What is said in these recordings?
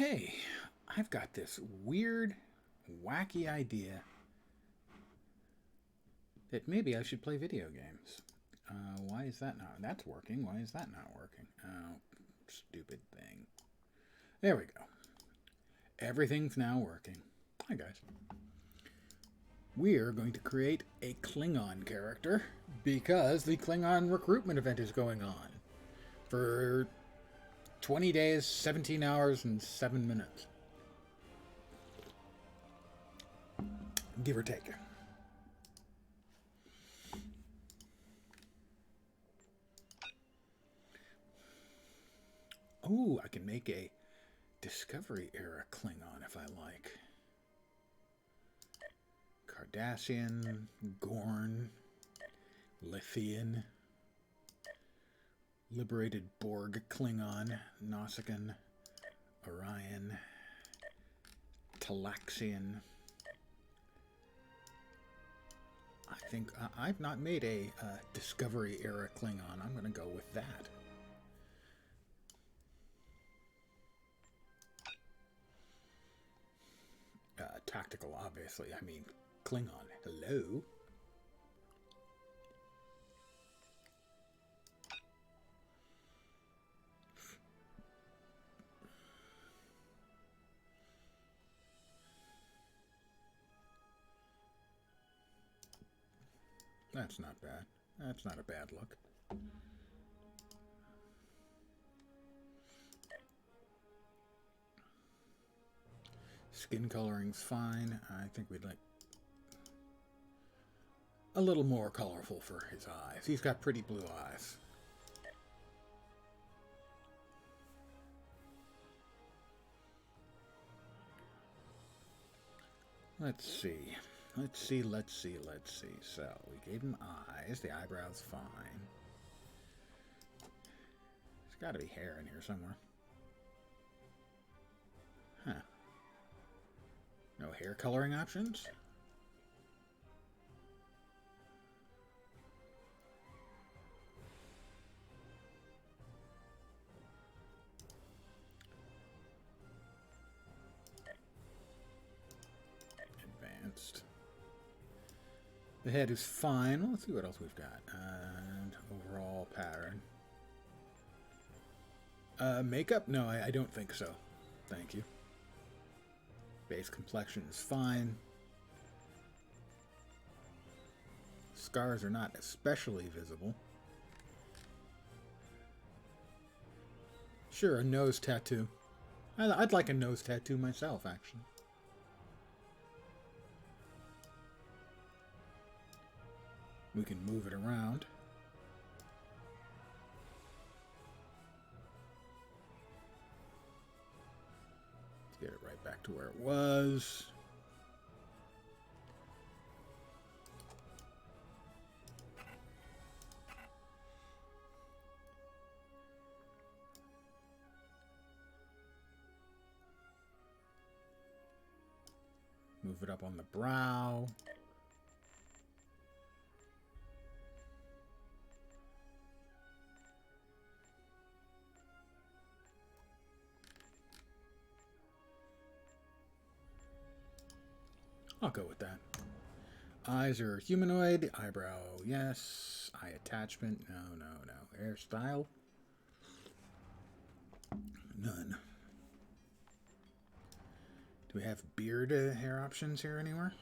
Hey, I've got this weird, wacky idea that maybe I should play video games. Why is that not? That's working. Why is that not working? Oh, stupid thing. There we go. Everything's now working. Hi, guys. We're going to create a Klingon character because the Klingon recruitment event is going on for 20 days, 17 hours, and 7 minutes. Give or take. Ooh, I can make a Discovery era Klingon if I like. Cardassian, Gorn, Lithian, Liberated Borg Klingon, Nausicaan, Orion, Talaxian. I think I've not made a Discovery era Klingon. I'm going to go with that. Tactical, obviously. I mean, Klingon. Hello? That's not bad. That's not a bad look. Skin coloring's fine. I think we'd like a little more colorful for his eyes. He's got pretty blue eyes. Let's see. Let's see. So, we gave him eyes. The eyebrow's fine. There's got to be hair in here somewhere. Huh. No hair coloring options? Advanced. The head is fine. Well, let's see what else we've got. And overall pattern. Makeup? No, I don't think so. Thank you. Base complexion is fine. Scars are not especially visible. Sure, a nose tattoo. I'd like a nose tattoo myself, actually. We can move it around. Let's get it right back to where it was. Move it up on the brow. I'll go with that. Eyes are humanoid. Eyebrow, yes. Eye attachment, no. Hairstyle, none. Do we have beard hair options here anywhere?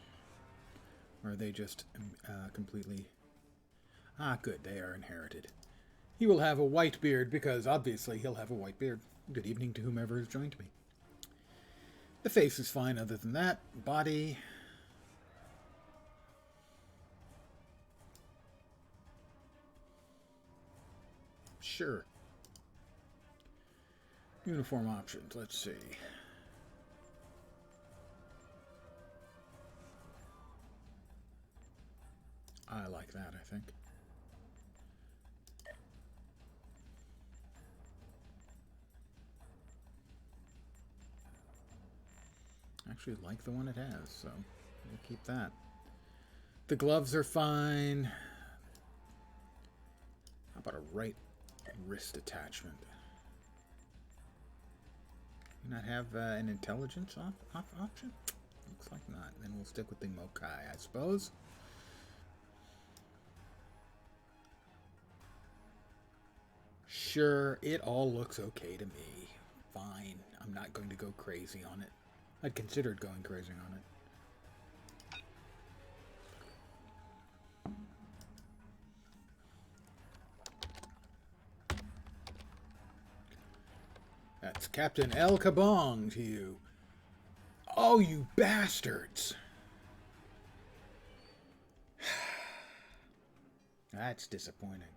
Or are they just completely... Ah, good, they are inherited. He will have a white beard because obviously he'll have a white beard. Good evening to whomever has joined me. The face is fine other than that. Body... Sure. Uniform options, let's see. I like that, I think. I actually like the one it has, so we'll keep that. The gloves are fine. How about a right wrist attachment? Not have an intelligence off option? Looks like not. Then we'll stick with the Mokai, I suppose. Sure, it all looks okay to me. Fine. I'm not going to go crazy on it. I'd considered going crazy on it. That's Captain Lk'bong to you. Oh, you bastards! That's disappointing.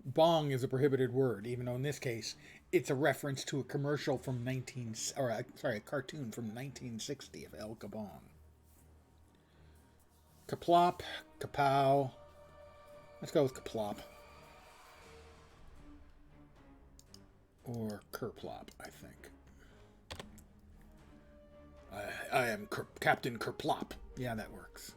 Bong is a prohibited word, even though in this case it's a reference to a commercial from a cartoon from 1960 of Lk'bong. Kaplop, kapow. Let's go with kaplop. Or kerplop, I think. I am Captain Kerplop. Yeah, that works.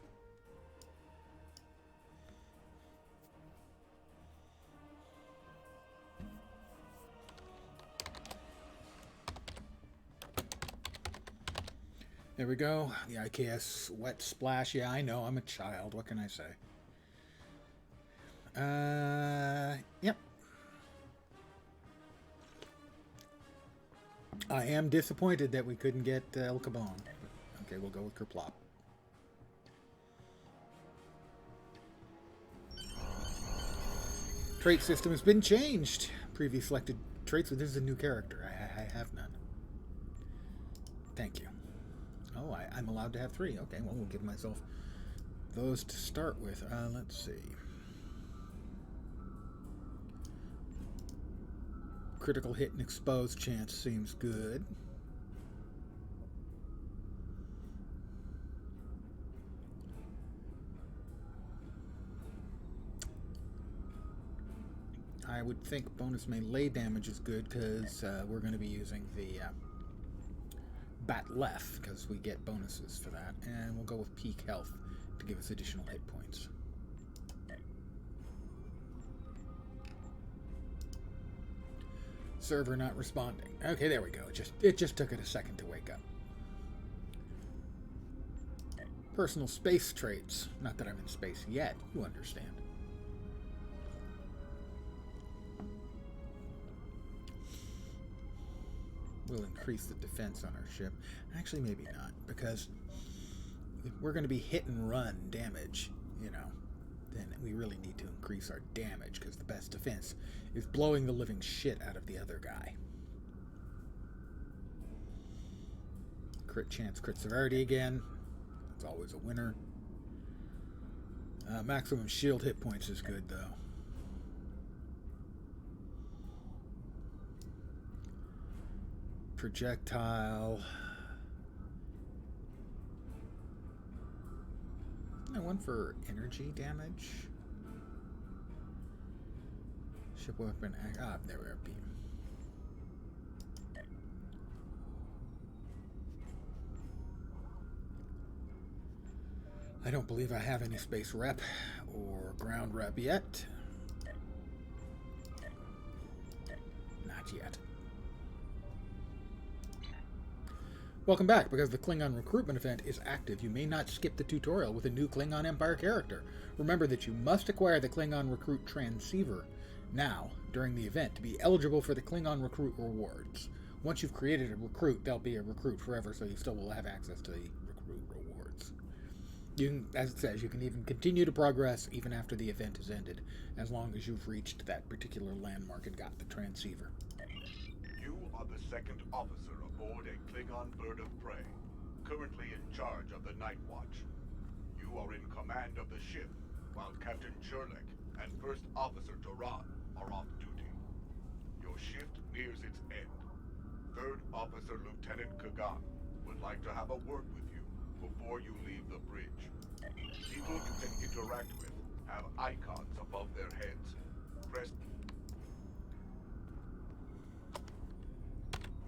There we go. The IKS wet splash. Yeah, I know. I'm a child. What can I say? Yep. I am disappointed that we couldn't get Lk'bong. Okay, we'll go with Kerplop. Trait system has been changed. Previous selected traits. So this is a new character. I have none. Thank you. Oh, I'm allowed to have 3. Okay, well, we'll give myself those to start with. Let's see. Critical hit and exposed chance seems good. I would think bonus melee damage is good because we're going to be using the Bat Left because we get bonuses for that. And we'll go with peak health to give us additional hit points. Server not responding. Okay, there we go. It just took it a second to wake up. Personal space traits. Not that I'm in space yet. You understand. We'll increase the defense on our ship. Actually, maybe not, because if we're going to be hit and run damage, you know, then we really need to increase our damage, because the best defense is blowing the living shit out of the other guy. Crit chance, crit severity again. That's always a winner. Maximum shield hit points is good, though. Projectile. I one for energy damage. Ship weapon. There we are. Beam. I don't believe I have any space rep or ground rep yet. Not yet. Welcome back. Because the Klingon recruitment event is active, you may not skip the tutorial with a new Klingon Empire character. Remember that you must acquire the Klingon Recruit Transceiver now, during the event, to be eligible for the Klingon Recruit rewards. Once you've created a recruit, they'll be a recruit forever, so you still will have access to the recruit rewards. You can, as it says, you can even continue to progress even after the event has ended, as long as you've reached that particular landmark and got the transceiver. You are the second officer aboard a Klingon bird of prey, currently in charge of the Night Watch. You are in command of the ship, while Captain Cherlek and First Officer Duran are off duty. Your shift nears its end. Third Officer Lieutenant Kagan would like to have a word with you before you leave the bridge. People you can interact with have icons above their heads. Press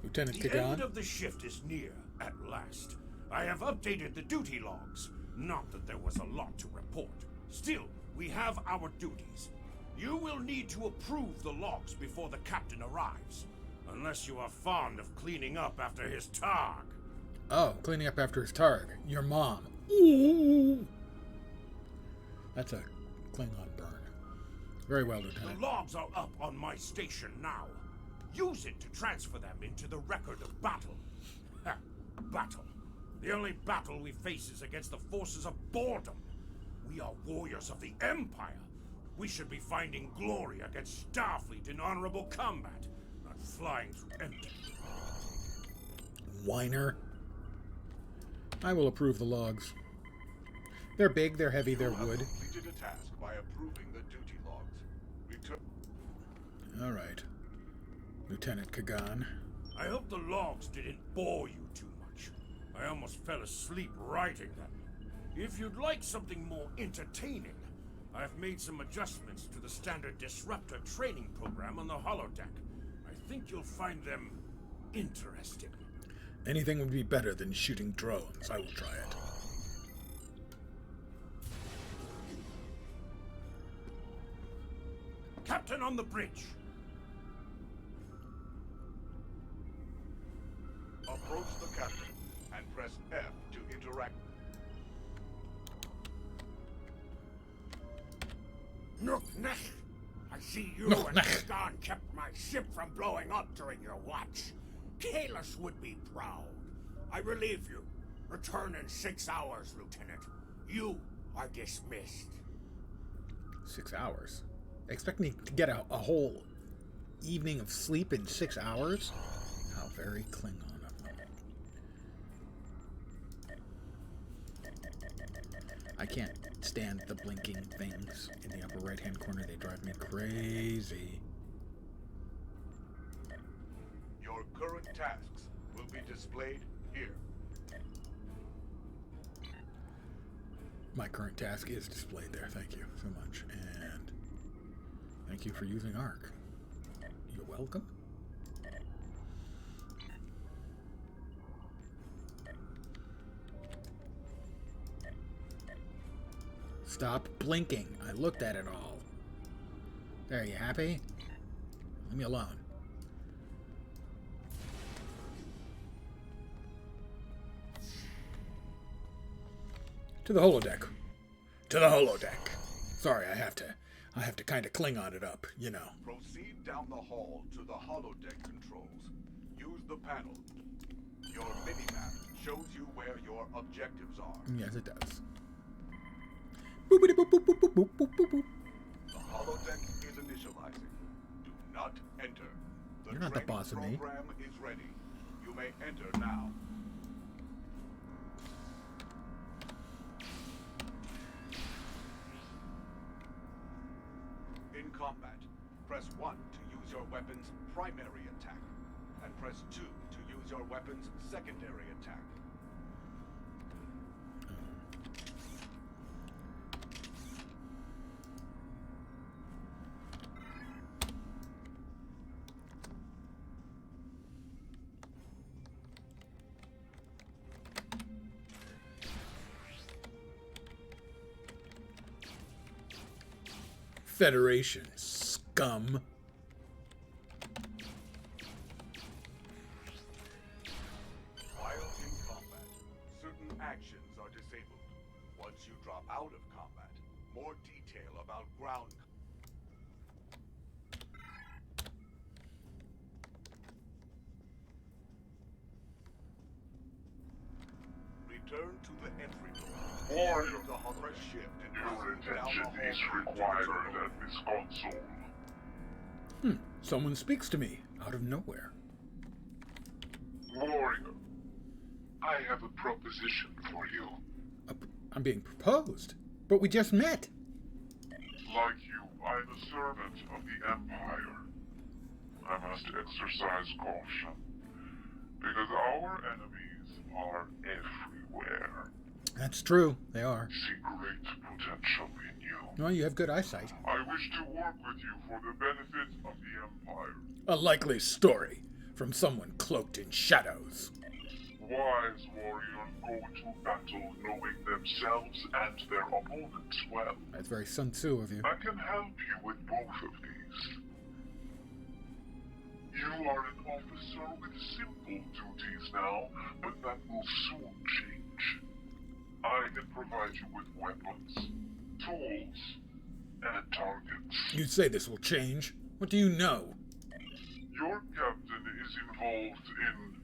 Lieutenant The Kagan. end of the shift is near, at last. I have updated the duty logs. Not that there was a lot to report. Still, We have our duties. You will need to approve the logs before the captain arrives. Unless you are fond of cleaning up after his targ. Oh, cleaning up after his targ. Your mom. Ooh. That's a Klingon burn. Very well, Lieutenant. The logs are up on my station now. Use it to transfer them into the record of battle. Battle. The only battle we face is against the forces of boredom. We are warriors of the Empire. We should be finding glory against Starfleet in honorable combat, not flying through empty. Whiner. I will approve the logs. They're big, they're heavy, they're wood. Completed a task by approving the duty logs. Return. All right. Lieutenant Kagan. I hope the logs didn't bore you too much. I almost fell asleep writing them. If you'd like something more entertaining, I've made some adjustments to the standard disruptor training program on the holodeck. I think you'll find them interesting. Anything would be better than shooting drones. I will try it. Captain on the bridge. Approach the captain and press F to interact. Nook Nech! I see you Nook and Nech. Kagan kept my ship from blowing up during your watch. Kalis would be proud. I relieve you. Return in 6 hours, Lieutenant. You are dismissed. 6 hours? Expect me to get a whole evening of sleep in 6 hours? How very Klingon of me. I can't stand the blinking things in the upper right-hand corner. They drive me crazy. Your current tasks will be displayed here. My current task is displayed there. Thank you so much. And thank you for using ARC. You're welcome. Stop blinking. I looked at it all. There, you happy? Leave me alone. To the holodeck. To the holodeck. Sorry, I have to kind of Klingon it up, you know. Proceed down the hall to the holodeck controls. Use the panel. Your minimap shows you where your objectives are. Yes, it does. Boopity boop boop boop boop boop boop boop boop. The holodeck is initializing. Do not enter. The You're not the training boss of me. program is ready. You may enter now. In combat, press 1 to use your weapon's primary attack, and press 2 to use your weapon's secondary attack. Federation scum. While in combat, certain actions are disabled. Once you drop out of combat, more detail about ground. Return to the entry door. Warning. Enter the holodeck shift and Your proceed down attention the hall is to the required terminal. at this console. Someone speaks to me out of nowhere. Warrior, I have a proposition for you. I'm being proposed, but we just met. Like you, I'm a servant of the Empire. I must exercise caution, because our enemies are everywhere. That's true. They are. I see great potential in you. Well, you have good eyesight. I wish to work with you for the benefit of the Empire. A likely story from someone cloaked in shadows. Wise warriors go to battle knowing themselves and their opponents well. That's very Sun Tzu of you. I can help you with both of these. You are an officer with simple duties now, but that will soon change. I can provide you with weapons, tools, and targets. You say this will change? What do you know? Your captain is involved in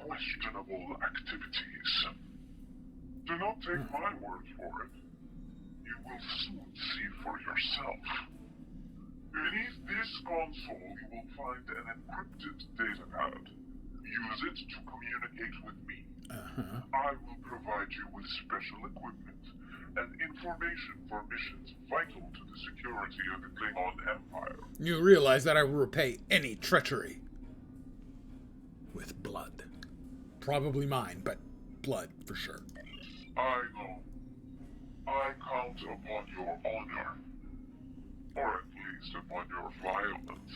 questionable activities. Do not take my word for it. You will soon see for yourself. Beneath this console, you will find an encrypted data pad. Use it to communicate with me. I will provide you with special equipment and information for missions vital to the security of the Klingon Empire. You realize that I will repay any treachery with blood. Probably mine, but blood for sure. I know. I count upon your honor. Or at least upon your violence.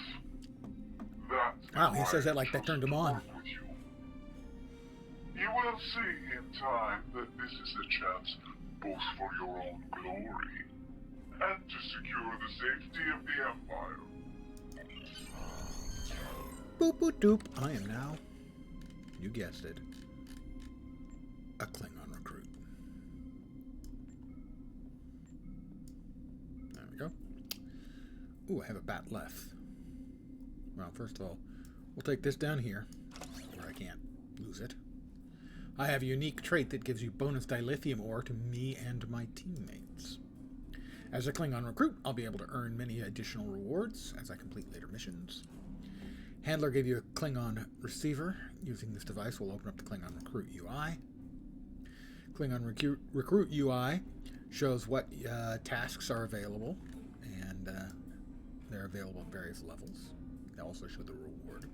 That's Wow, he says that like that turned him on. You will see in time that this is a chance both for your own glory and to secure the safety of the Empire. Boop boop doop. I am now, you guessed it, a Klingon recruit. There we go. Ooh, I have a bat left. Well, first of all, we'll take this down here, where I can't lose it. I have a unique trait that gives you bonus dilithium ore to me and my teammates. As a Klingon recruit, I'll be able to earn many additional rewards as I complete later missions. Handler gave you a Klingon receiver. Using this device will open up the Klingon Recruit UI. Klingon Recruit UI shows what tasks are available, and they're available at various levels. They also show the reward.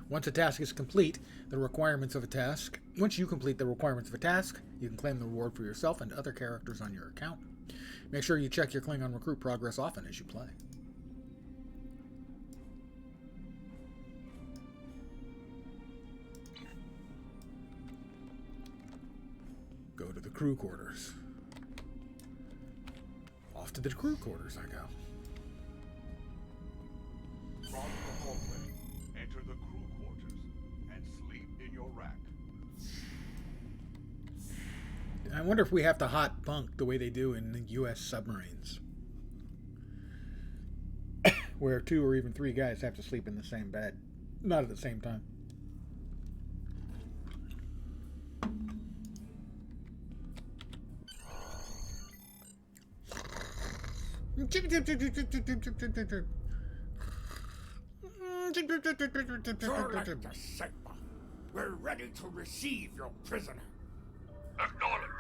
Once a task is complete, the requirements of a task. Once you complete the requirements of a task, you can claim the reward for yourself and other characters on your account. Make sure you check your Klingon Recruit progress often as you play. Go to the crew quarters. Off to the crew quarters I go. Cross the hallway, enter the crew quarters, and sleep in your rack. I wonder if we have to hot bunk the way they do in the U.S. submarines. Where 2 or even 3 guys have to sleep in the same bed. Not at the same time. We're ready to receive your prisoner. Acknowledged.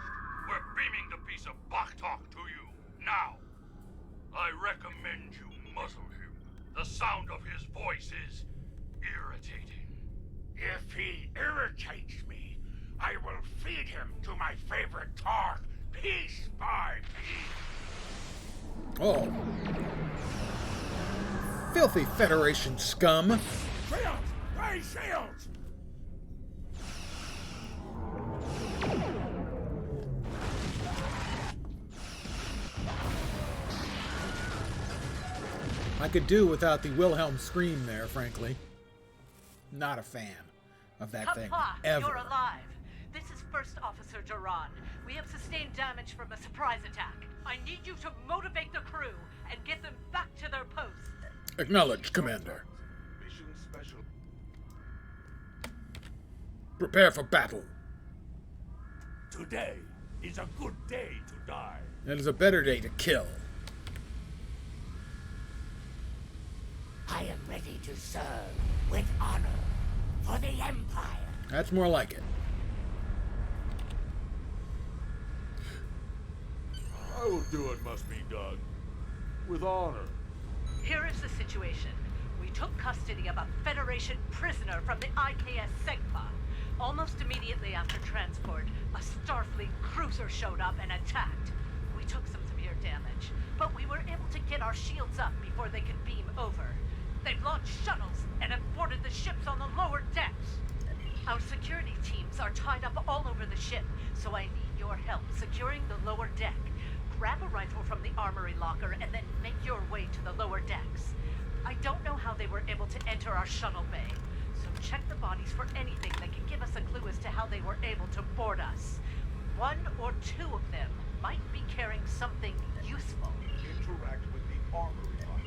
We're beaming the piece of Baktok to you, now. I recommend you muzzle him. The sound of his voice is irritating. If he irritates me, I will feed him to my favorite targ, piece by piece. Oh. Filthy Federation scum. Shields! Raise shields! I could do without the Wilhelm scream there, frankly. Not a fan of that thing, ever. You're alive. This is First Officer Duran. We have sustained damage from a surprise attack. I need you to motivate the crew and get them back to their posts. Acknowledged, Commander. Mission special. Prepare for battle. Today is a good day to die. It is a better day to kill. I am ready to serve with honor for the Empire. That's more like it. I will do what must be done. With honor. Here is the situation. We took custody of a Federation prisoner from the IKS Segpa. Almost immediately after transport, a Starfleet cruiser showed up and attacked. We took some severe damage, but we were able to get our shields up before they could beam over. They've launched shuttles and have boarded the ships on the lower decks. Our security teams are tied up all over the ship, so I need your help securing the lower deck. Grab a rifle from the armory locker and then make your way to the lower decks. I don't know how they were able to enter our shuttle bay, so check the bodies for anything that can give us a clue as to how they were able to board us. One or two of them might be carrying something useful. Interact with the armory locker.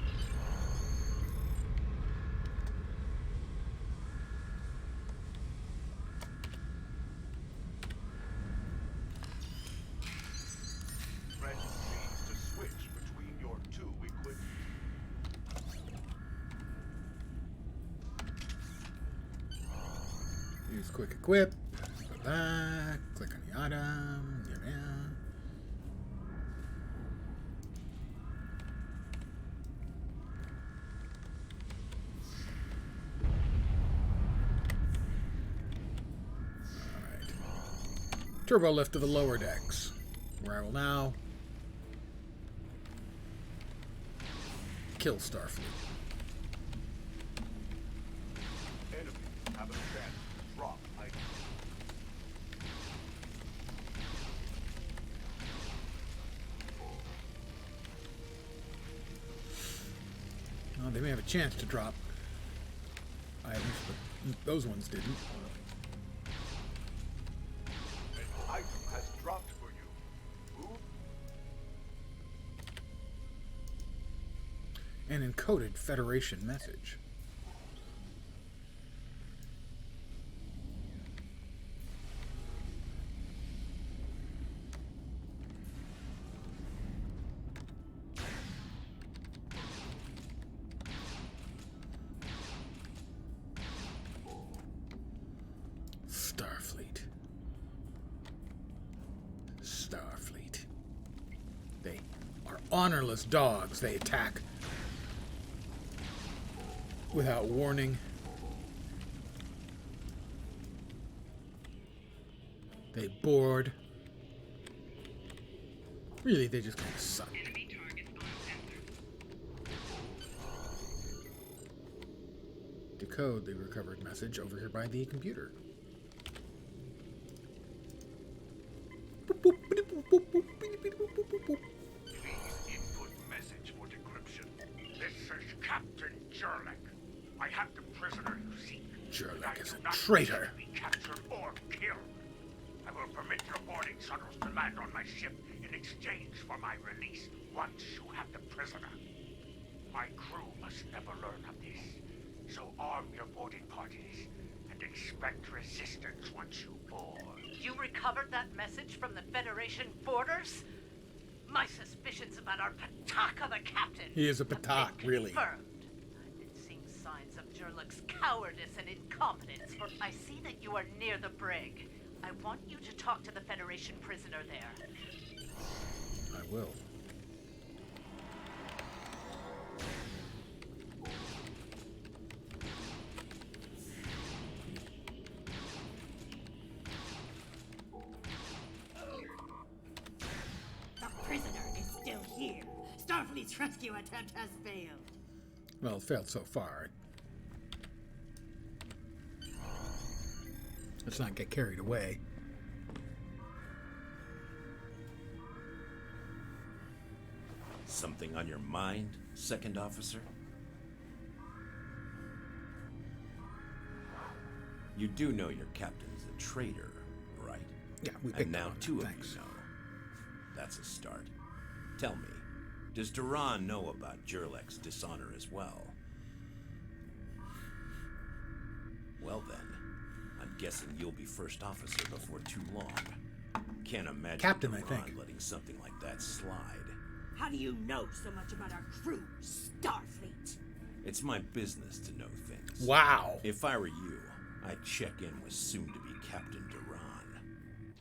Press G to switch between your two equipment. Use quick equip. Go back. Click on the item. Yeah. Alright. Turbo lift to the lower decks, where I will now kill Starfleet. Enemies have a chance to drop items. Well, they may have a chance to drop items, but those ones didn't. An item has dropped for you. Move. An encoded Federation message. Starfleet. Starfleet. They are honorless dogs. They attack without warning. They board. Really, they just kind of suck. Decode the recovered message over here by the computer. Please input message for decryption. This is Captain Jurlek. I have the prisoner you seek. Jurlek is I do a not traitor. wish to be captured or killed. I will permit your boarding shuttles to land on my ship in exchange for my release once you have the prisoner. My crew must never learn of this, so arm your boarding parties and expect resistance once you board. You recovered that message from the Federation borders? My suspicions about our Pataka the captain. He is a have been Patak, really. confirmed. I've been seeing signs of Jurlek's cowardice and incompetence. I see that you are near the brig. I want you to talk to the Federation prisoner there. I will. The prisoner is still here. Starfleet's rescue attempt has failed. Well, it failed so far. Let's not get carried away. Something on your mind, second officer? You do know your captain is a traitor, right? Yeah, we And picked now on it. two of Thanks. you know. That's a start. Tell me, does Duran know about Jurlek's dishonor as well? Well then, I'm guessing you'll be first officer before too long. Can't imagine Captain, I Duran think. letting something like that slide. How do you know so much about our crew, Starfleet? It's my business to know things. Wow. If I were you, I'd check in with soon-to-be Captain Duran.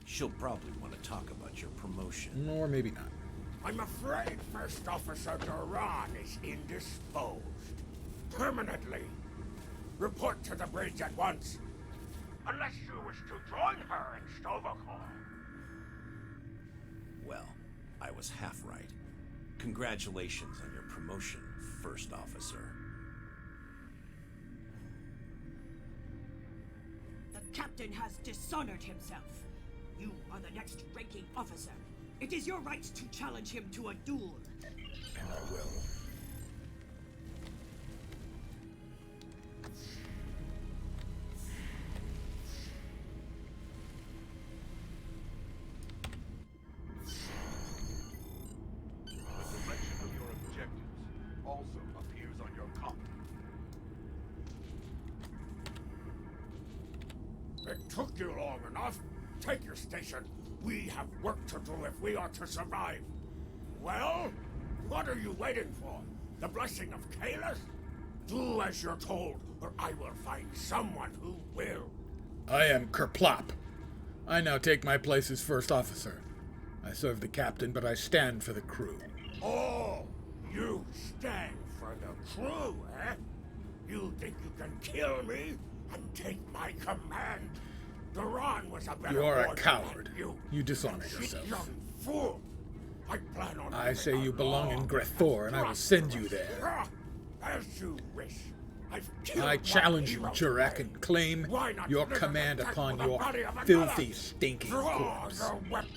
She'll probably want to talk about your promotion. Or maybe not. I'm afraid First Officer Duran is indisposed. Permanently. Report to the bridge at once. Unless you wish to join her in Stovacor. Well, I was half right. Congratulations on your promotion, First Officer. The captain captain has dishonored himself. You are the next ranking officer. It is your right to challenge him to a duel. And I will. The direction of your objectives also appears on your compass. It took you long enough. Take your station. We have work to do if we are to survive. Well, what are you waiting for? The blessing of Kalis? Do as you're told, or I will find someone who will. I am Kerplop. I now take my place as first officer. I serve the captain, but I stand for the crew. Oh, you stand for the crew, eh? You think you can kill me and take my command? Duran was a better You are a warrior coward. than you. You dishonor Cheap yourself. young fool. I plan on I say living you a belong in long Grethor, and I will send you there. Ah, as you wish. I've killed I my challenge you, heroes Jurek, today. and claim Why not your live command and upon protect your the body of another? filthy, stinking Draw corpse. your weapon.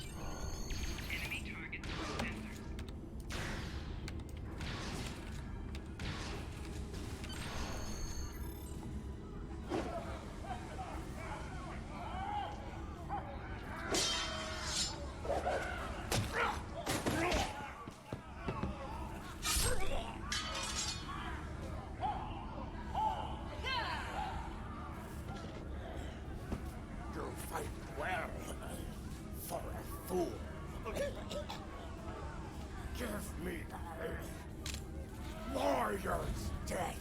You fight well for a fool. Give me thy warrior's death.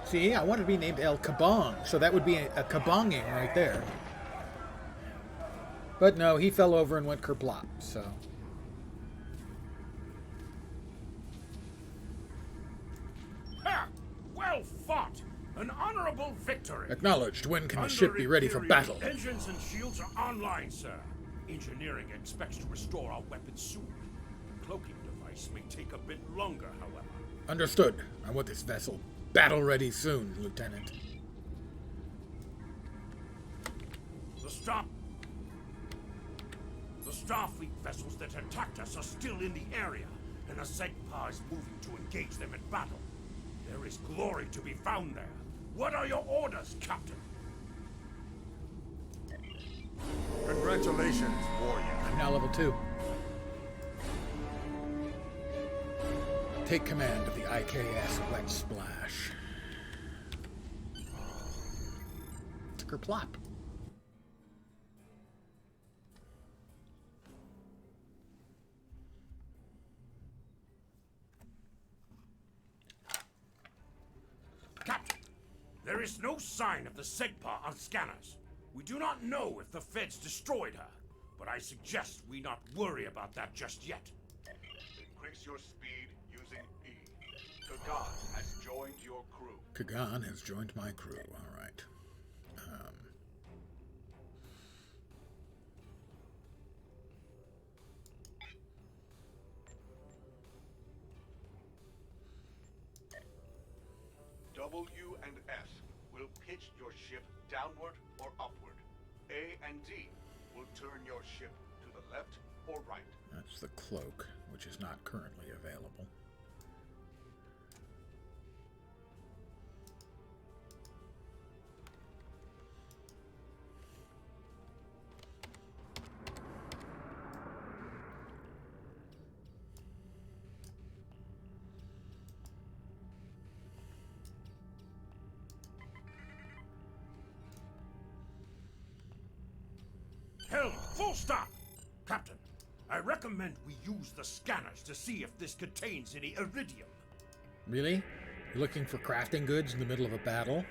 See, I want to be named Lk'bong, so that would be a kabonging right there. But no, he fell over and went kerplop, so... Ha! Well fought! An honorable victory! Acknowledged. When can the Under ship be ready for Imperial, battle? Engines and shields are online, sir. Engineering expects to restore our weapons soon. The cloaking device may take a bit longer, however. Understood. I want this vessel battle ready soon, Lieutenant. The Starfleet vessels that attacked us are still in the area, and the Segpa is moving to engage them in battle. There is glory to be found there. What are your orders, Captain? Congratulations, warrior. I'm now level 2. Take command of the IKS Wet Splash. It's kerplop. Captain, there is no sign of the Segpa on scanners. We do not know if the Feds destroyed her, but I suggest we not worry about that just yet. Increase your speed using E. Kagan has joined your crew. Kagan has joined my crew. All right. W and S will pitch your ship downward or upward. A and D will turn your ship to the left or right. That's the cloak, which is not currently available. Helm, full stop! Captain, I recommend we use the scanners to see if this contains any iridium. Really? You're looking for crafting goods in the middle of a battle?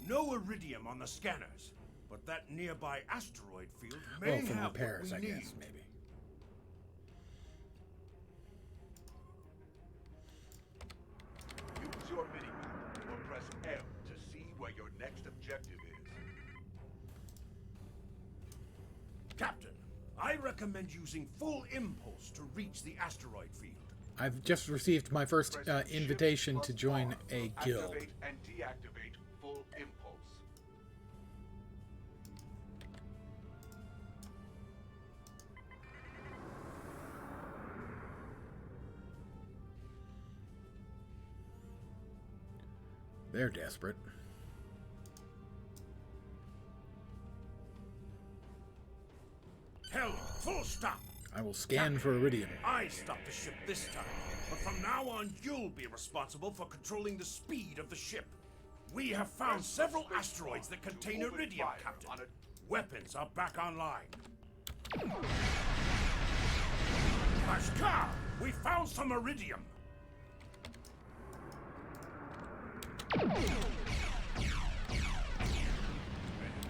No iridium on the scanners, but that nearby asteroid field may Oh, for have repairs, I what we need. guess, maybe. Use your minimap or press L to see where your next objective is. Captain, I recommend using full impulse to reach the asteroid field. I've just received my first Press invitation Shift to plus join R a to guild. Activate and deactivate full impulse. They're desperate. Hell, full stop. I will scan for iridium. I stopped the ship this time, but from now on you'll be responsible for controlling the speed of the ship. We have found several asteroids that contain iridium, Captain. Weapons are back online. Bashkar, we found some iridium.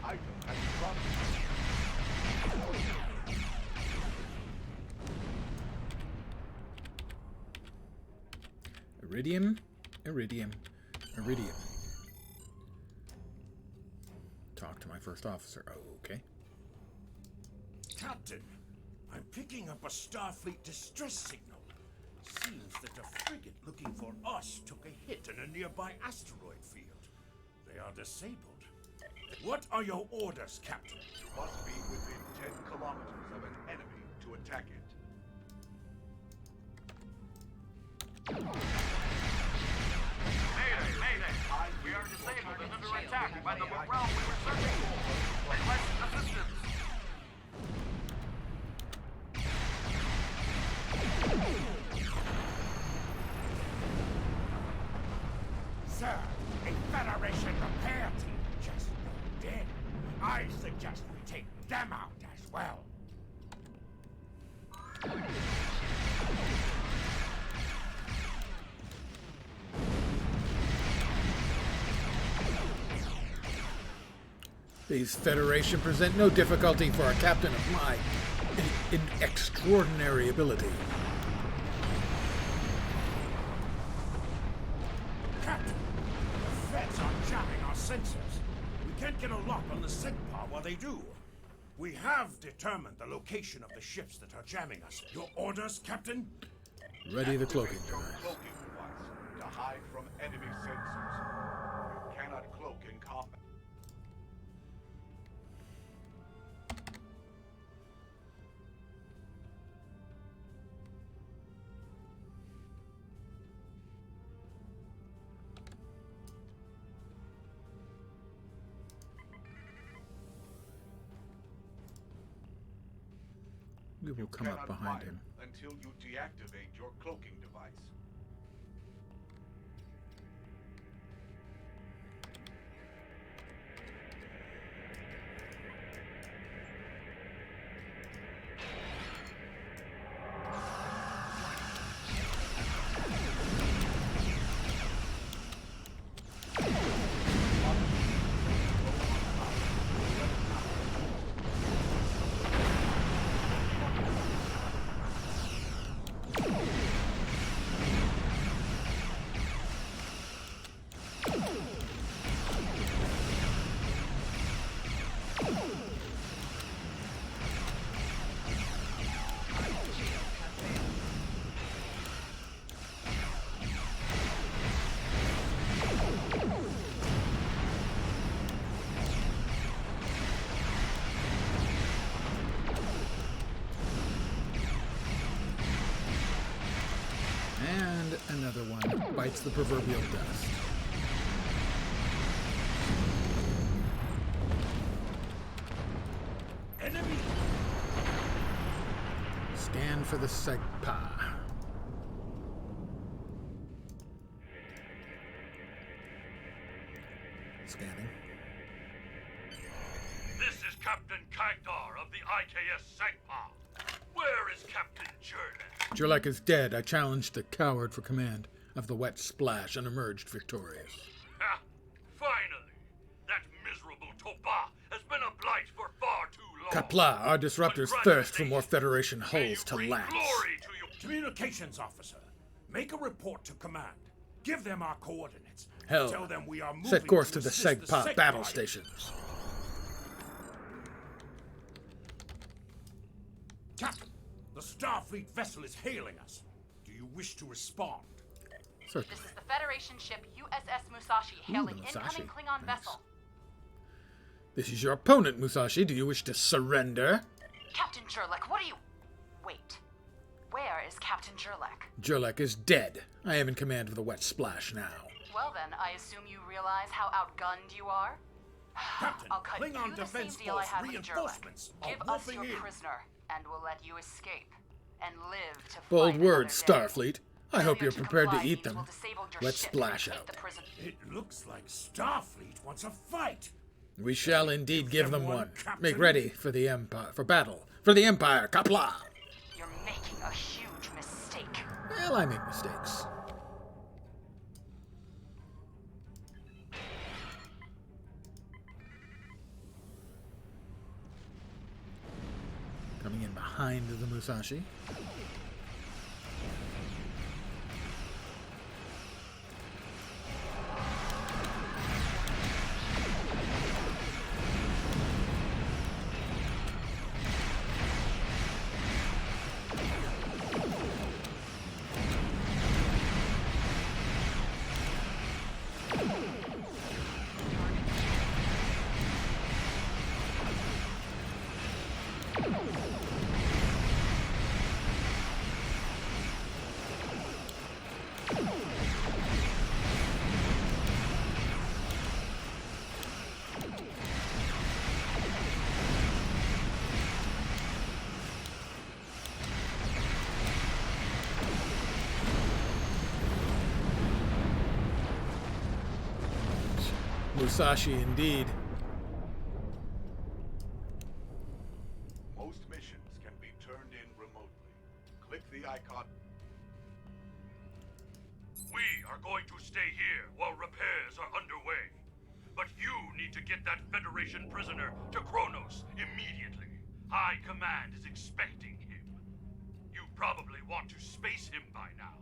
Item has dropped. Iridium, iridium, iridium. Talk to my first officer. Oh, okay. Captain, I'm picking up a Starfleet distress signal. Seems that a frigate looking for us took a hit in a nearby asteroid field. They are disabled. What are your orders, Captain? You must be within 10 kilometers of an enemy to attack it. Mayday, mayday! We are disabled and under attack by the Morale we were searching for. Request assistance. Sir, a Federation repair team just moved in. I suggest we take them out as well. These Federation present no difficulty for a captain of my extraordinary ability. Captain, the feds are jamming our sensors. We can't get a lock on the SEGPA while they do. We have determined the location of the ships that are jamming us. Your orders, Captain? Ready the cloaking Activate your device. cloaking device to hide from enemy sensors. You cannot cloak in combat. We will come up Cannot behind fire him. until you deactivate your cloaking device. And another one bites the proverbial dust. Enemy! Scan for the SEGPA. Scanning. This is Captain Kagdar of the IKS SEGPA. Where is Captain Jurlek? Jurlek is dead. I challenged the coward for command of the Wet Splash and emerged victorious. Ha! Finally! That miserable Toba has been a blight for far too long. Kapla, our disruptors thirst for more Federation May you hulls to bring lance. glory to your Communications officer, make a report to command. Give them our coordinates. Hell, Tell them we are moving set course to the assist SEGPA battle SEGPA. stations. Captain, the Starfleet vessel is hailing us. Do you wish to respond? Certainly. This is the Federation ship USS Musashi, hailing the Musashi. incoming Klingon Nice. vessel. This is your opponent, Musashi. Do you wish to surrender? Captain Jurlek, what are you... Wait. Where is Captain Jurlek? Jurlek is dead. I am in command of the Wet Splash now. Well then, I assume you realize how outgunned you are? Captain, I'll cut Klingon you the same Defense deal I Force had with Jurlek. reinforcements are Give us wolfing your in. prisoner, and we'll let you escape. And live to Bold fight words, another day. Starfleet. I hope you're Failure to prepared to comply eat means them. we'll disable your Let's ship splash and take out. the prison- It looks like Starfleet wants a fight. We shall indeed give them them one, one. Captain. Make ready for the Empire, for battle. For the Empire, Kapla! You're making a huge mistake. Well, I make mistakes. Coming in behind the Musashi. Musashi indeed. Most missions can be turned in remotely. Click the icon. We are going to stay here while repairs are underway. But you need to get that Federation prisoner to Kronos immediately. High Command is expecting him. You probably want to space him by now.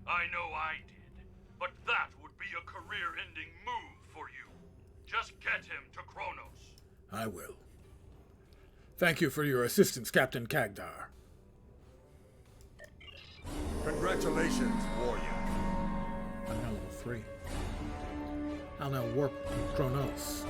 I know I did. But that would be a career-ending move for you. Just get him to Kronos. I will. Thank you for your assistance, Captain Kagdar. Congratulations, warrior. I'm now level 3. I'll now warp Kronos.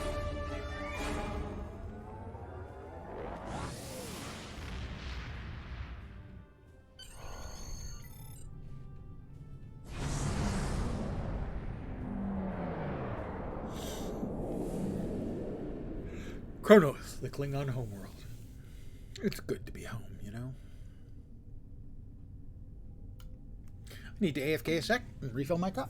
Kronos, the Klingon homeworld. It's good to be home, you know? I need to AFK a sec and refill my cup.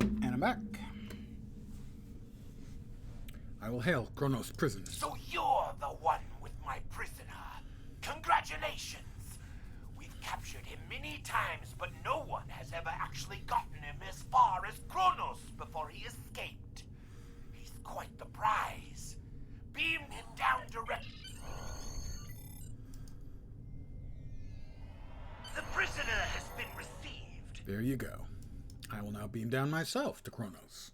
And I'm back. I will hail Kronos prison. So you're the one with my prisoner. Congratulations. We've captured him many times, but no one has ever actually gotten him as far as Kronos before he escaped. He's quite the prize. Beam him down direct. The prisoner has been received. There you go. I will now beam down myself to Kronos,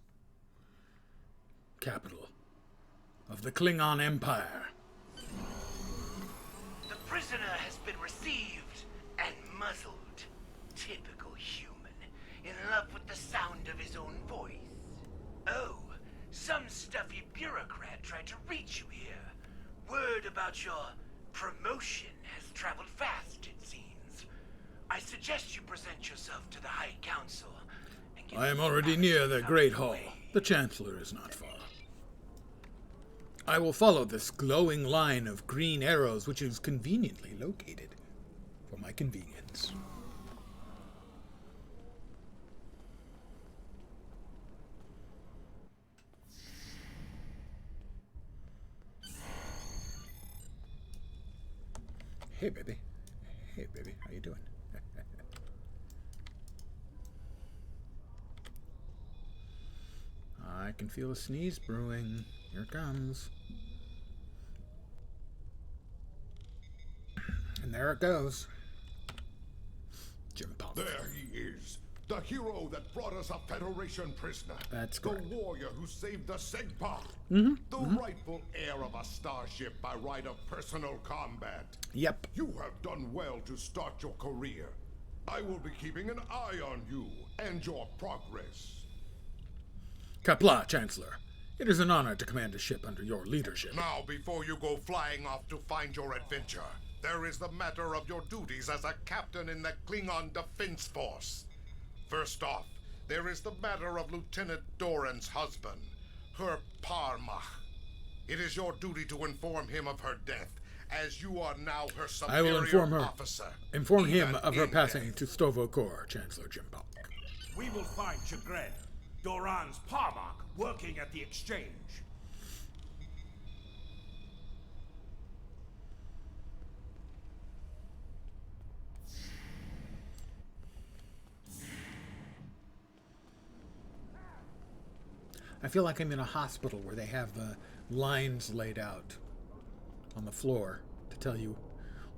capital of the Klingon Empire. The prisoner has been received and muzzled. Typical human, in love with the sound of his own voice. Oh, some stuffy bureaucrat tried to reach you here. Word about your promotion has traveled fast, it seems. I suggest you present yourself to the High Council and give I am you already back near the without Great the Hall. way. The Chancellor is not far. I will follow this glowing line of green arrows, which is conveniently located for my convenience. Hey, baby. Hey, baby. How you doing? I can feel a sneeze brewing. Here it comes. And there it goes. Jim Pop. There he is. The hero that brought us a Federation prisoner. That's the correct. warrior who saved the Segpa. The rightful heir of a starship by right of personal combat. Yep. You have done well to start your career. I will be keeping an eye on you and your progress. Kapla, Chancellor. It is an honor to command a ship under your leadership. Now, before you go flying off to find your adventure, there is the matter of your duties as a captain in the Klingon Defense Force. First off, there is the matter of Lieutenant Doran's husband, her Parmach. It is your duty to inform him of her death, as you are now her I superior will inform her. officer. Inform him even of her in passing death. to Stovo Corps, Chancellor Jim Pop. We will find Chagrin, Doran's Parmach, working at the exchange. I feel like I'm in a hospital where they have the lines laid out on the floor to tell you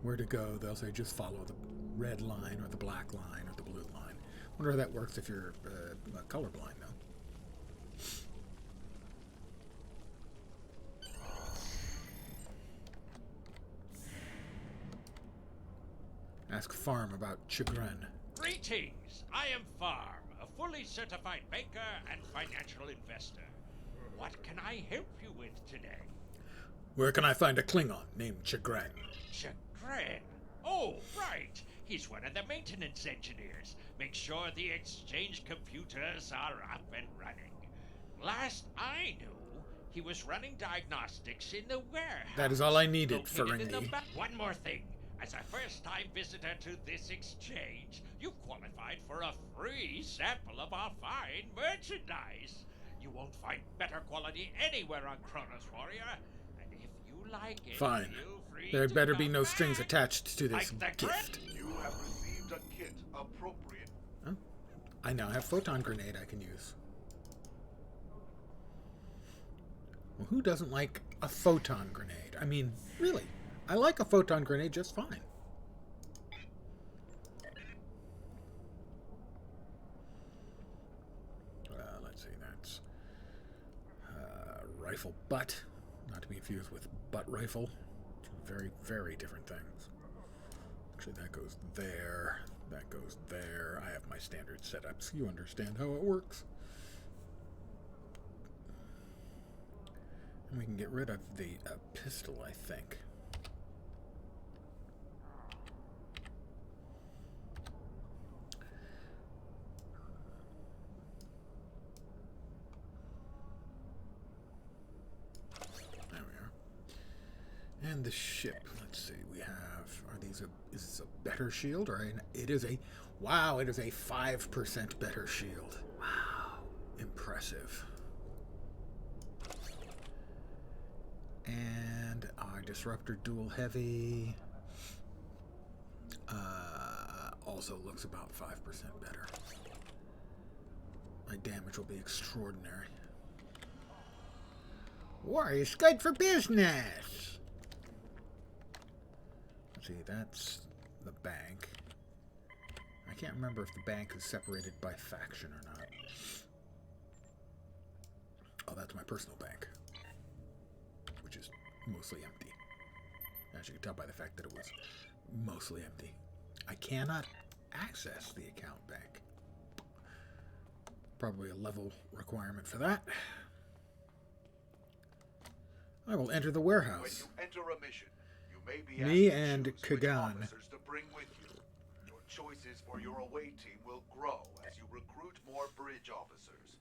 where to go. They'll say just follow the red line or the black line or the blue line. I wonder how that works if you're colorblind, though. Ask Farm about Chagrin. Greetings. I am Farm, a fully certified banker and financial investor. What can I help you with today? Where can I find a Klingon named Chagrin? Chagrin. Oh, right. He's one of the maintenance engineers. Make sure the exchange computers are up and running. Last I knew, he was running diagnostics in the warehouse. That is all I needed, located in the Ferengi. One more thing. As a first-time visitor to this exchange, you've qualified for a free sample of our fine merchandise. You won't find better quality anywhere on Kronos, Warrior. And if you like it, Fine. feel free There to better be come no strings back. attached to this Like the gift. You have received a kit appropriate. Oh, I now have photon grenade I can use. Well, who doesn't like a photon grenade? I mean, really, I like a photon grenade just fine. Let's see, that's rifle butt, not to be confused with butt rifle. Two very, very different things. Actually, that goes there, that goes there. I have my standard setups. You understand how it works. And we can get rid of the pistol, I think. There we are. And the ship. Let's see. We have. Are these a? Is this a better shield or it is a? Wow! It is a 5% better shield. Wow! Impressive. And our disruptor dual heavy also looks about 5% better. My damage will be extraordinary. War is good for business. Let's see, that's the bank. I can't remember if the bank is separated by faction or not. Oh, that's my personal bank, which is mostly empty. As you can tell by the fact that it was mostly empty. I cannot access the account bank. Probably a level requirement for that. I will enter the When warehouse. you enter a mission, you may be Me asked to and choose which Kagan. officers to bring with you. Your choices for your away team will grow as you recruit more bridge officers.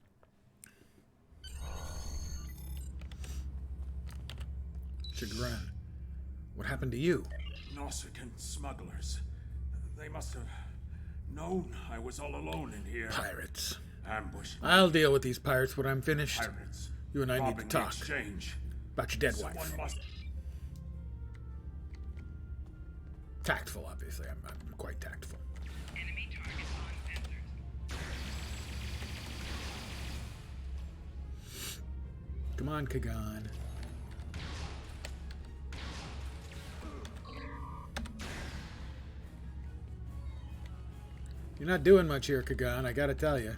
Chagrin. What happened to you? Nausicaan smugglers. They must have known I was all alone in here. Pirates. Ambush. I'll deal with these pirates when I'm finished. Pirates. You and I need to Robbing talk. the exchange. About your dead Someone wife. must. Tactful, obviously. I'm quite tactful. Enemy target on sensors. Come on, Kagan. You're not doing much here, Kagan, I gotta tell you.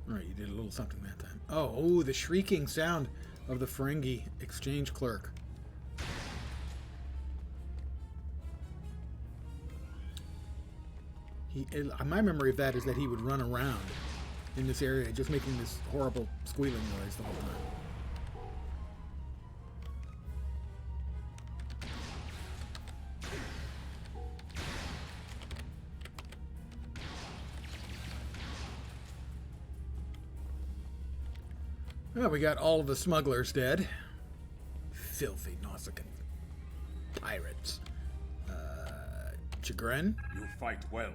Alright, you did a little something that time. Oh, the shrieking sound of the Ferengi exchange clerk. My memory of that is that he would run around in this area just making this horrible squealing noise the whole time. Well, we got all of the smugglers dead. Filthy Nausicaan pirates. Chagrin? You fight well.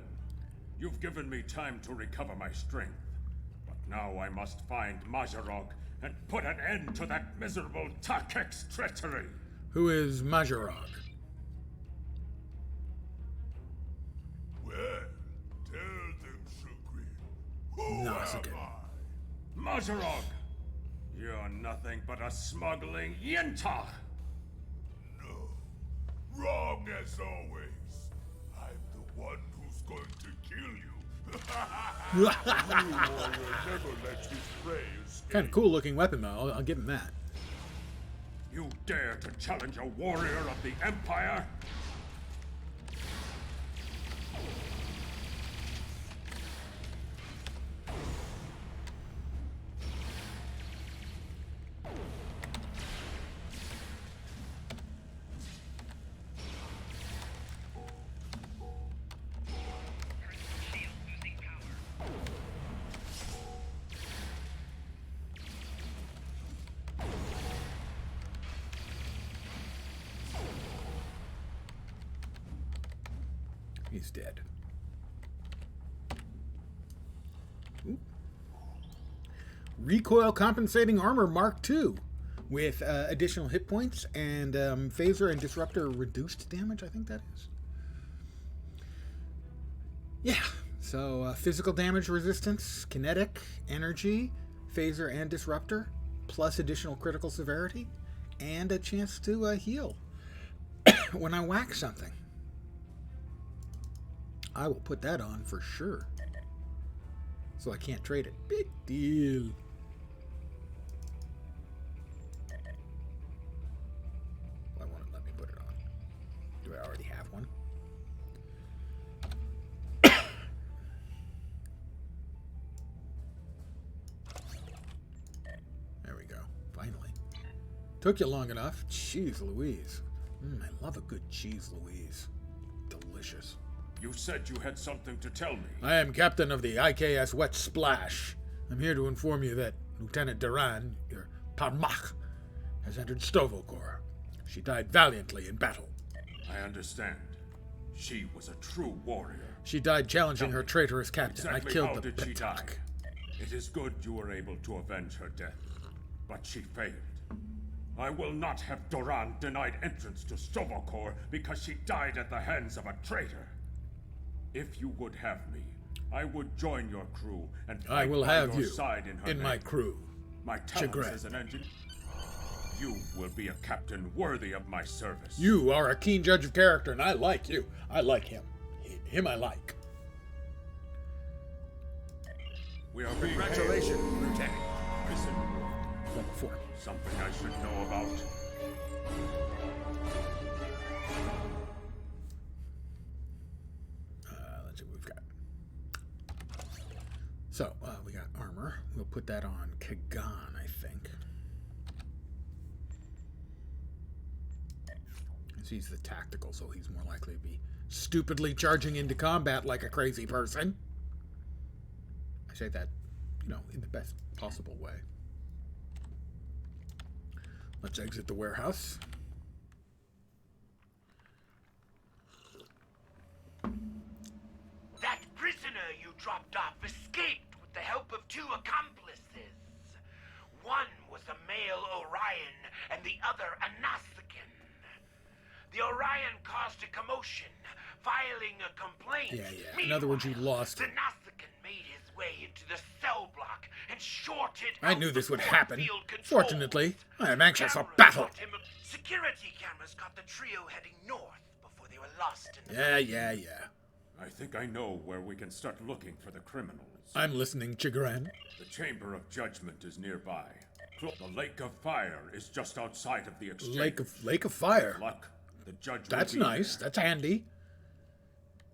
You've given me time to recover my strength. But now I must find Majorog and put an end to that miserable Takek's treachery. Who is Majorog? Well, tell them, Shukri. Who Nausicaan. am I? Majorog! You're nothing but a smuggling Yintah! No. Wrong as always. I'm the one who's going to kill you. You will never let his prey escape. Kind of cool looking weapon, though. I'll give him that. You dare to challenge a warrior of the Empire? Shield losing power. He's dead. Ooh. Recoil compensating armor Mark II with additional hit points and phaser and disruptor reduced damage, I think that is. Yeah, so physical damage resistance, kinetic, energy, phaser and disruptor, plus additional critical severity, and a chance to heal when I whack something. I will put that on for sure. So I can't trade it. Big deal. Why won't it let me put it on? Do I already have one? There we go. Finally. Took you long enough. Cheese Louise. I love a good cheese Louise. Delicious. You said you had something to tell me. I am captain of the IKS Wet Splash. I'm here to inform you that Lieutenant Duran, your Parmach, has entered Stovokor. She died valiantly in battle. I understand. She was a true warrior. She died challenging her traitorous captain. Exactly I killed how the did she die? Petak. It is good you were able to avenge her death, but she failed. I will not have Duran denied entrance to Stovokor because she died at the hands of a traitor. If you would have me, I would join your crew and fight I will by have your you side in her in name. my crew. My talents Chagrin. as an engineer. You will be a captain worthy of my service. You are a keen judge of character, and I like you. I like him. Him I like. We are being Congratulations, paid. Lieutenant. Listen, Level 4. something I should know about. Let's see what we've got. So, we got armor. We'll put that on Kagan, I think. As he's the tactical, so he's more likely to be stupidly charging into combat like a crazy person. I say that, you know, in the best possible way. Let's exit the warehouse. That prisoner you dropped off escaped with the help of 2 accomplices. One was a male Orion and the other a Nausicaan. The Orion caused a commotion, filing a complaint. Yeah. In other words, you lost The him. Nausicaan made his way into the cell block and shorted I out knew this the would happen. field controls. Fortunately, I am anxious for Cameras battle. caught him. Security cameras caught the trio heading north before they were lost in the Yeah. I think I know where we can start looking for the criminals. I'm listening, Chigran. The Chamber of Judgment is nearby. The Lake of Fire is just outside of the exchange. Lake of Fire. Luck. The judge. That's will be nice. there. That's handy.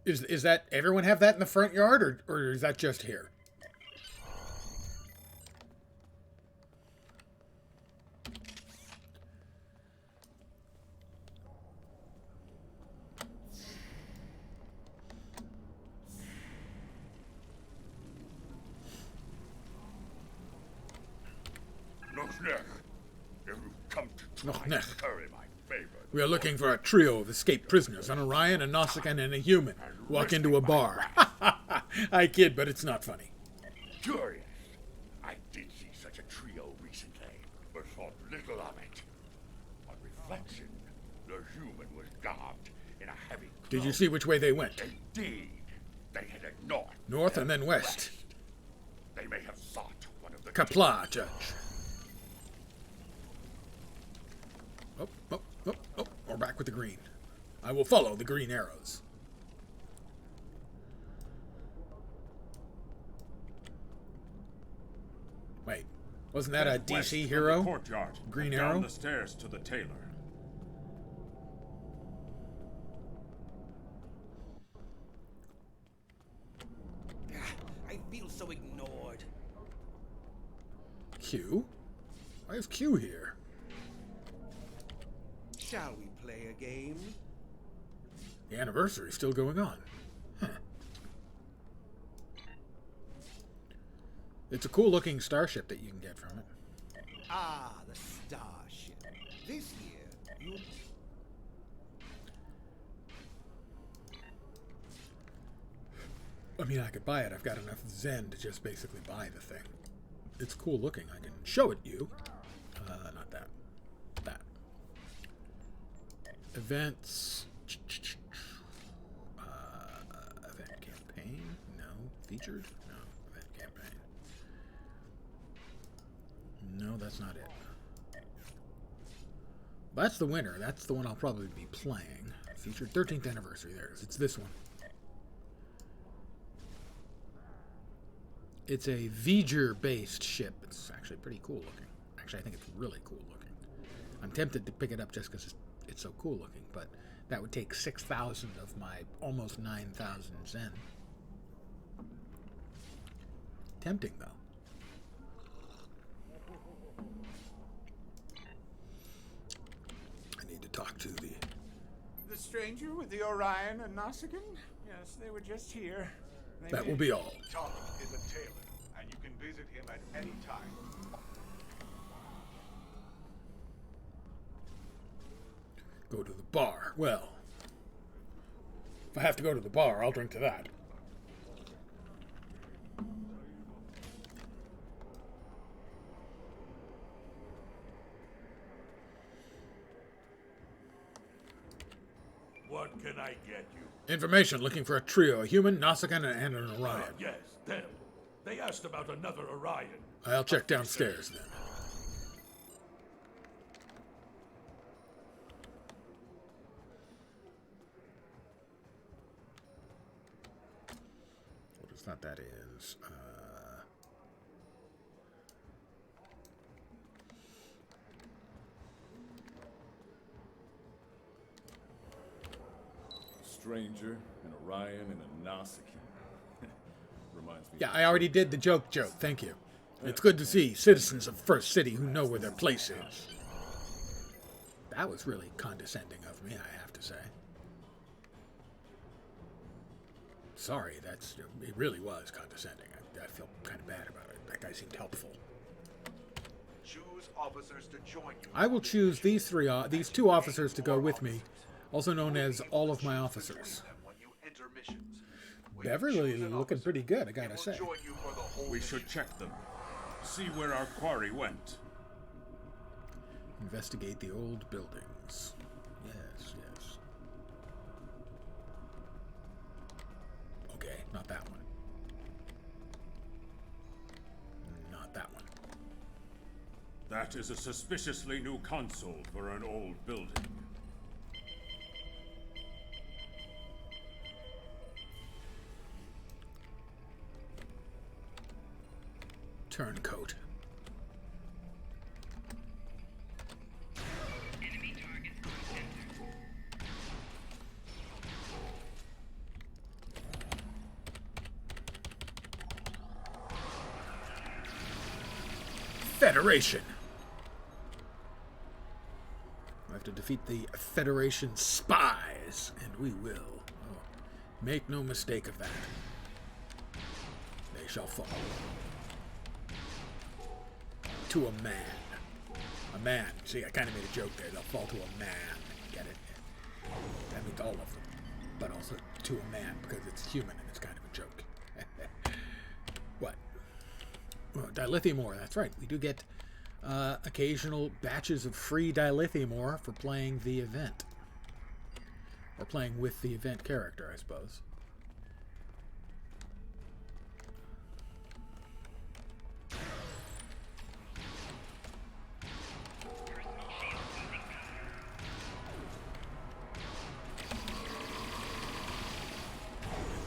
Is that everyone have that in the front yard, or is that just here? We are looking for a trio of escaped prisoners, an Orion, a Nausicaan, and a human. Walk into a bar. I kid, but it's not funny. Curious. I did see such a trio recently, but thought little of it. On reflection, the human was garbed in a heavy cloak. Did you see which way they went? Indeed. They headed north. North and then west. They may have sought one of the... Kapla, Judge. Oh, we're back with the green. I will follow the green arrows. Wait, wasn't that a West DC from hero? The courtyard. Green and arrow? Down the stairs to the tailor. I feel so ignored. Q? Why is Q here? Shall we play a game? The anniversary's still going on. Huh. It's a cool looking starship that you can get from it. Ah, the starship. This year, you... I mean, I could buy it. I've got enough Zen to just basically buy the thing. It's cool looking. I can show it you. Not that. That. Events. Event campaign. No. Featured. No. Event campaign. No, that's not it. That's the winner. That's the one I'll probably be playing. Featured 13th anniversary. There it is. It's this one. It's a V'ger-based ship. It's actually pretty cool looking. Actually, I think it's really cool looking. I'm tempted to pick it up just because it's so cool looking, but that would take 6,000 of my almost 9,000 Zen. Tempting, though. I need to talk to the... The stranger with the Orion and Nausicaan? Yes, they were just here. That will be all. Tom is a tailor, and you can visit him at any time. Go to the bar. Well, if I have to go to the bar, I'll drink to that. What can I get you? Information looking for a trio, a human, Nausicaan, and an Orion. Yes, them. They asked about another Orion. I'll check downstairs then. What is that? That is. Stranger, an Orion, and a Nausicaan. Reminds Yeah, I already did the joke. Thank you. It's good to see citizens of First City who know where their place is. That was really condescending of me, I have to say. Sorry, it really was condescending. I feel kind of bad about it. That guy seemed helpful. Choose officers to join you. I will choose these two officers to go with me, also known as all of my officers. Beverly looking pretty good, I gotta say. We should check them. See where our quarry went. Investigate the old buildings. Yes. Okay, not that one. Not that one. That is a suspiciously new console for an old building. Turncoat. Enemy target on center. Federation. We have to defeat the Federation spies, and we will. Oh, make no mistake of that. They shall fall. To a man. A man. See, I kind of made a joke there. They'll fall to a man. Get it? That means all of them. But also to a man, because it's human and it's kind of a joke. What? Oh, dilithium ore. That's right. We do get occasional batches of free dilithium ore for playing the event. Or playing with the event character, I suppose.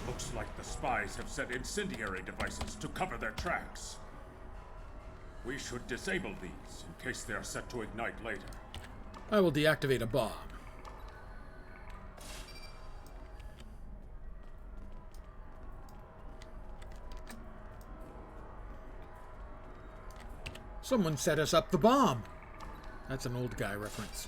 Looks like the spies have set incendiary devices to cover their tracks. We should disable these in case they are set to ignite later. I will deactivate a bomb. Someone set us up the bomb. That's an old guy reference.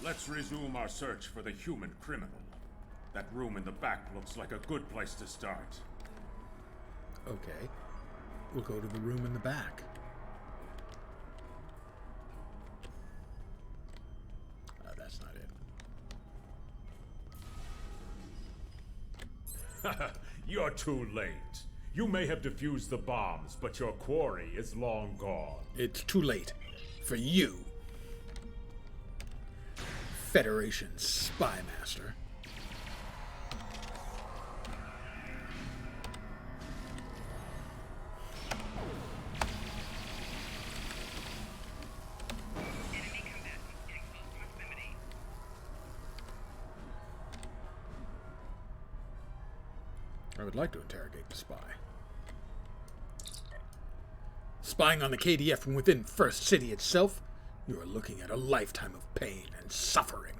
Let's resume our search for the human criminal. That room in the back looks like a good place to start. Okay. We'll go to the room in the back. That's not it. You're too late. You may have defused the bombs, but your quarry is long gone. It's too late. For you. Federation spy master. I would like to interrogate the spy. Spying on the KDF from within First City itself? You are looking at a lifetime of pain and suffering.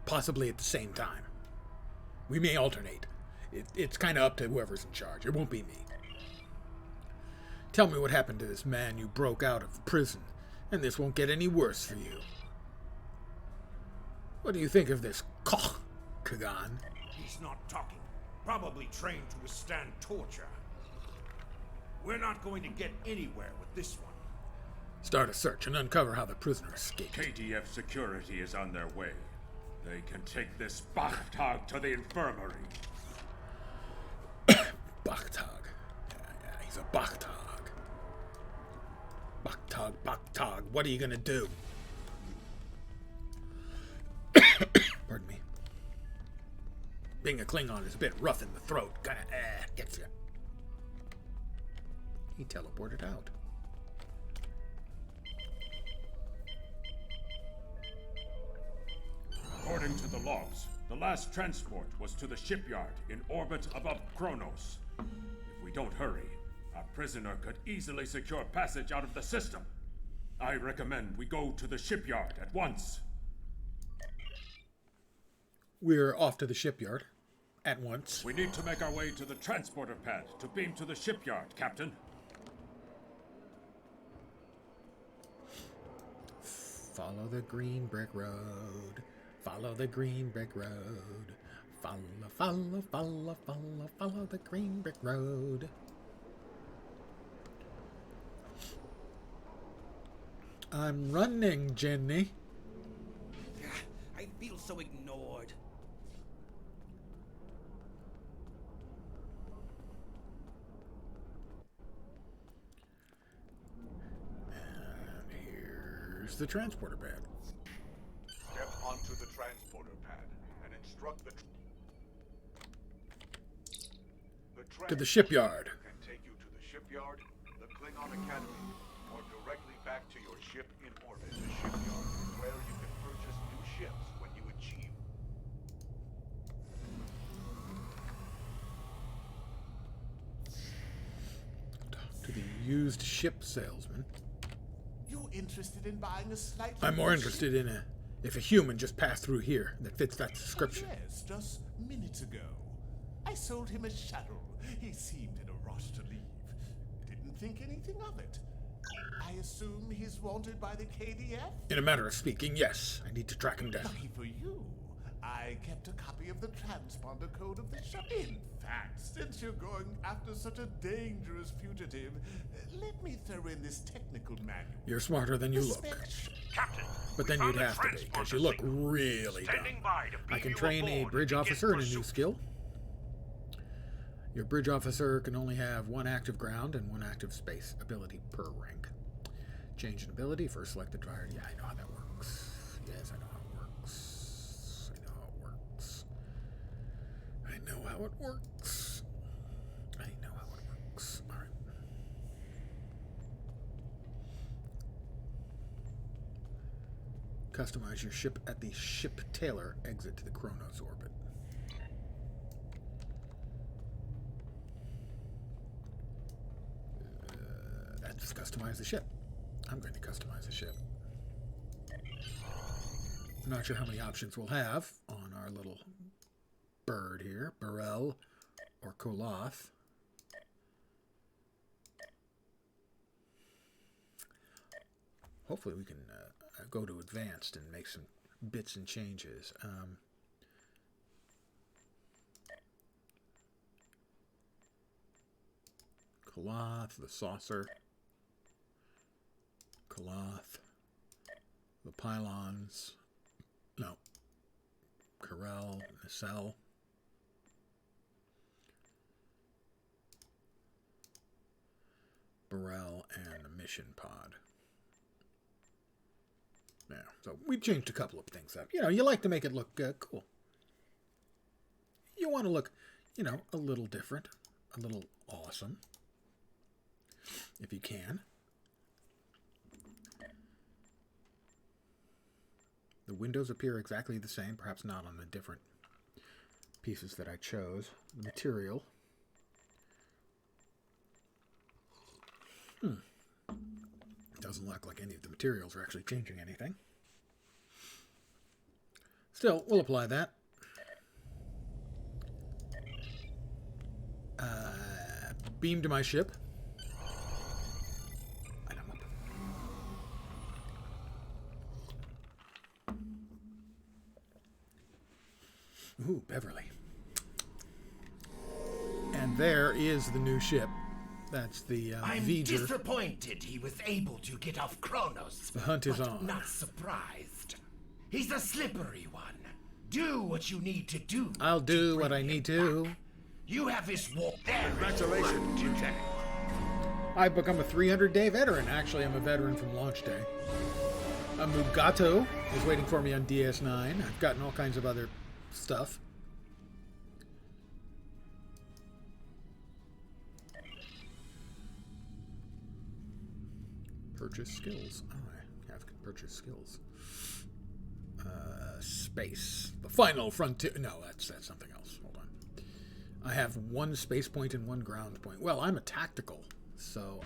Possibly at the same time. We may alternate. It's kind of up to whoever's in charge. It won't be me. Tell me what happened to this man you broke out of prison, and this won't get any worse for you. What do you think of this Kagan? He's not talking. Probably trained to withstand torture. We're not going to get anywhere with this one. Start a search and uncover how the prisoner escaped. KDF security is on their way. They can take this Bachtag to the infirmary. Bachtag. Yeah, he's a Bachtag. Bachtag. What are you gonna do? Pardon me. Being a Klingon is a bit rough in the throat. Kinda, gets you. He teleported out. According to the logs, the last transport was to the shipyard in orbit above Kronos. If we don't hurry, our prisoner could easily secure passage out of the system. I recommend we go to the shipyard at once. we're off to the shipyard at once. We need to make our way to the transporter pad to beam to the shipyard, Captain. Follow the green brick road. Follow the green brick road. Follow, follow, follow, follow, follow the green brick road. I'm running, Jenny. I feel so ignored. And here's the transporter pad. Step onto the transporter pad and instruct the To the shipyard. can take you to the shipyard, the Klingon Academy, or directly back to your ship in orbit. The shipyard is where you can purchase new ships when you achieve. To the used ship salesman. You interested in buying a slightly... I'm more interested in if a human just passed through here that fits that description. Yes, just minutes ago. I sold him a shuttle. He seemed in a rush to leave. Didn't think anything of it. I assume he's wanted by the KDF? In a matter of speaking, yes. I need to track him down. Lucky for you, I kept a copy of the transponder code of the shuttle. In fact, since you're going after such a dangerous fugitive, let me throw in this technical manual. You're smarter than you look. Captain, But then you'd have to be, because you look really dumb. I can train a bridge officer in a new skill. Your bridge officer can only have one active ground and one active space ability per rank. Change an ability, first select the driver. Yeah, I know how that works. Yes, I know how it works. I know how it works. I know how it works. I know how it works. All right. Customize your ship at the ship tailor exit to the Kronos orbit. That's customize the ship. I'm going to customize the ship. I'm not sure how many options we'll have on our little bird here. Burrell or Koloth. Hopefully we can go to advanced and make some bits and changes. Koloth, the saucer. Koloth. The pylons. No. Corel, nacelle. Burrell, and the mission pod. Yeah, so we changed a couple of things up. You know, you like to make it look cool. You want to look, you know, a little different, a little awesome, if you can. The windows appear exactly the same, perhaps not on the different pieces that I chose. The material. Doesn't look like any of the materials are actually changing anything. Still, we'll apply that. Beam to my ship. And I'm up. Ooh, Beverly. And there is the new ship. That's the I'm V'ger. disappointed he was able to get off Kronos. The hunt is but on. Not surprised. He's a slippery one. Do what you need to do. I'll do what I need to. You have his walk there. Congratulations, Lieutenant. I've become a 300-day veteran. Actually, I'm a veteran from launch day. A Mugato is waiting for me on DS9. I've gotten all kinds of other stuff. Purchase skills. Oh, I have to purchase skills. Space. The final frontier. No, that's something else. Hold on. I have one space point and one ground point. Well, I'm a tactical, so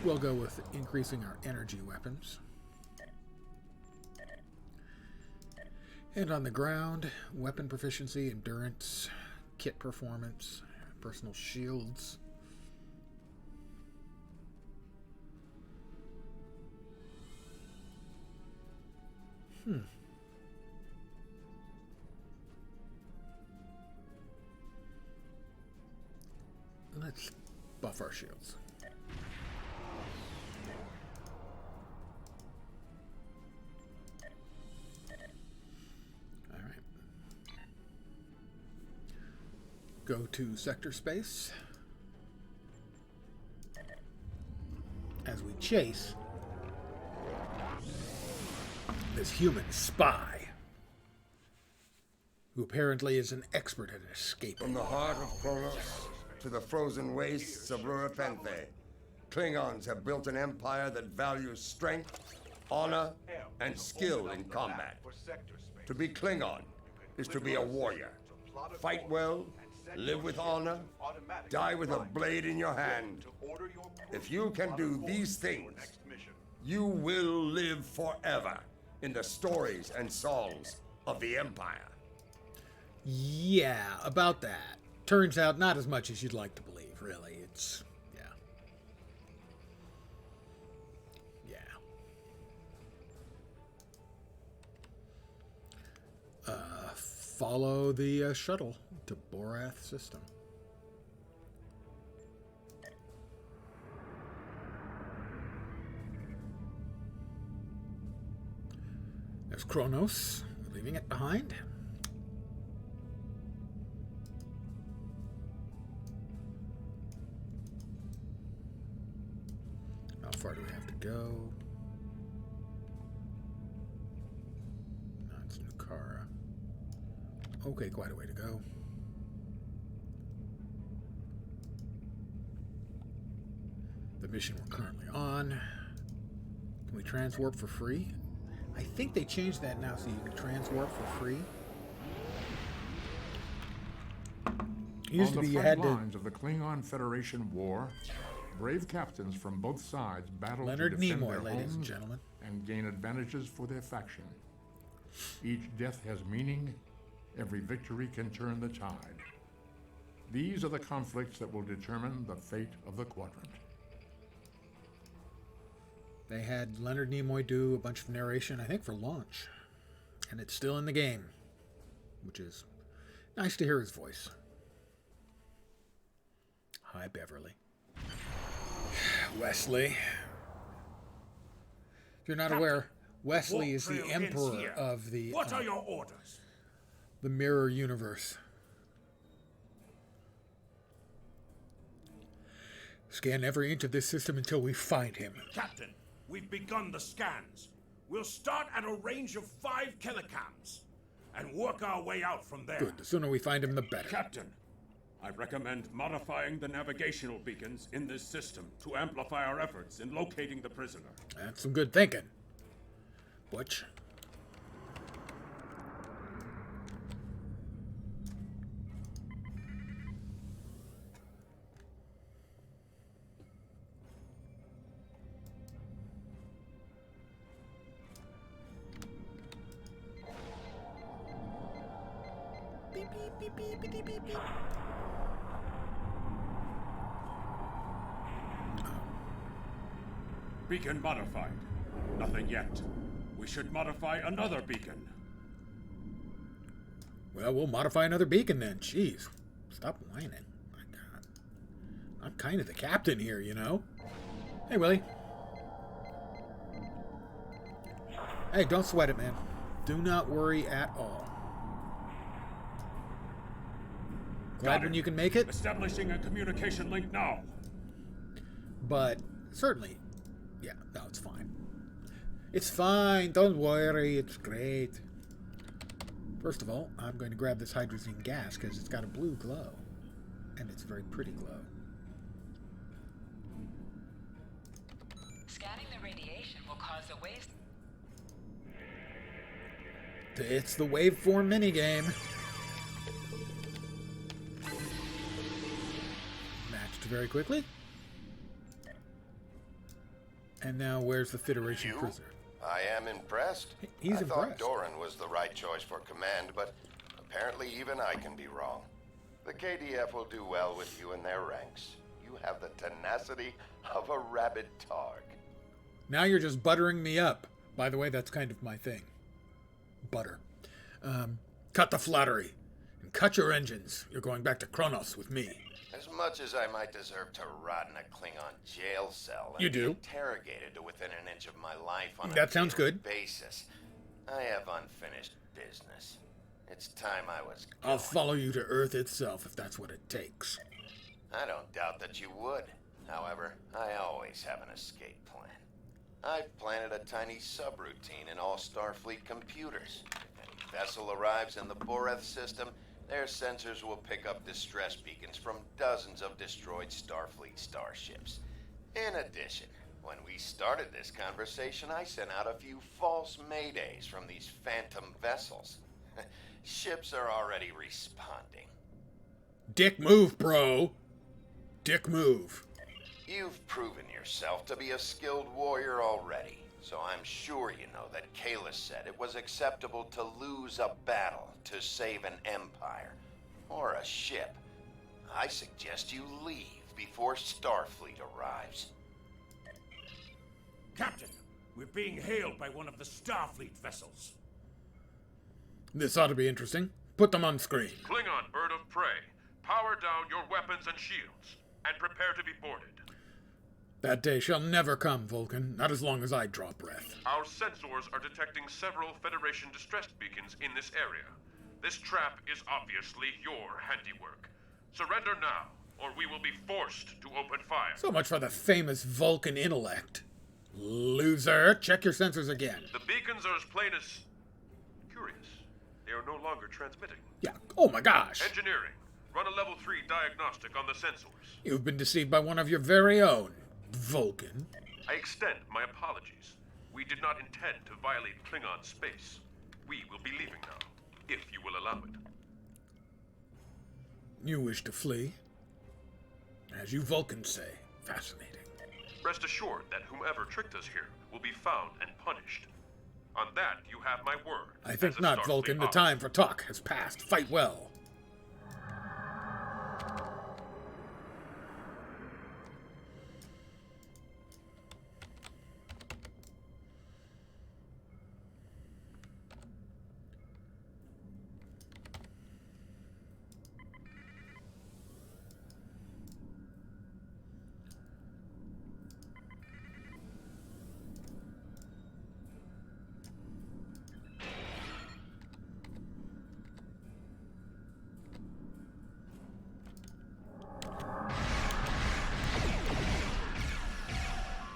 we'll go with increasing our energy weapons. And on the ground, weapon proficiency, endurance, kit performance, personal shields. Let's buff our shields. All right. Go to sector space. As we chase this human spy, who apparently is an expert at escaping. From the heart of Kronos to the frozen wastes of Lurapenthe, Klingons have built an empire that values strength, honor, and skill in combat. To be Klingon is to be a warrior. Fight well, live with honor, die with a blade in your hand. If you can do these things, you will live forever in the stories and songs of the Empire. Yeah, about that. Turns out not as much as you'd like to believe, really. It's, follow the shuttle to Borath system. There's Kronos, leaving it behind. How far do we have to go? That's Nukara. Okay, quite a way to go. The mission we're currently on. Can we transwarp for free? I think they changed that now so you can transwarp for free. It used to be you had to. On the front lines of the Klingon Federation war, brave captains from both sides battled Leonard to defend Nimoy, their ladies and homes gentlemen. and gain advantages for their faction. Each death has meaning. Every victory can turn the tide. These are the conflicts that will determine the fate of the quadrant. They had Leonard Nimoy do a bunch of narration, I think, for launch. And it's still in the game, which is nice to hear his voice. Hi, Beverly. Wesley. If you're not Captain, aware, Wesley warp is the trail ends emperor here. of the What are your orders? the mirror universe. Scan every inch of this system until we find him. Captain, we've begun the scans. We'll start at a range of 5 kilocams and work our way out from there. Good. The sooner we find him, the better. Captain, I recommend modifying the navigational beacons in this system to amplify our efforts in locating the prisoner. That's some good thinking. Butch. Beep, beep, beep, beep, beep, beep, beep. Beacon modified. Nothing yet. We should modify another beacon. Well, we'll modify another beacon then. Jeez. Stop whining. My God. I'm kind of the captain here, you know? Hey, Willie. Hey, don't sweat it, man. Do not worry at all. Glad when you can make it. Establishing a communication link now. But certainly, yeah, no, it's fine. It's fine. Don't worry. It's great. First of all, I'm going to grab this hydrazine gas because it's got a blue glow. And it's a very pretty glow. Scanning the radiation will cause a wave. It's the waveform minigame. Matched very quickly. And now where's the Federation prisoner? I am impressed. He's I thought impressed. Doran was the right choice for command, but apparently even I can be wrong. The KDF will do well with you in their ranks. You have the tenacity of a rabid targ. Now you're just buttering me up. By the way, that's kind of my thing. Butter. Cut the flattery. And cut your engines. You're going back to Kronos with me. As much as I might deserve to rot in a Klingon jail cell and You do. be interrogated to within an inch of my life on That a sounds daily good. basis, I have unfinished business. It's time I was I'll follow you to Earth itself if that's what it takes. I don't doubt that you would. However, I always have an escape plan. I've planted a tiny subroutine in all Starfleet computers. If any vessel arrives in the Boreth system, their sensors will pick up distress beacons from dozens of destroyed Starfleet starships. In addition, when we started this conversation, I sent out a few false maydays from these phantom vessels. Ships are already responding. Dick move, bro. Dick move. You've proven yourself to be a skilled warrior already, so I'm sure you know that Kalis said it was acceptable to lose a battle to save an empire, or a ship. I suggest you leave before Starfleet arrives. Captain, we're being hailed by one of the Starfleet vessels. This ought to be interesting. Put them on screen. Klingon bird of prey, power down your weapons and shields, and prepare to be boarded. That day shall never come, Vulcan. Not as long as I draw breath. Our sensors are detecting several Federation distress beacons in this area. This trap is obviously your handiwork. Surrender now, or we will be forced to open fire. So much for the famous Vulcan intellect. Loser, check your sensors again. The beacons are as plain as curious. They are no longer transmitting. Yeah, oh my gosh. Engineering, run a level 3 diagnostic on the sensors. You've been deceived by one of your very own, Vulcan. I extend my apologies. We did not intend to violate Klingon space. We will be leaving now, if you will allow it. You wish to flee? As you Vulcans say, fascinating. Rest assured that whomever tricked us here will be found and punished. On that, you have my word. I think as a not, Starfleet Vulcan. The officer. time for talk has passed. Fight well.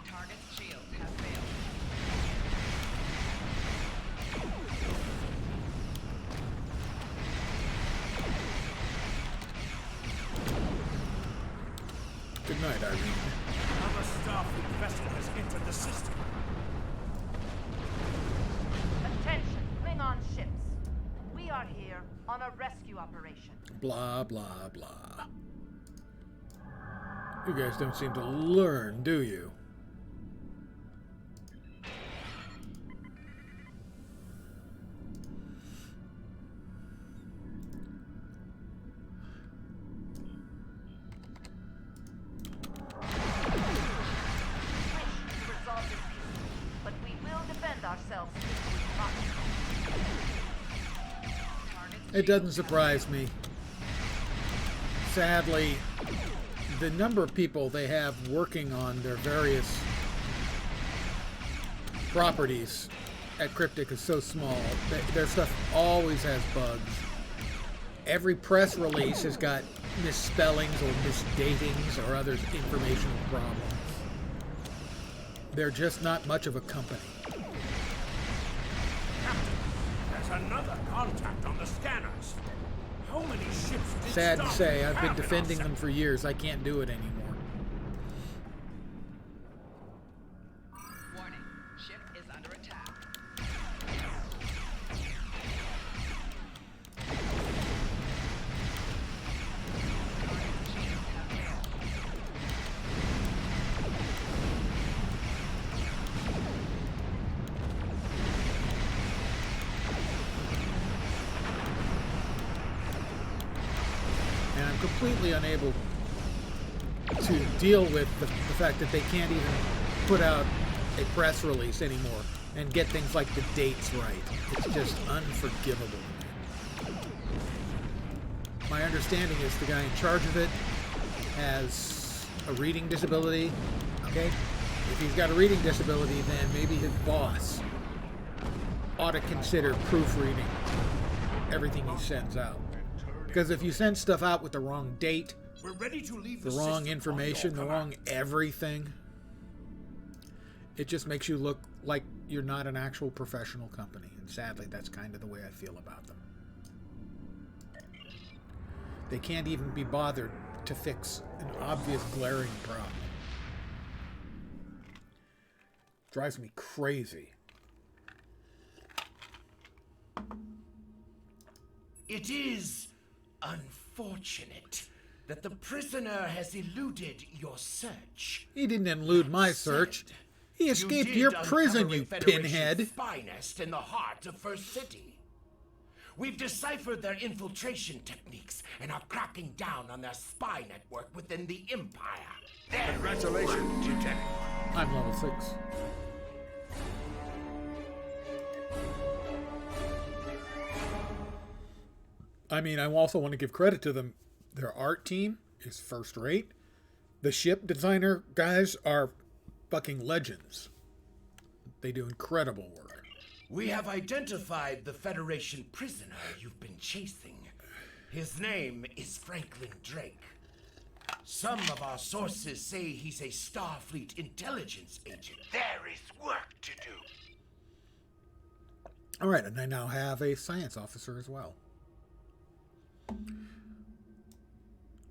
Target's shields have failed. Good night, Irene. Another Starfleet vessel has entered the system. Attention, Klingon ships. We are here on a rescue operation. Blah, blah, blah. You guys don't seem to learn, do you? To resolve this peacefully, but we will defend ourselves if we must. It doesn't surprise me. Sadly, the number of people they have working on their various properties at Cryptic is so small. Their stuff always has bugs. Every press release has got misspellings or misdatings or other informational problems. They're just not much of a company. There's another contact on the scanners. How many ships did Sad to say, Starfleet I've been have in our defending them for years. I can't do it anymore. Warning. Ship is under attack. I'm completely unable to deal with the fact that they can't even put out a press release anymore and get things like the dates right. It's just unforgivable. My understanding is the guy in charge of it has a reading disability. Okay? If he's got a reading disability, then maybe his boss ought to consider proofreading everything he sends out. Because if you send stuff out with the wrong date, We're ready to leave the wrong information, the wrong everything, it just makes you look like you're not an actual professional company. And sadly, that's kind of the way I feel about them. They can't even be bothered to fix an obvious glaring problem. Drives me crazy. It is unfortunate that the prisoner has eluded your search. He didn't elude my search. He escaped your prison, you pinhead. Spy nest in the heart of First City. We've deciphered their infiltration techniques and are cracking down on their spy network within the Empire. Congratulations, Lieutenant. I'm level 6. I mean, I also want to give credit to them. Their art team is first rate. The ship designer guys are fucking legends. They do incredible work. We have identified the Federation prisoner you've been chasing. His name is Franklin Drake. Some of our sources say he's a Starfleet intelligence agent. There is work to do. All right, and I now have a science officer as well.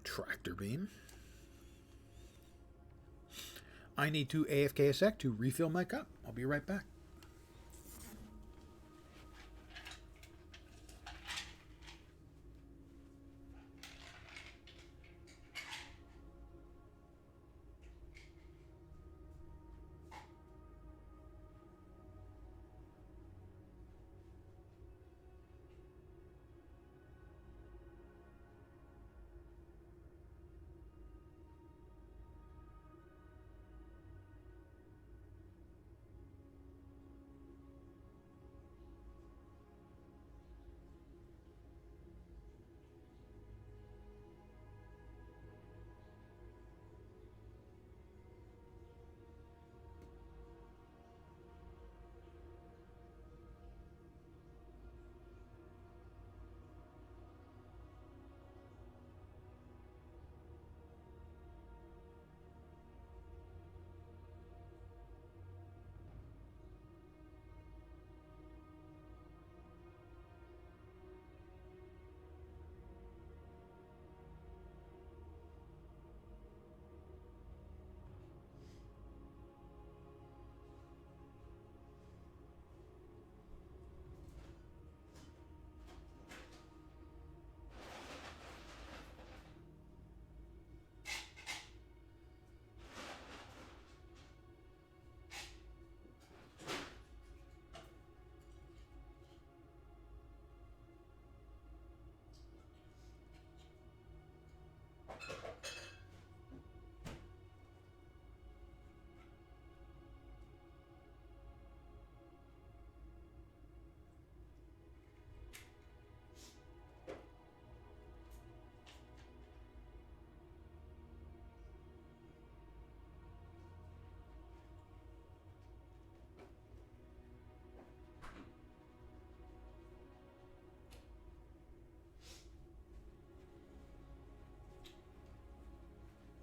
Tractor beam. I need to AFK a sec to refill my cup. I'll be right back.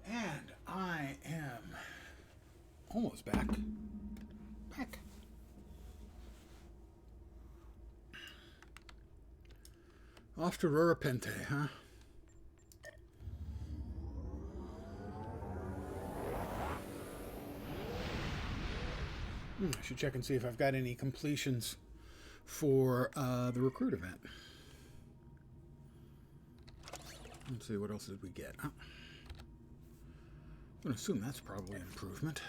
And I am almost back. Off to Rurapente, huh? I should check and see if I've got any completions for the recruit event. Let's see, what else did we get? Oh. I'm going to assume that's probably an improvement.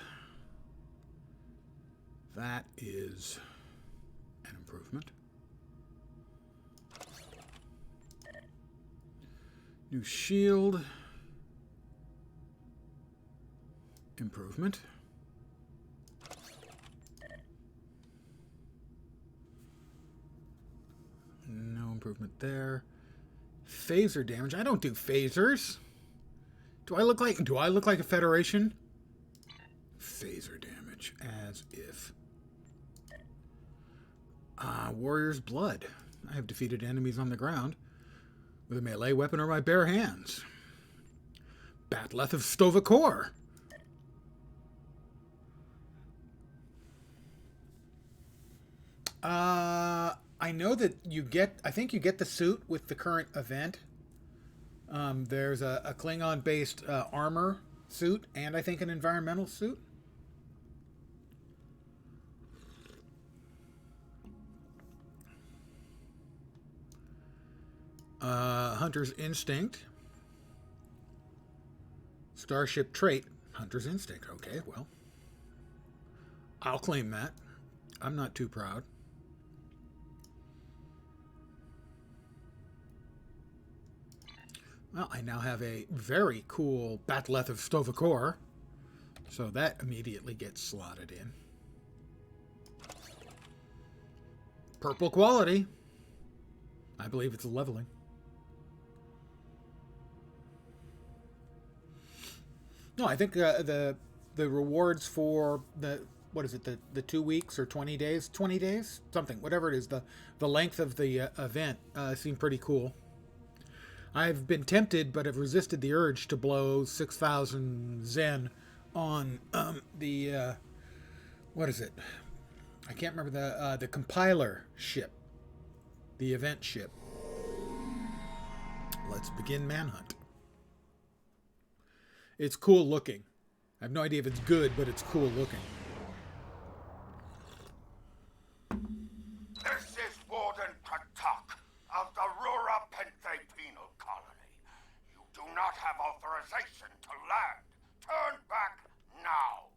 That is an improvement. New shield. Improvement. No improvement there. Phaser damage. I don't do phasers. Do I look like a Federation? Phaser damage, as if. Warrior's Blood. I have defeated enemies on the ground with a melee weapon or my bare hands. Batleth of Stovakor. I know that I think you get the suit with the current event. There's a Klingon-based armor suit and I think an environmental suit. Hunter's Instinct. Starship trait. Hunter's Instinct. Okay, well. I'll claim that. I'm not too proud. Well, I now have a very cool Batleth of Stovakor. So that immediately gets slotted in. Purple quality. I believe it's leveling. No, I think the rewards for what is it, the 2 weeks or 20 days? 20 days? Something, whatever it is, the length of the event seem pretty cool. I've been tempted, but have resisted the urge to blow 6,000 Zen on the what is it? I can't remember the compiler ship, the event ship. Let's begin manhunt. It's cool looking. I have no idea if it's good, but it's cool looking. This is Warden Katak of the Rura Penthe Penal Colony. You do not have authorization to land. Turn back now.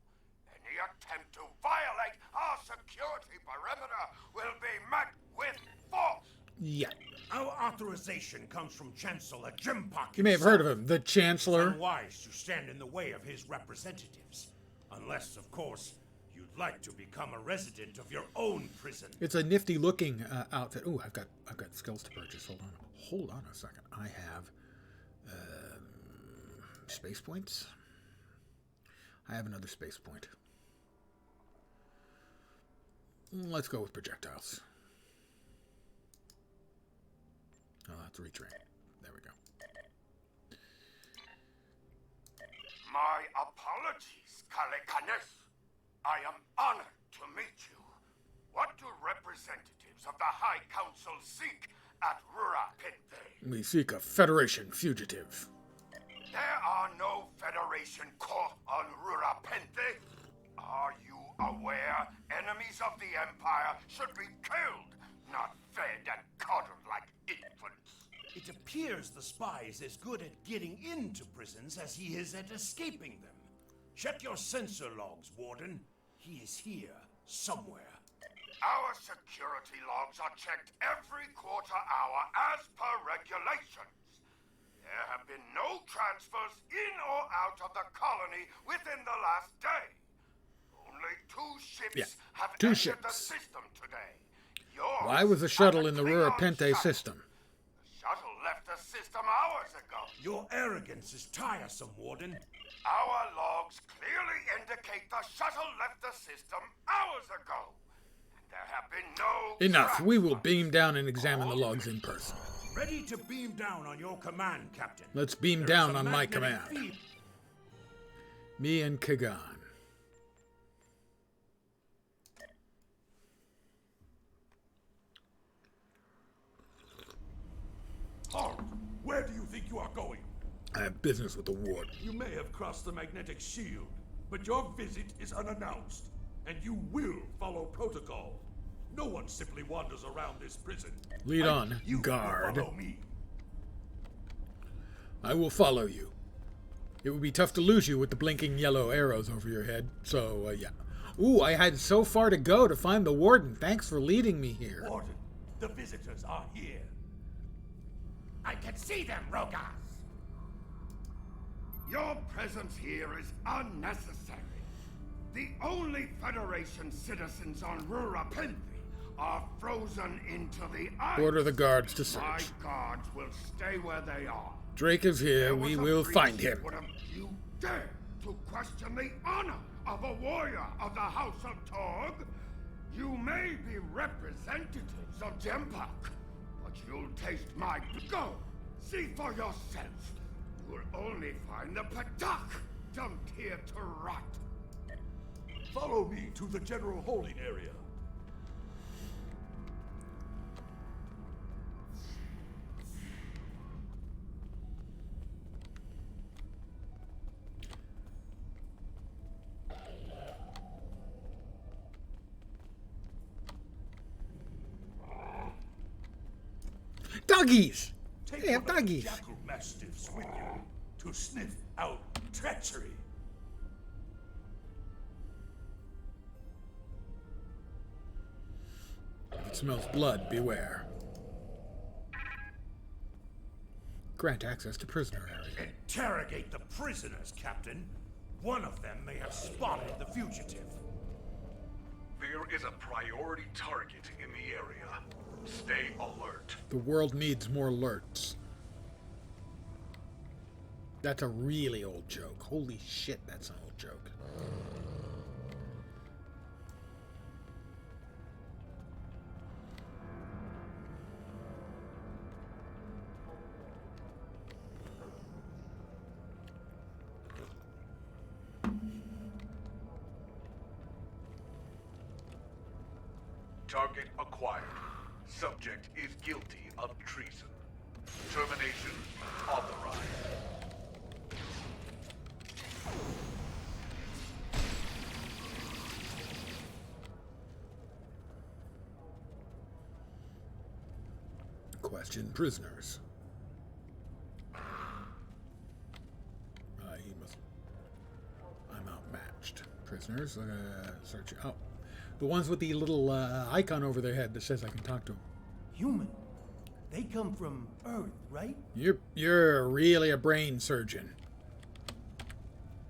Any attempt to violate our security perimeter will be met with force. Yeah. Our authorization comes from Chancellor Jimpock. You may have heard of him, the Chancellor. It's unwise to stand in the way of his representatives. Unless, of course, you'd like to become a resident of your own prison. It's a nifty looking outfit. Oh, I've got skills to purchase. Hold on a second. I have space points. I have another space point. Let's go with projectiles. Oh, that's retrain. There we go. My apologies, Kalekanes. I am honored to meet you. What do representatives of the High Council seek at Rura Penthe? We seek a Federation fugitive. There are no Federation court on Rura Penthe. Are you aware enemies of the Empire should be killed, not fed and coddled like infants? It appears the spy is as good at getting into prisons as he is at escaping them. Check your sensor logs, Warden. He is here, somewhere. Our security logs are checked every quarter hour as per regulations. There have been no transfers in or out of the colony within the last day. Only 2 ships have entered the system today. Yours Why was the shuttle in the Rura Penthe system? The shuttle left the system hours ago. Your arrogance is tiresome, Warden. Our logs clearly indicate the shuttle left the system hours ago. And there have been no... Enough. We will beam down and examine the logs in person. Ready to beam down on your command, Captain. Let's beam down on my command. Me and Kagan. Halt! Where do you think you are going? I have business with the Warden. You may have crossed the magnetic shield, but your visit is unannounced, and you will follow protocol. No one simply wanders around this prison. Lead on, you guard. Follow me. I will follow you. It would be tough to lose you with the blinking yellow arrows over your head, so, yeah. Ooh, I had so far to go to find the Warden. Thanks for leading me here. Warden, the visitors are here. I can see them, Rogas. Your presence here is unnecessary. The only Federation citizens on Rurapenthe are frozen into the ice. Order the guards to My search. guards will stay where they are. Drake is here. We will find him. Would you dare to question the honor of a warrior of the House of Torg? You may be representatives of Jempak, but you'll taste my... Go! See for yourself. You'll only find the Patak dumped here to rot. Follow me to the general holding area. Doggies! Take They have one of the doggies. jackal mastiffs with you to sniff out treachery. If it smells blood, beware. Grant access to prisoner area. Interrogate the prisoners, Captain. One of them may have spotted the fugitive. There is a priority target in the area. Stay alert. The world needs more alerts. That's a really old joke. Holy shit, that's an old joke. Target acquired. Subject is guilty of treason. Termination authorized. Question prisoners. He must... I'm outmatched. Prisoners, search... Oh. The ones with the little icon over their head that says I can talk to them. Human. They come from Earth, right? You're really a brain surgeon.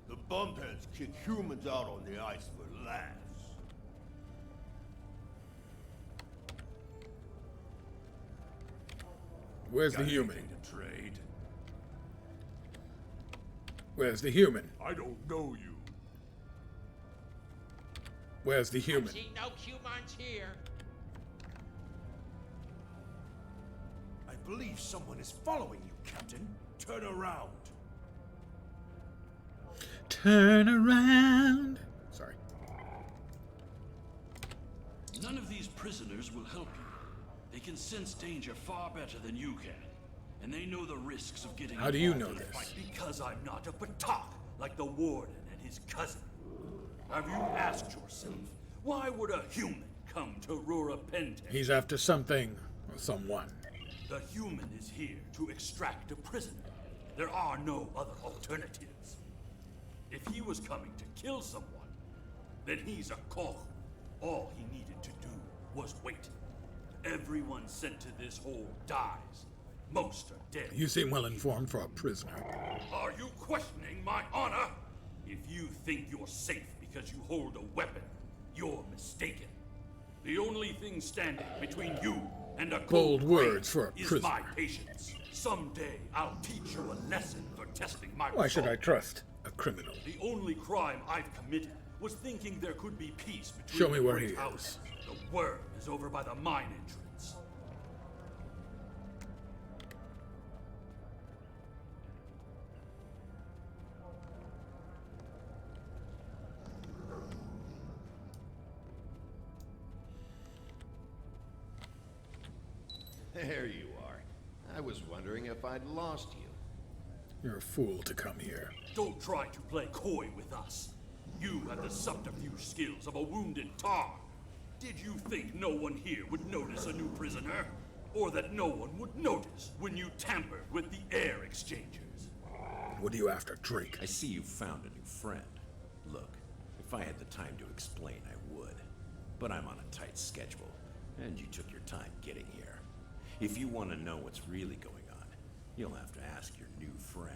The bumpheads kick humans out on the ice for laughs. Where's Got the human? anything to trade? Where's the human? I don't know you. Where's the human? I see no humans here. I believe someone is following you, Captain. Turn around. Turn around. Sorry. None of these prisoners will help you. They can sense danger far better than you can. And they know the risks of getting How do you involved know in a this? fight. Because I'm not a Patak like the Warden and his cousin. Have you asked yourself, why would a human come to Rurapenthe? He's after something or someone. The human is here to extract a prisoner. There are no other alternatives. If he was coming to kill someone, then he's a Koch. All he needed to do was wait. Everyone sent to this hole dies. Most are dead. You seem well informed for a prisoner. Are you questioning my honor? If you think you're safe because you hold a weapon, you're mistaken. The only thing standing between you and a Bold cold words grave for a is prisoner. my patience. Someday I'll teach you a lesson for testing my Why should I resolve. trust a criminal? The only crime I've committed was thinking there could be peace between Show me the where great he is. houses. The worm is over by the mine entrance. There you are. I was wondering if I'd lost you. You're a fool to come here. Don't try to play coy with us. You have the subterfuge skills of a wounded tar. Did you think no one here would notice a new prisoner? Or that no one would notice when you tampered with the air exchangers? What are you after, Drake? I see you found a new friend. Look, if I had the time to explain, I would. But I'm on a tight schedule, and you took your time getting here. If you want to know what's really going on, you'll have to ask your new friend.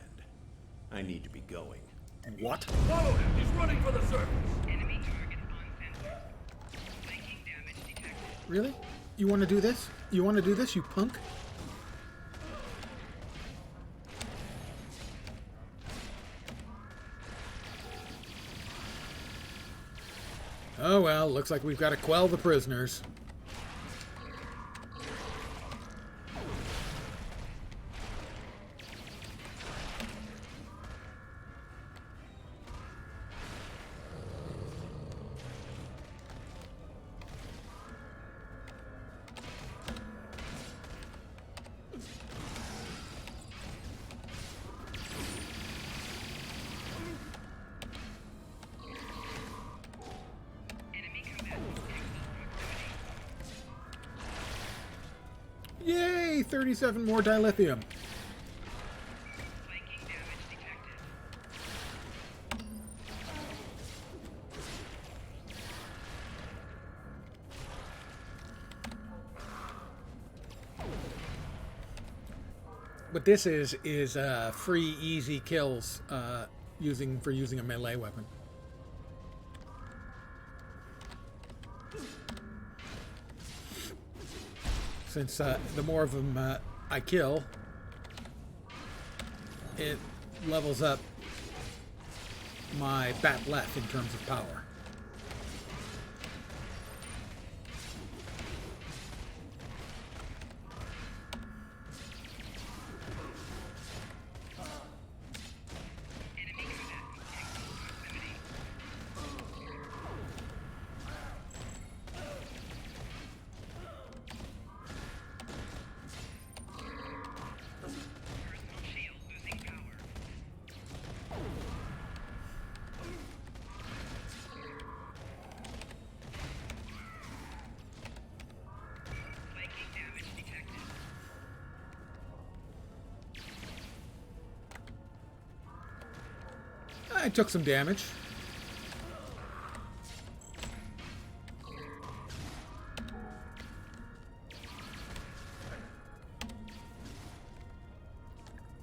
I need to be going. What? Follow him. He's running for the surface. Enemy target on sensors. Flanking damage detected. Really? You want to do this? You want to do this, you punk? Oh well, looks like we've got to quell the prisoners. Yay! 37 more dilithium. Flanking damage detected. What this is free, easy kills using a melee weapon. Since the more of them I kill, it levels up my bat left in terms of power. I took some damage.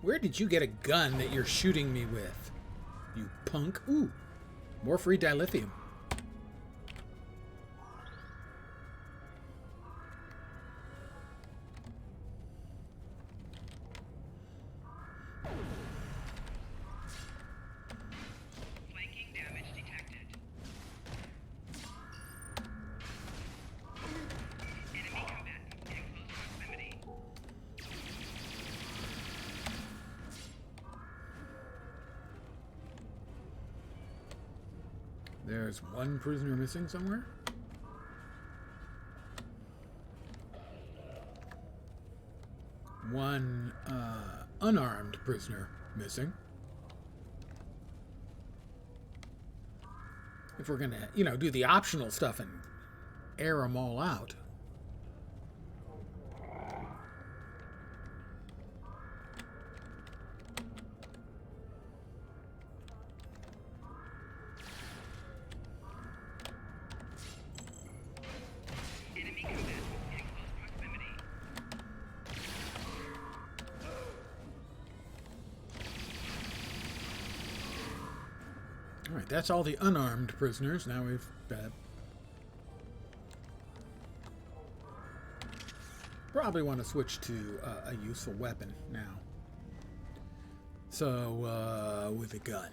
Where did you get a gun that you're shooting me with, you punk? Ooh, more free dilithium. There's one prisoner missing somewhere. One unarmed prisoner missing. If we're gonna, do the optional stuff and air them all out. Alright, that's all the unarmed prisoners. Now we've probably want to switch to a useful weapon now. So, with a gun,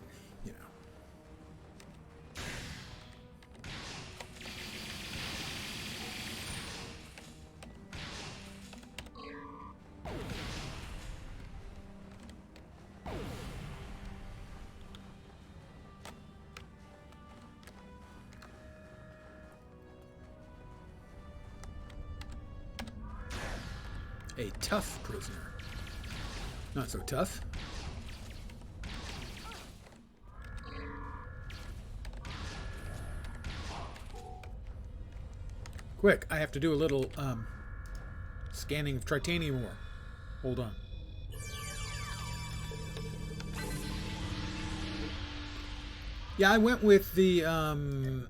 A tough prisoner. Not so tough. Quick, I have to do a little scanning of titanium ore. Hold on. Yeah, I went with the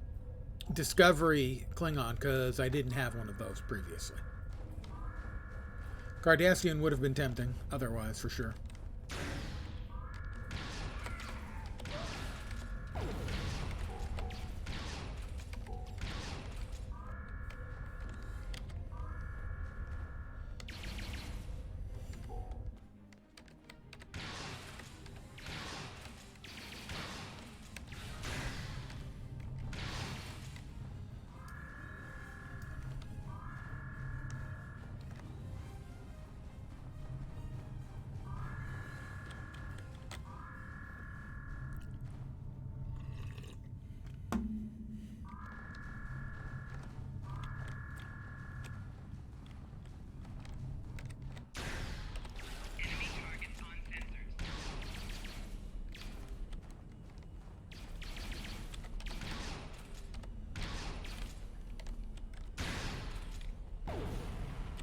Discovery Klingon because I didn't have one of those previously. Cardassian would have been tempting, otherwise, for sure.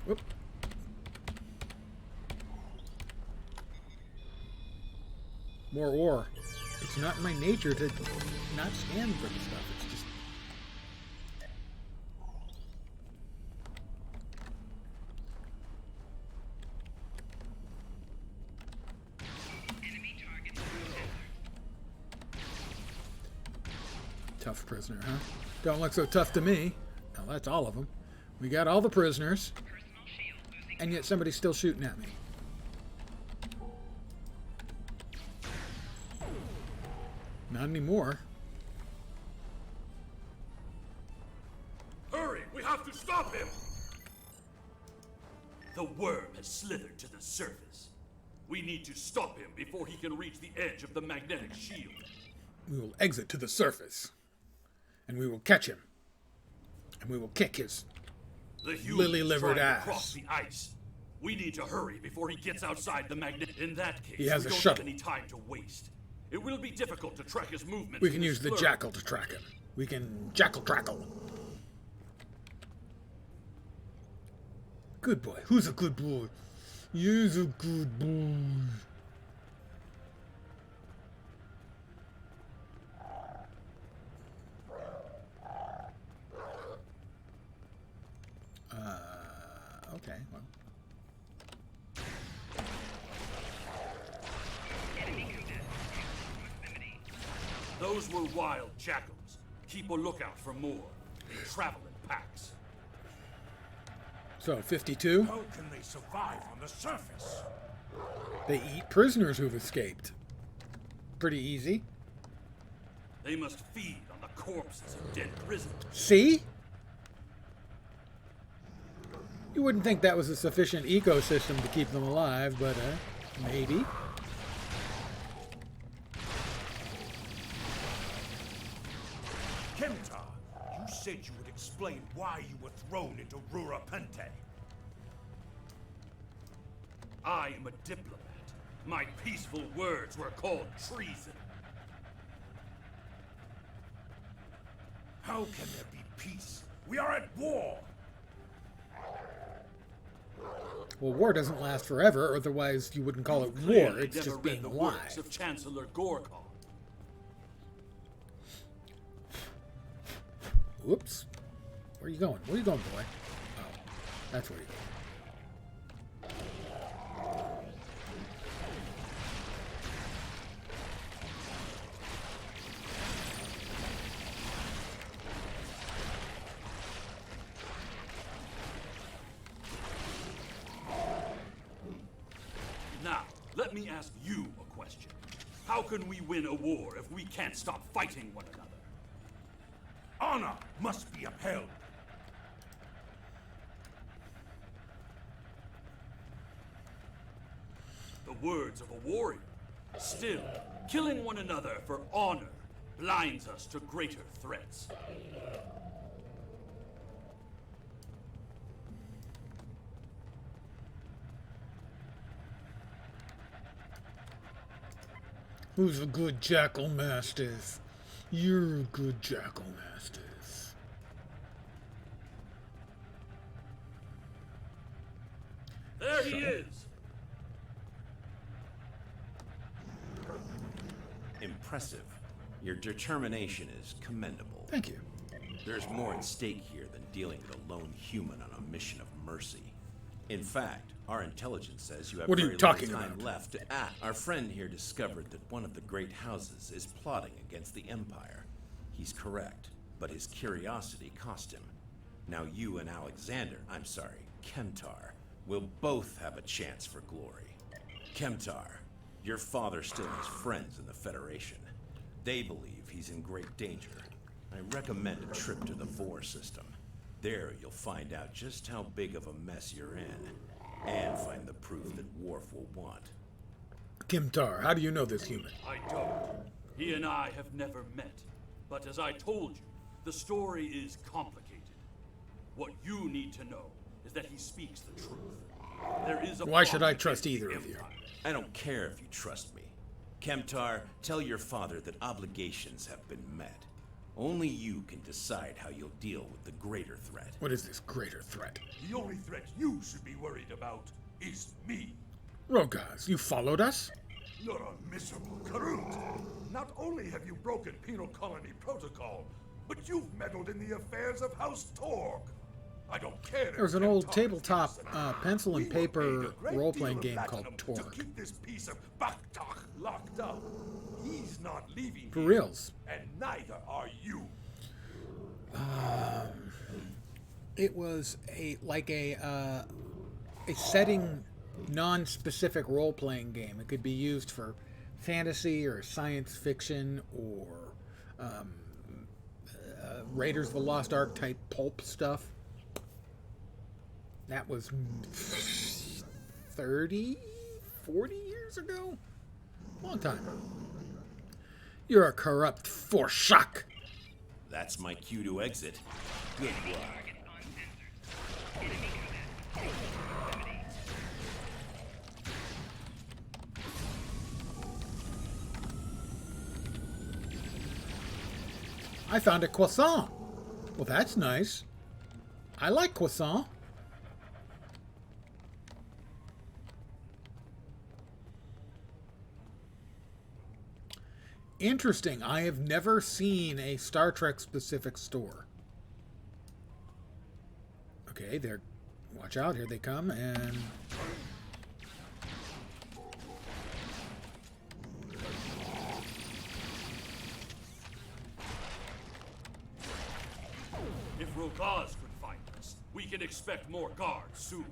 Whoop. More war. It's not in my nature to not stand for the stuff. It's just... Tough prisoner, huh? Don't look so tough to me. Now that's all of them. We got all the prisoners. And yet somebody's still shooting at me. Not anymore. Hurry! We have to stop him! The worm has slithered to the surface. We need to stop him before he can reach the edge of the magnetic shield. We will exit to the surface. And we will catch him. And we will kick his lily-livered ass. Across the ice. We need to hurry before he gets outside the magnet. In that case, he has we a don't shuttle. have any time to waste. It will be difficult to track his movements. We can use the jackal to track him. We can jackal-trackle. Good boy. Who's a good boy? You's a good boy. Okay, well. Those were wild jackals. Keep a lookout for more. They travel in packs. So, 52? How can they survive on the surface? They eat prisoners who've escaped. Pretty easy. They must feed on the corpses of dead prisoners. See? You wouldn't think that was a sufficient ecosystem to keep them alive, but maybe. Kemtar, you said you would explain why you were thrown into Rura Pente. I am a diplomat. My peaceful words were called treason. How can there be peace? We are at war! Well, war doesn't last forever, otherwise you wouldn't call it war. It's just being alive. Of Chancellor Gorkon. Whoops. Where are you going? Where are you going, boy? Oh, that's where you're going. Now, let me ask you a question. How can we win a war if we can't stop fighting one another? Honor must be upheld. The words of a warrior. Still, killing one another for honor blinds us to greater threats. Who's a good jackal mastiff? You're a good jackal mastiff. There he is! Impressive. Your determination is commendable. Thank you. There's more at stake here than dealing with a lone human on a mission of mercy. In fact, our intelligence says you have What are you very talking little time about? left to act. Our friend here discovered that one of the great houses is plotting against the Empire. He's correct, but his curiosity cost him. Now you and Kemtar, will both have a chance for glory. Kemtar, your father still has friends in the Federation. They believe he's in great danger. I recommend a trip to the Vor system. There you'll find out just how big of a mess you're in, and find the proof that Worf will want. Kemtar, how do you know this human? I don't. He and I have never met. But as I told you, the story is complicated. What you need to know is that he speaks the truth. There is a Why should I plot trust against either the of you? Empire. I don't care if you trust me. Kemtar, tell your father that obligations have been met. Only you can decide how you'll deal with the greater threat. What is this greater threat? The only threat you should be worried about is me. Rogaz, you followed us? You're a miserable Karut. Not only have you broken penal colony protocol, but you've meddled in the affairs of House Torg. I don't care. There was an old tabletop pencil and paper role-playing game called To Torg. keep this piece of Baktak locked up. He's not leaving For here, reals. and neither are you. It was a setting non-specific role-playing game. It could be used for fantasy or science fiction or Raiders of the Lost Ark type pulp stuff. That was 30, 40 years ago? Long time. You're a corrupt forshack. That's my cue to exit. Good luck. I found a croissant. Well, that's nice. I like croissant. Interesting. I have never seen a Star Trek specific store. Okay, they're... Watch out, here they come, and... If Rogaz could find us, we can expect more guards soon.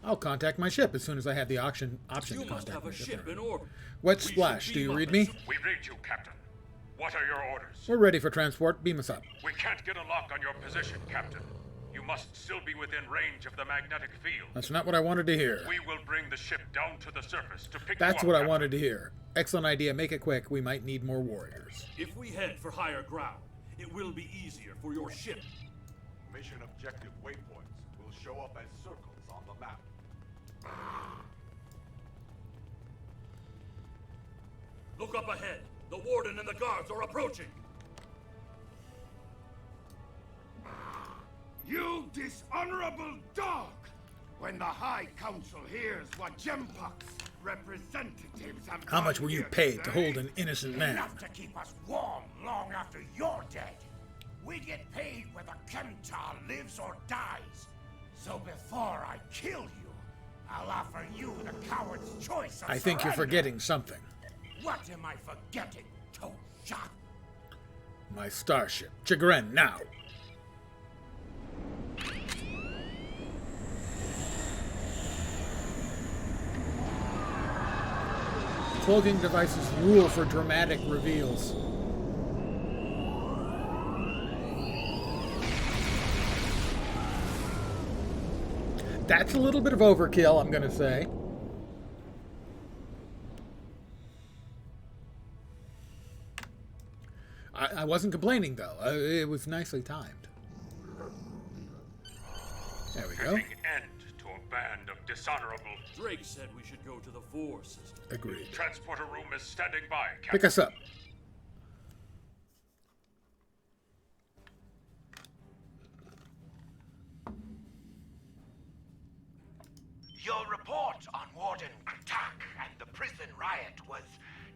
I'll contact my ship as soon as I have the option You to must contact have my a ship. ship in orbit. Wet We should Splash, do beam you up read as me? We read you, Captain. What are your orders? We're ready for transport. Beam us up. We can't get a lock on your position, Captain. You must still be within range of the magnetic field. That's not what I wanted to hear. We will bring the ship down to the surface to pick That's you up, what I Captain. wanted to hear. Excellent idea. Make it quick. We might need more warriors. If we head for higher ground, it will be easier for your ship. Mission objective waypoints will show up as circles on the map. Look up ahead. The warden and the guards are approaching. You dishonorable dog! When the High Council hears what Jempok's representatives have How much done were you here paid to today, hold an innocent man? Enough to keep us warm long after you're dead. We get paid whether Kemtar lives or dies. So before I kill you, I'll offer you the coward's choice of I think you're surrender. forgetting something. What am I forgetting, Toshak? My starship. Chagrin, now. Cloaking devices rule for dramatic reveals. That's a little bit of overkill, I'm going to say. I wasn't complaining, though. It was nicely timed. There we go. Putting end to a band of dishonorable... Drake said we should go to the 4 system. Agreed. Transporter room is standing by, Captain. Pick us up. Your report on Warden Kratak and the prison riot was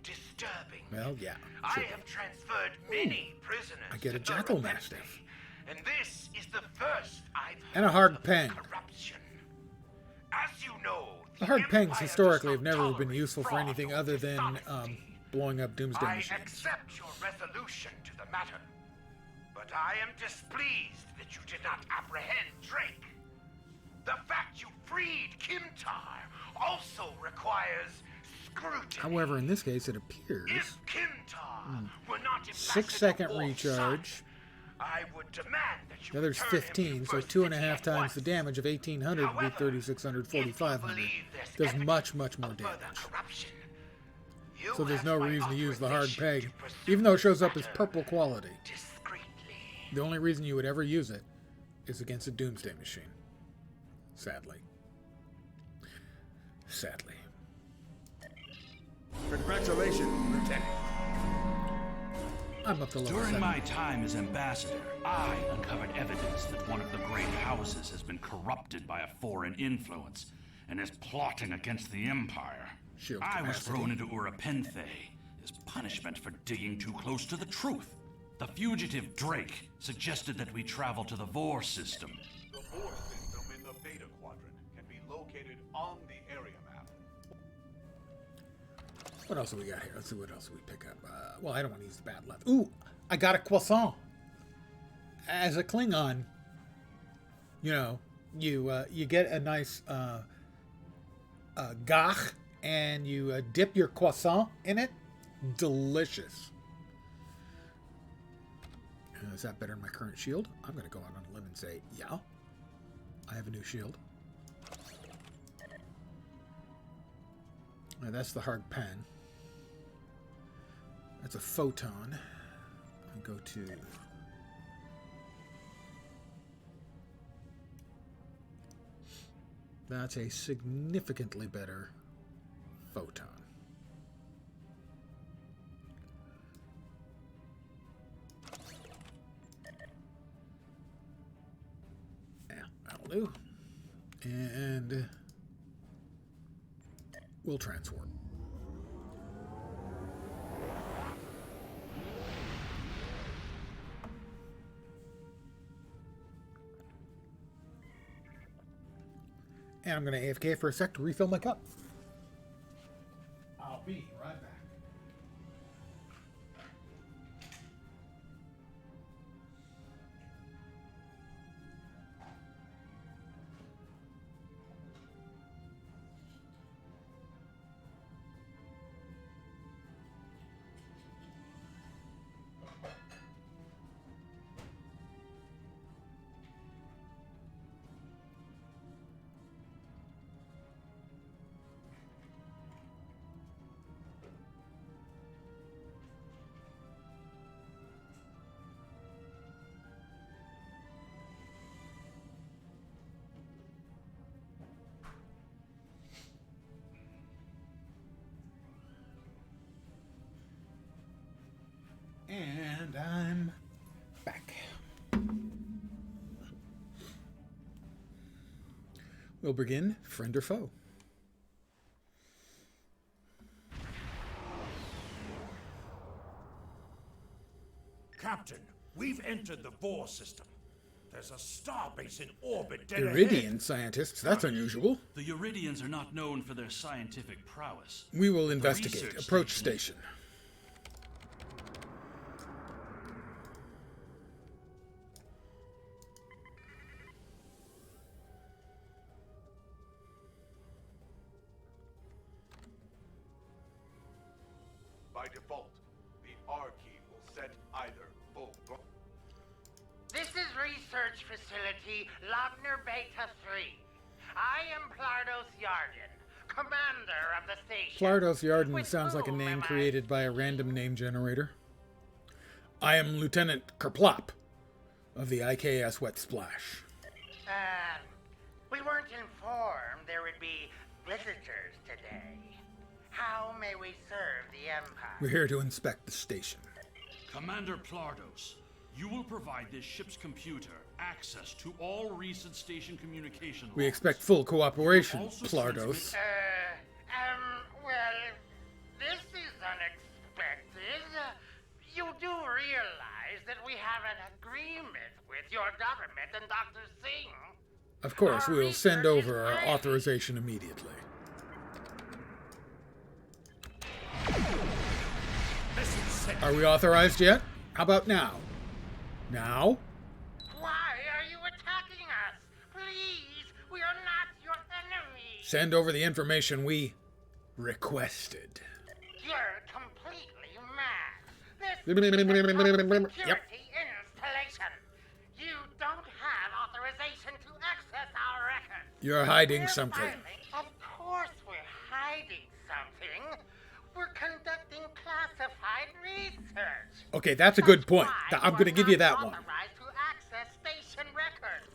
disturbing. Well, yeah. I have transferred many prisoners. I get a to jackal Urupente, mastiff. and this is the first I've And a hard peng. corruption. As you know, The hard pengs historically have never been useful for anything other than blowing up doomsday I machines. accept your resolution to the matter, but I am displeased that you did not apprehend Drake. The fact you freed Kimtar also requires scrutiny. However, in this case, it appears If Kimtar were not 6-second recharge. I would demand that you The other's return him 15, so first 2.5 times the damage of 1,800 would be 3,600, 4,500. Does much, much more damage. So there's no reason to use the hard peg, even though it shows up as purple quality. The only reason you would ever use it is against a doomsday machine. Sadly. Sadly. Congratulations, Lieutenant. I'm up to level During 7. my time as ambassador, I uncovered evidence that one of the great houses has been corrupted by a foreign influence and is plotting against the Empire. Shield I was capacity. thrown into Urapenthe as punishment for digging too close to the truth. The fugitive Drake suggested that we travel to the Vor system. The Vor system in the Beta Quadrant can be located on the area map. What else do we got here? Let's see what else we pick up. Well, I don't want to use the bad left. Ooh, I got a croissant. As a Klingon, you know, you get a nice gach and you dip your croissant in it. Delicious. Is that better than my current shield? I'm going to go out on a limb and say, yeah, I have a new shield. Now, that's the hard pen. That's a photon. I go to... That's a significantly better photon. Yeah, that'll do. And we'll transform. And I'm going to AFK for a sec to refill my cup. I'll be right back. And I'm back. We'll begin friend or foe. Captain, we've entered the Vor system. There's a starbase in orbit dead Iridian ahead. scientists, that's unusual. The Uridians are not known for their scientific prowess. We will The investigate. research Approach station. By default, the R key will set either full. This is Research Facility Lobner Beta 3. I am Plardos Yarden, commander of the station. Plardos Yarden With sounds like a whom name am I- created by a random name generator. I am Lieutenant Kerplop of the IKS Wet Splash. We weren't informed there would be visitors today. How may we serve the Empire? We're here to inspect the station. Commander Plardos, you will provide this ship's computer access to all recent station communication We logs. expect full cooperation, Also Plardos. Well, this is unexpected. You do realize that we have an agreement with your government and Dr. Singh. Of course, we'll send over our authorization immediately. Are we authorized yet? How about now? Now? Why are you attacking us? Please, we are not your enemies. Send over the information we requested. You're completely mad. This Yep. is a security installation. You don't have authorization to access our records. You're hiding We're something. Of course we're hiding something. We're conducting classified research. Okay, that's a good point. Why I'm going to give you that one. authorized to access station records.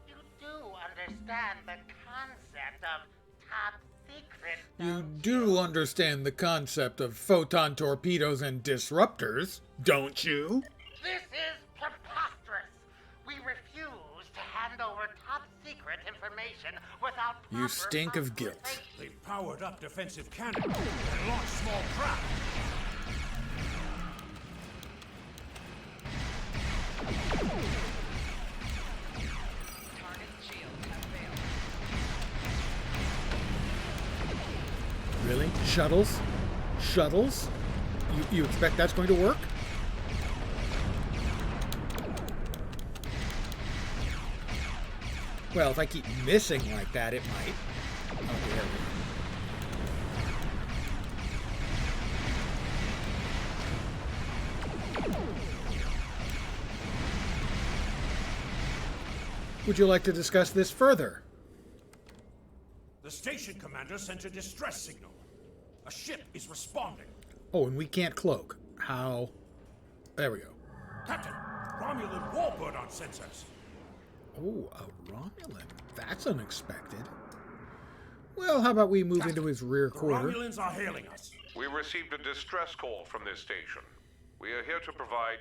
You do understand the concept of top secret. You do understand the concept of photon torpedoes and disruptors, don't you? This is preposterous. We refuse to hand over top secret information without You stink of guilt. They've powered up defensive cannons and launched small craft. Target's shields have failed. Really? Shuttles? Shuttles? You expect that's going to work? Well, if I keep missing like that, it might. Oh, there we go. Would you like to discuss this further? The station commander sent a distress signal. A ship is responding. Oh, and we can't cloak. How? There we go. Captain, Romulan warbird on sensors. Oh, a Romulan. That's unexpected. Well, how about we move into his rear quarter? The Romulans are hailing us. We received a distress call from this station. We are here to provide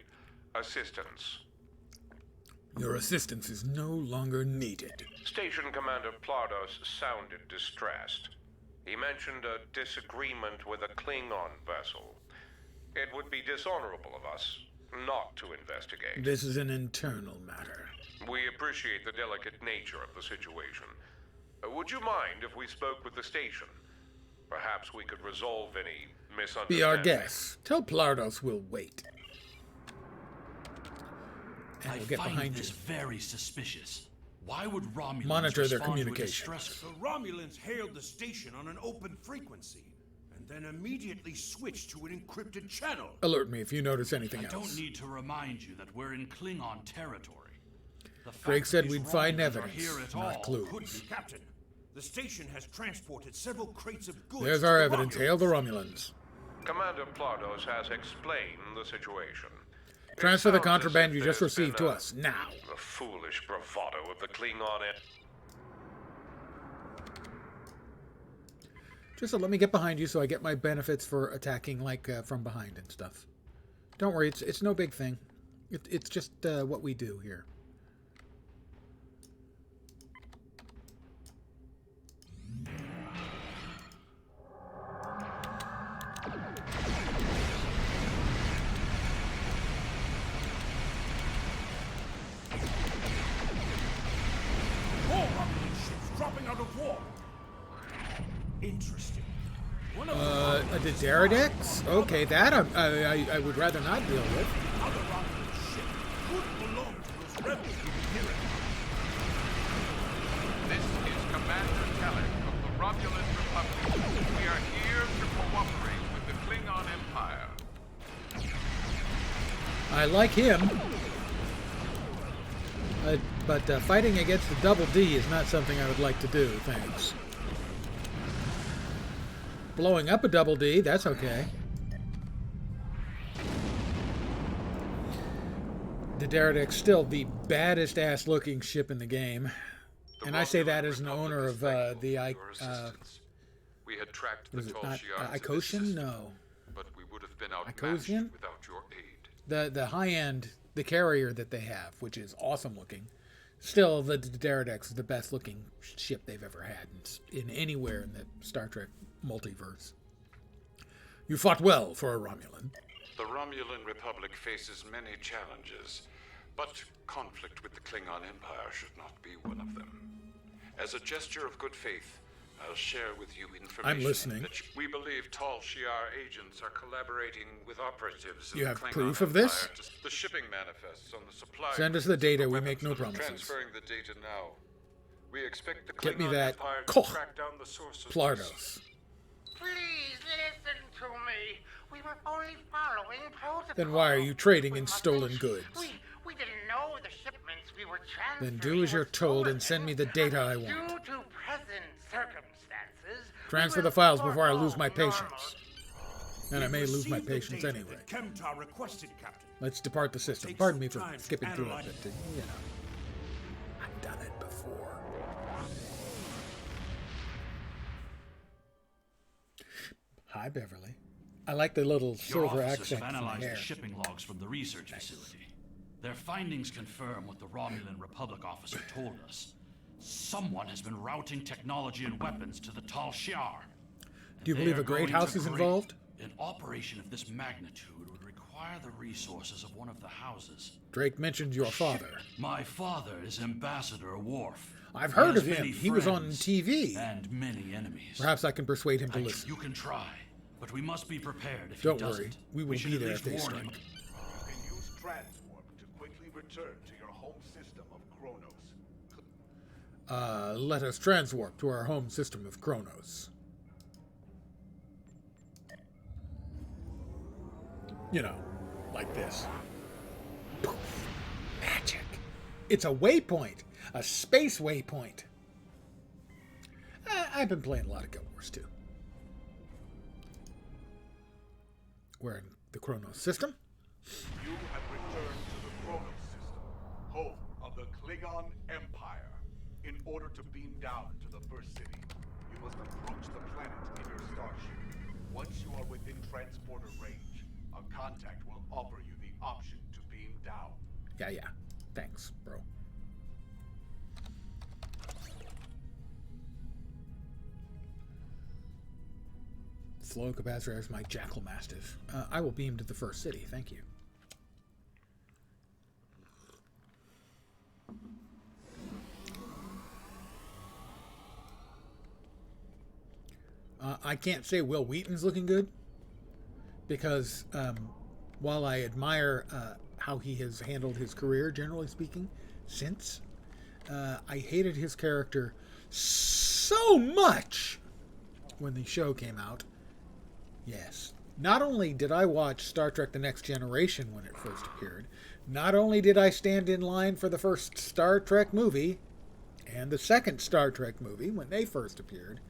assistance. Your assistance is no longer needed. Station Commander Plardos sounded distressed. He mentioned a disagreement with a Klingon vessel. It would be dishonorable of us not to investigate. This is an internal matter. We appreciate the delicate nature of the situation. Would you mind if we spoke with the station? Perhaps we could resolve any misunderstandings. Be our guest. Tell Plardos we'll wait. And we'll get behind this you. very suspicious. Why would Romulans Monitor their respond to a communications. distress- The Romulans hailed the station on an open frequency, and then immediately switched to an encrypted channel. Alert me if you notice anything I else. don't need to remind you that we're in Klingon territory. The Drake fact said these we'd find Romulans are evidence, here at not all clues. Could be, Captain. The station has transported several crates of goods. There's to our the evidence. Romulans. Hail the Romulans. Commander Plardos has explained the situation. Transfer It the sounds contraband as you if just there's received been to us, now. The foolish bravado of the Klingon. Just let me get behind you so I get my benefits for attacking, like, from behind and stuff. Don't worry, it's no big thing. It's just what we do here. More Romulan ships dropping out of war. Interesting. One of A Dideridex? Okay, that I would rather not deal with. other Romulan ship could belong to those rebels we've been hearing. This is Commander Kellic of the Romulan Republic. We are here to cooperate with the Klingon Empire. I like him. But fighting against the Double D is not something I would like to do, thanks. Blowing up a Double D, that's okay. Dideridex still the baddest ass looking ship in the game. And I say that as an owner of the We had tracked the was it tall not Shi'ars of this Icosian? system, No. but we would have been outmatched Icosian? without your aid. The high end, the carrier that they have, which is awesome looking. Still, the Dideridex is the best looking ship they've ever had in anywhere in the Star Trek multiverse. You fought well for a Romulan. The Romulan Republic faces many challenges, but conflict with the Klingon Empire should not be one of them. As a gesture of good faith, I'll share with you information. I'm listening. That we believe Tall Shi'ar agents are collaborating with operatives in You the have Klingon proof of this? Empire to- The shipping manifests on the supply. Send us the data, we weapons make no that are promises. Transferring the data now. We expect the Get me Klingon that Empire to Koch track down the source of Plardos. Please listen to me. We were only following protocol. Then why are you trading in stolen goods? We didn't know the shipments we were transferring. Then do as you're told and send me the data I want. Due to present circumstances, Transfer the files before I lose my patience. And I may lose my patience anyway. Kemtar requested, Captain. Let's depart the system. Pardon me for skipping through it, but, you know. I've done it before. Hi, Beverly. I like the little Your silver officers accent have from the analyzed hair. the shipping logs from the research facility. Their findings confirm what the Romulan Republic officer told us. Someone has been routing technology and weapons to the Tal Shiar. Do you believe a great house is involved? An operation of this magnitude would require the resources of one of the houses. Drake mentioned your father. My father is Ambassador Worf. I've He heard has of him. many He was on friends TV. And many enemies. Perhaps I can persuade him to listen. You can try, but we must be prepared if Don't he doesn't. worry. We will should be at there least if they warn strike. him. You can use transwarp to quickly return to your home system of Kronos. Let us transwarp to our home system of Kronos. You know, like this. Poof. Magic. It's a waypoint. A space waypoint. I've been playing a lot of Guild Wars too. We're in the Kronos system. You have returned to the Kronos system, home of the Klingon Empire. In order to beam down to the first city, you must approach the planet in your starship. Once you are within transporter range, a contact will offer you the option to beam down. Yeah. Thanks, bro. Slow capacitor is my Jackal Mastiff. I will beam to the first city. Thank you. I can't say Will Wheaton's looking good because while I admire how he has handled his career, generally speaking, since I hated his character so much when the show came out. Yes. Not only did I watch Star Trek The Next Generation when it first appeared, not only did I stand in line for the first Star Trek movie and the second Star Trek movie when they first appeared,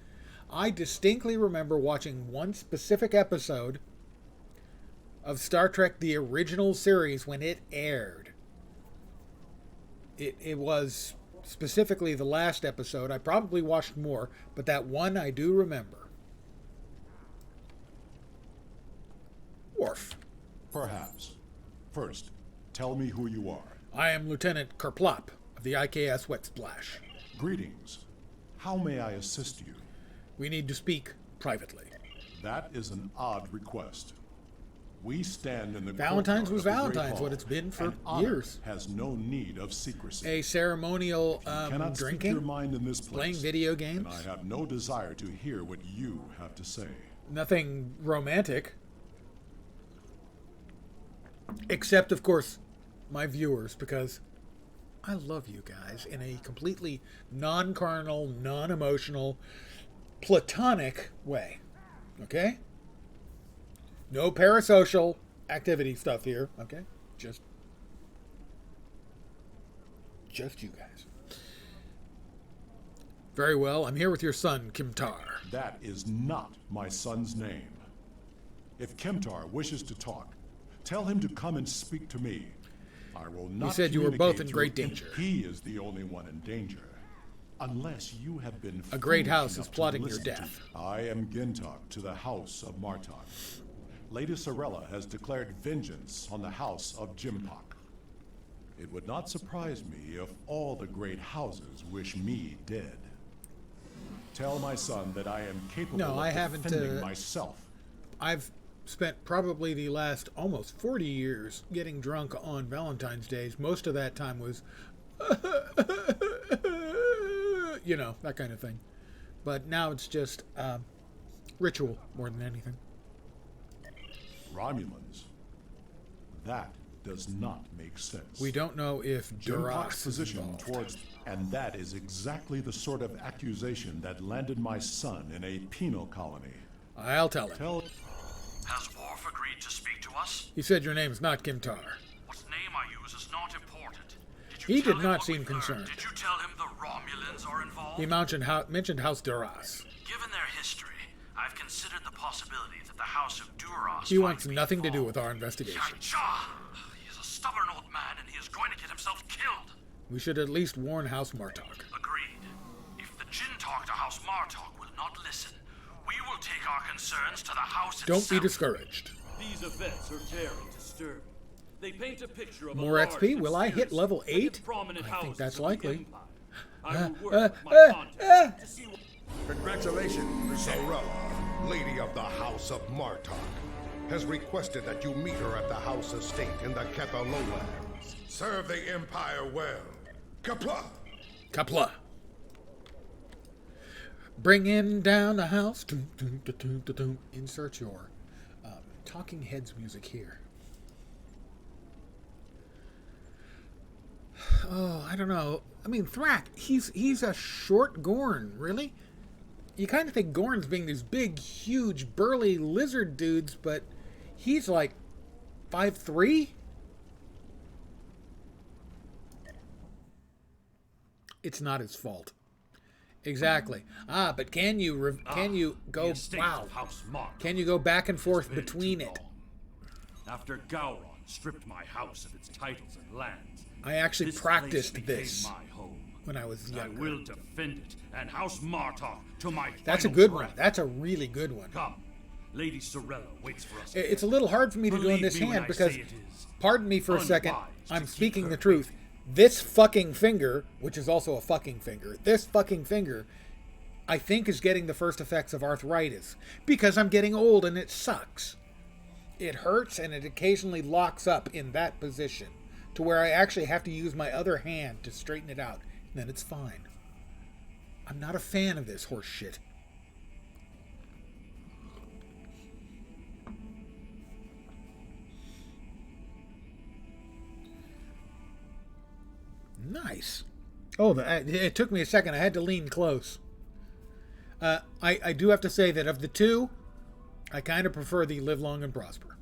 I distinctly remember watching one specific episode of Star Trek the original series when it aired. It was specifically the last episode. I probably watched more, but that one I do remember. Worf. Perhaps. First, tell me who you are. I am Lieutenant Kerplop of the IKS Wet Splash. Greetings. How may I assist you? We need to speak privately. That is an odd request. We stand in the Valentine's was courtyard of the Great Valentine's, Hall, what it's been for and honor years. Has no need of secrecy. A ceremonial Cannot speak drinking, your mind in this place, playing video games. and I have no desire to hear what you have to say. Nothing romantic. Except, of course, my viewers, because I love you guys in a completely non-carnal, non-emotional, platonic way. Okay? No parasocial activity stuff here, okay? Just you guys. Very well, I'm here with your son, Kimtar. That is not my son's name. If Kimtar wishes to talk, tell him to come and speak to me. I will not. You said you were both in communicate great to him. danger. He is the only one in danger. Unless you have been A great foolish house enough is to plotting your listen to death. me. I am Gintok to the House of Martok. Lady Sorella has declared vengeance on the House of Jimpok. It would not surprise me if all the great houses wish me dead. Tell my son that I am capable No, of I haven't, defending myself. I've spent probably the last almost 40 years getting drunk on Valentine's Days. Most of that time was, you know, that kind of thing. But now it's just ritual more than anything. Romulans. That does not make sense. We don't know if Jimpok's Duras is position involved. towards, and that is exactly the sort of accusation that landed my son in a penal colony. I'll tell him. Has Worf agreed to speak to us? He said your name's not Kimtar. What name I use is not important. He did not seem concerned. Did you tell him the Romulans are involved? He mentioned House Duras. Given their history, I've considered the possibility that the House of Duras He wants nothing to do with our investigation. He is a stubborn old man, and he is going to get himself killed. We should at least warn House Martok. Agreed. If the Jin talk to House Martok will not listen, we will take our concerns to the House Don't itself. be discouraged. These events are very disturbing. They paint a picture of More a XP? Will I hit level 8? I think that's likely. Congratulations, Zarella, Lady of the House of Martok, has requested that you meet her at the House Estate in the Ketha Lowlands. Serve the Empire well. Kapla! Kapla. Bringing down the house. Insert your Talking Heads music here. Oh, I don't know. I mean, Thrak, he's a short Gorn, really? You kind of think Gorns being these big, huge, burly lizard dudes, but he's like 5'3"? It's not his fault. Exactly. But can you go? Wow. Can you go back and forth between it? After Gowron stripped my house of its titles and lands, I actually practiced place this became my home. when I was younger. I will defend it and House Martok to my That's a final good breath. one. That's a really good one. Come, Lady Sorella waits for us. It's a little hard for me to do in Believe this me when hand I because, say it is pardon me for a second, unwise to I'm keep speaking her the truth. This fucking finger, which is also a fucking finger, this fucking finger, I think is getting the first effects of arthritis because I'm getting old and it sucks. It hurts and it occasionally locks up in that position to where I actually have to use my other hand to straighten it out. And then it's fine. I'm not a fan of this horse shit. Nice. Oh, it took me a second. I had to lean close. I do have to say that of the two, I kind of prefer the Live Long and Prosper.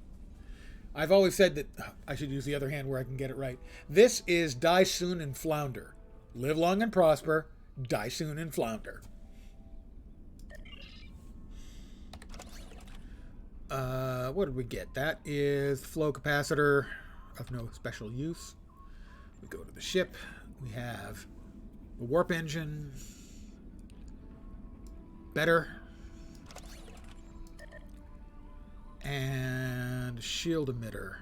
I've always said that I should use the other hand where I can get it right. This is Die Soon and Flounder. Live Long and Prosper, Die Soon and Flounder. What did we get? That is flow capacitor of no special use. We go to the ship. We have the warp engine. Better. And shield emitter.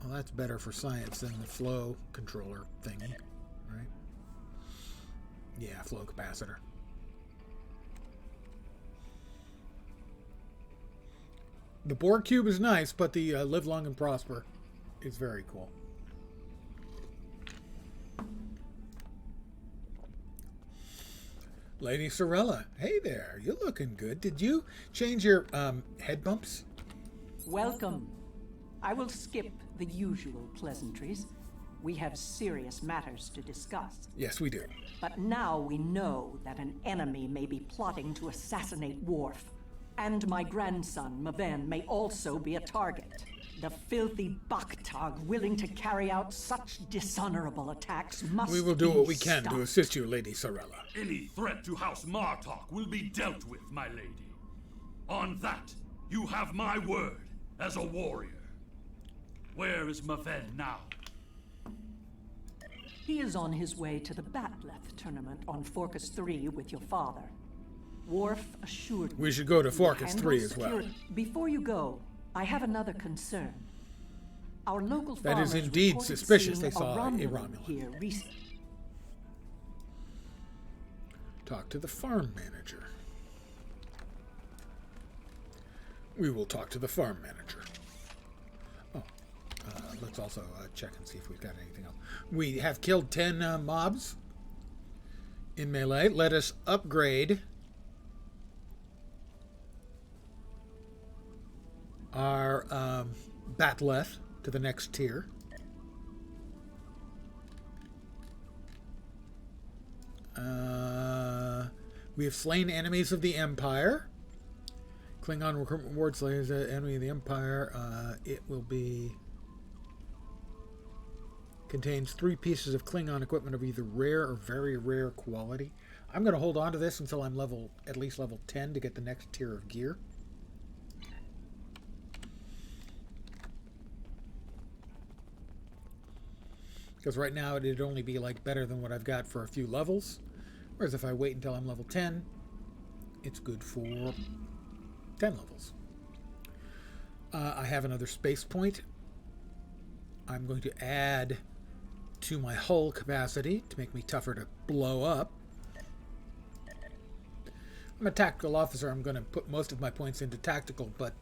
Well, that's better for science than the flow controller thingy, right? Yeah, flow capacitor. The Borg cube is nice, but the Live Long and Prosper is very cool. Lady Sorella, hey there, you're looking good. Did you change your head bumps? Welcome. I will skip the usual pleasantries. We have serious matters to discuss. Yes, we do. But now we know that an enemy may be plotting to assassinate Worf. And my grandson, Maven, may also be a target. The filthy Baktog willing to carry out such dishonorable attacks must We will do what we can stopped. to assist you, Lady Sorella. Any threat to House Martok will be dealt with, my lady. On that, you have my word as a warrior. Where is Maven now? He is on his way to the Batleth tournament on Forcus 3 with your father. Worf assured me We should go to he will Forcus handle 3 as well. security. Before you go, I have another concern. Our local That is farmers indeed reported suspicious seeing they saw a Romulan Romulan. here recently. Talk to the farm manager. We will talk to the farm manager. Oh, let's also check and see if we've got anything else. We have killed 10 mobs in melee. Let us upgrade our Batleth to the next tier. We have slain enemies of the Empire. Klingon recruitment reward slays an enemy of the Empire. It will be... Contains 3 pieces of Klingon equipment of either rare or very rare quality. I'm going to hold on to this until I'm at least level 10 to get the next tier of gear. Because right now it'd only be like better than what I've got for a few levels. Whereas if I wait until I'm level 10, it's good for 10 levels. I have another space point. I'm going to add to my hull capacity to make me tougher to blow up. I'm a tactical officer. I'm going to put most of my points into tactical, but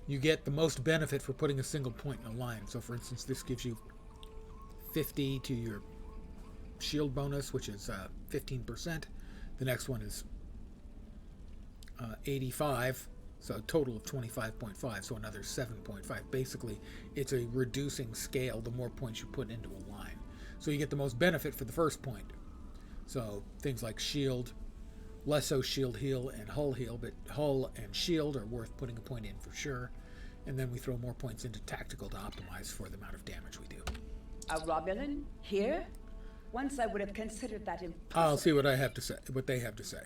you get the most benefit for putting a single point in a line. So, for instance, this gives you 50 to your shield bonus, which is 15%. The next one is 85, so a total of 25.5, so another 7.5. Basically, it's a reducing scale the more points you put into a line. So you get the most benefit for the first point. So things like shield, less so shield heal and hull heal, but hull and shield are worth putting a point in for sure. And then we throw more points into tactical to optimize for the amount of damage we do. A Romulan here? Once I would have considered that impossible. I'll see what I have to say. What they have to say.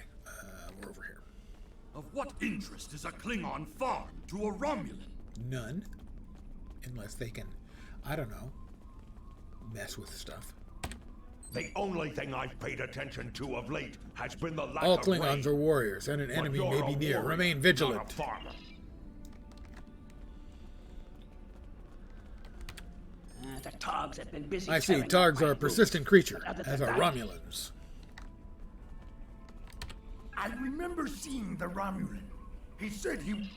We're over here. Of what interest is a Klingon farm to a Romulan? None, unless they can, I don't know, mess with stuff. The only thing I've paid attention to of late has been the lack All of Klingons are warriors, and an enemy may be near. Remain vigilant. The Targs have been busy. I see. Targs are a persistent creature, as are Romulans. I remember seeing the Romulan. He said he...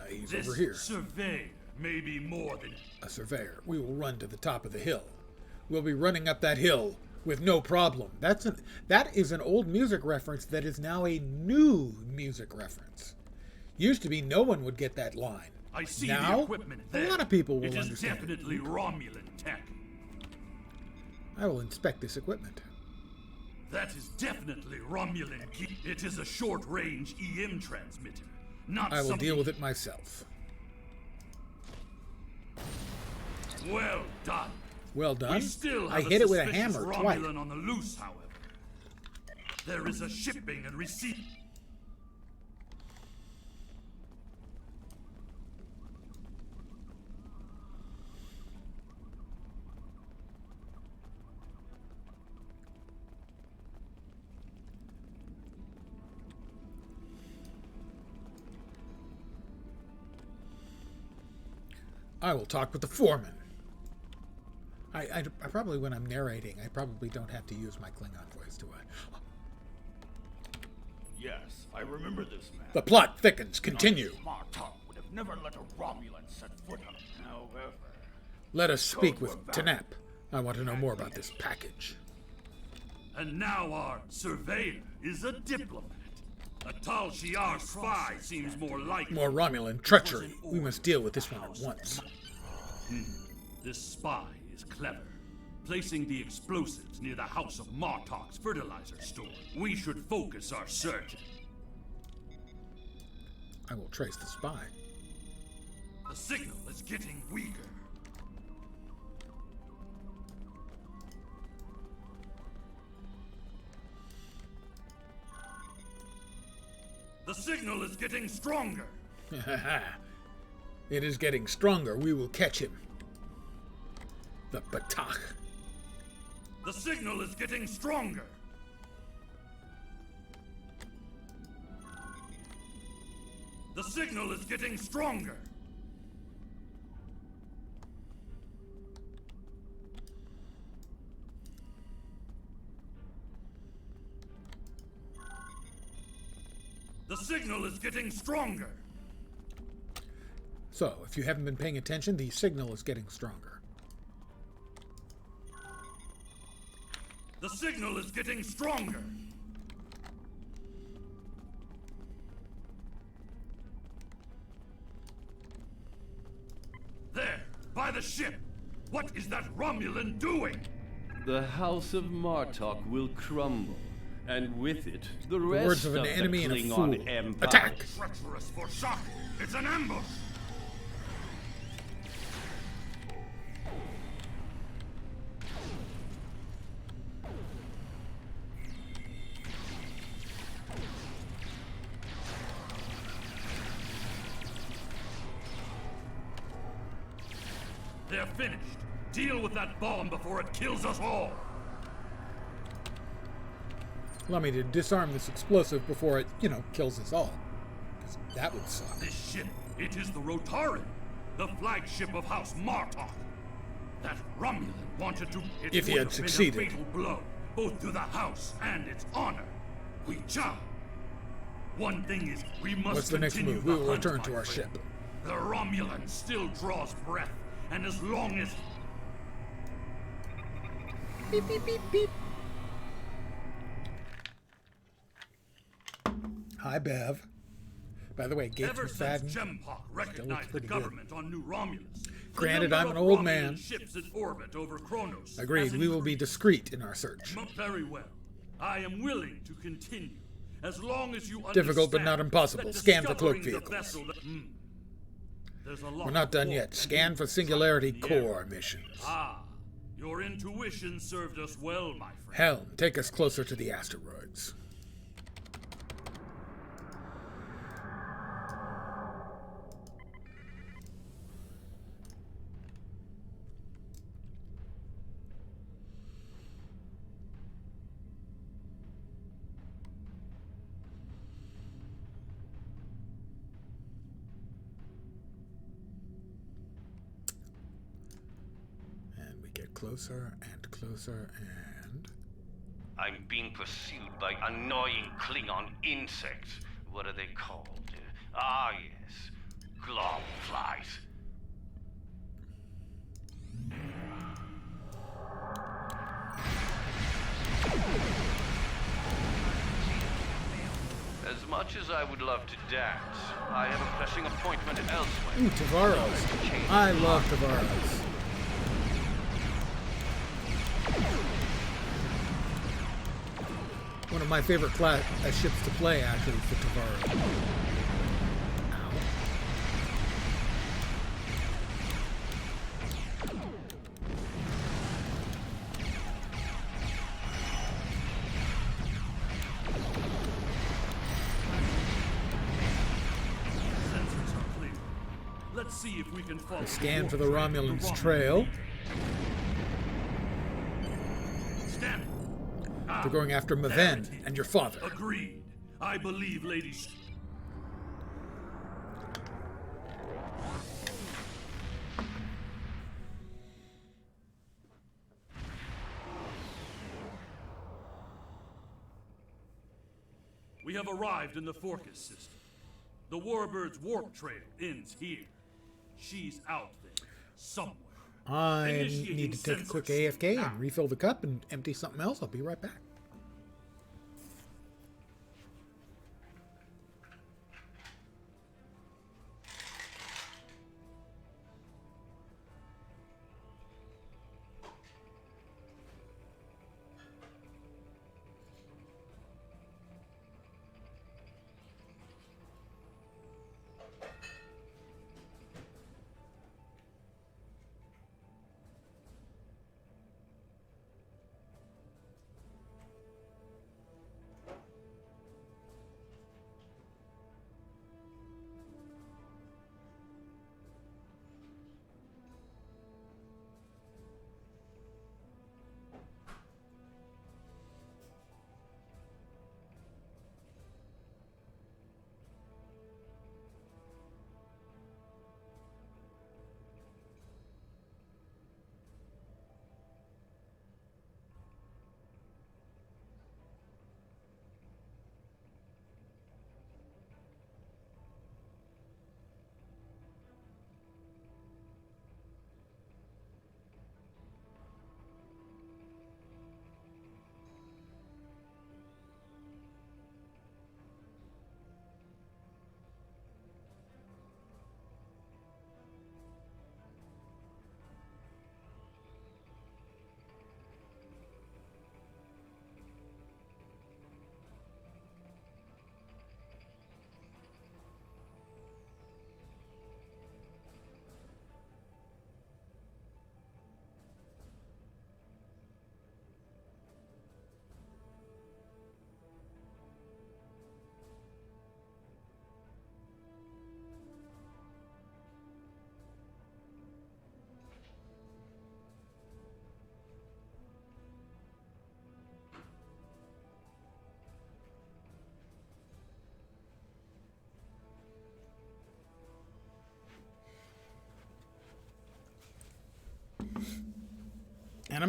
He's this over here. Surveyor may be more than... A surveyor. We will run to the top of the hill. We'll be running up that hill with no problem. That is an old music reference that is now a new music reference. Used to be no one would get that line. I see now, the equipment there. A lot of people will understand. It is understand. definitely Romulan tech. I will inspect this equipment. That is definitely Romulan. It is a short-range EM transmitter, not I will deal with it myself. Well done. Well done. We still have I hit it with a suspicious hammer Romulan twice. on the loose, however. There is a shipping and receiving. I will talk with the foreman. I probably, when I'm narrating, I probably don't have to use my Klingon voice, do I? Yes, I remember this man. The plot thickens. Continue. Martok would have never let a Romulan set foot on it. However, Let us speak with Tanap. I want to know more about this package. And now our surveyor is a diplomat. A Tal Shiar spy seems more likely. More Romulan treachery. We must deal with this one at once. This spy is clever. Placing the explosives near the House of Martok's fertilizer store. We should focus our search. I will trace the spy. The signal is getting weaker. The signal is getting stronger. It is getting stronger. We will catch him. The Batak. The signal is getting stronger. The signal is getting stronger. The signal is getting stronger. So, if you haven't been paying attention, the signal is getting stronger. The signal is getting stronger. There, by the ship. What is that Romulan doing? The House of Martok will crumble, and with it, the rest words of an the enemy and a Klingon fool. Empire. Attack! Treacherous for shock. It's an ambush. They're finished. Deal with that bomb before it kills us all. Allow me to disarm this explosive before it, kills us all. That would suck. This ship, it is the Rotaran, the flagship of House Martok. That Romulan wanted to... If he had succeeded. Been a fatal blow, both to the House and its honor. We job. One thing is, we must What's the next continue move? We will the hunt, return my to our friend. ship. The Romulan still draws breath, and as long as... Beep, beep, beep, beep. Hi, Bev. By the way, Gates Ever McFadden since Jempok recognized the pretty government on New Romulus, Granted, the I'm number an of old Romulan man. ships in orbit over Kronos Agreed, has we will be discreet in our search. Very well. I am willing to continue, as long as you Difficult but not understand impossible. that Scan for cloak discovering the vehicles. vessel that- There's a lot We're not of done warp yet. and Scan for influence Singularity in the Core area. missions. Ah, your intuition served us well, my friend. Helm, take us closer to the asteroids. And we get closer and closer and... I'm being pursued by annoying Klingon insects. What are they called? Ah, yes. Glob flies. As much as I would love to dance, I have a pressing appointment elsewhere. Ooh, Tavaros. I love Tavaros. One of my favorite ships to play, actually, for Tavaros. Sensors are clear. Let's see if we can follow. We scan for the warp trail Romulans' to trail. Scan. They're going after Maven and your father. Agreed. I believe, ladies. We have arrived in the Forcus system. The Warbird's warp trail ends here. She's out there, somewhere. I Initiating need to take a quick sensors. AFK and refill the cup and empty something else. I'll be right back.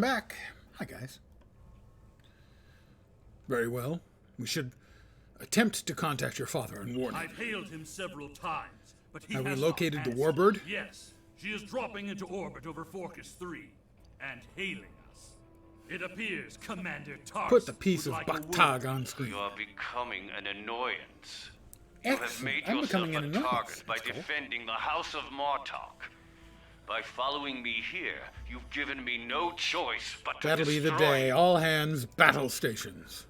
back. Hi, guys. Very well. We should attempt to contact your father and warn him. I've hailed him several times, but he Have we has located not the answered. warbird? Yes. She is dropping into orbit over Forcus 3 and hailing us. It appears Commander Targus Put the piece would of like a Baktag word. on screen. You are becoming an annoyance. You have Excellent. made I'm yourself becoming a an annoyance. target by That's cool. defending the House of Martok. By following me here, you've given me no choice but to That'll be the destroy day. you. All hands, battle stations.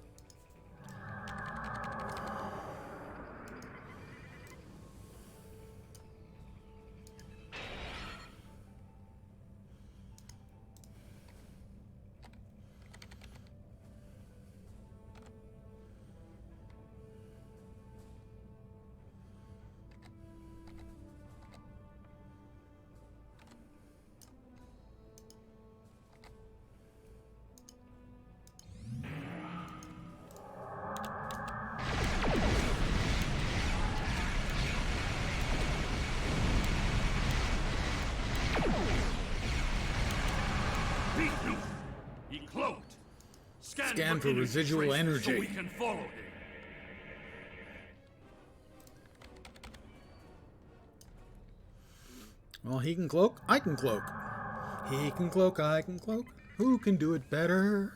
He cloaked. Scan for energy residual traces energy. So we can follow him. Well, he can cloak, I can cloak. He can cloak, I can cloak. Who can do it better?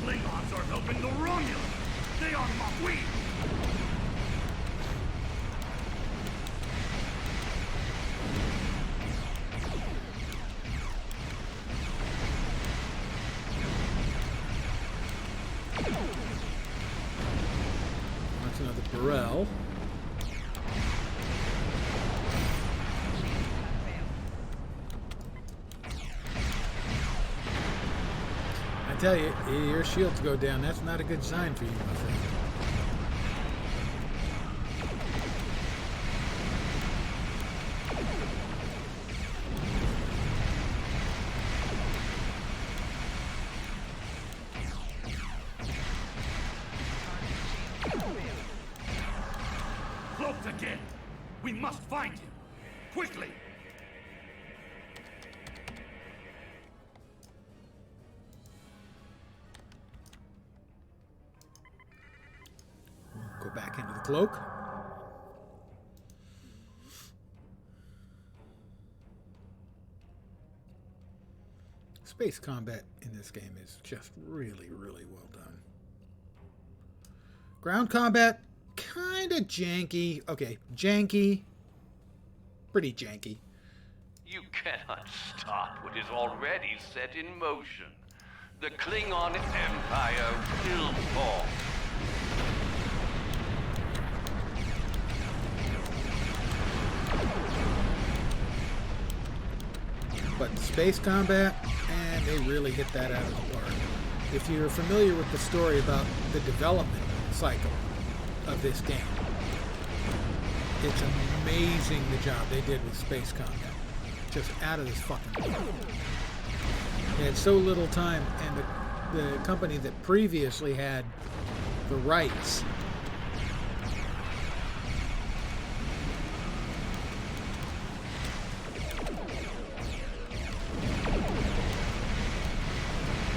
Klingons are helping the Romulans. They are Maui. That's another Burrell. I tell you, your shields go down. That's not a good sign for you, my friend. Cloaked again. We must find him. Quickly. Go back into the cloak. Space combat in this game is just really, really well done. Ground combat, kind of janky. Okay, janky. Pretty janky. You cannot stop what is already set in motion. The Klingon Empire will fall. But space combat, and they really hit that out of the park. If you're familiar with the story about the development cycle of this game, it's amazing the job they did with space combat. Just out of this fucking world. They had so little time, and the company that previously had the rights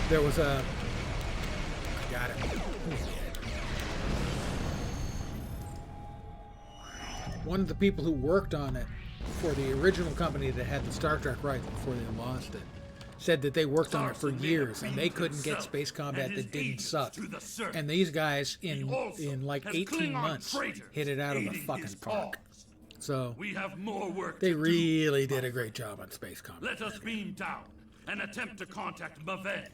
there was a... I got it. One of the people who worked on it for the original company that had the Star Trek rights before they lost it said that they worked on it for years and they couldn't get space combat that didn't suck. And these guys in like 18 months hit it out of the fucking park. So We have more work they to do. really did a great job on space combat. Let us beam down and attempt to contact Maven.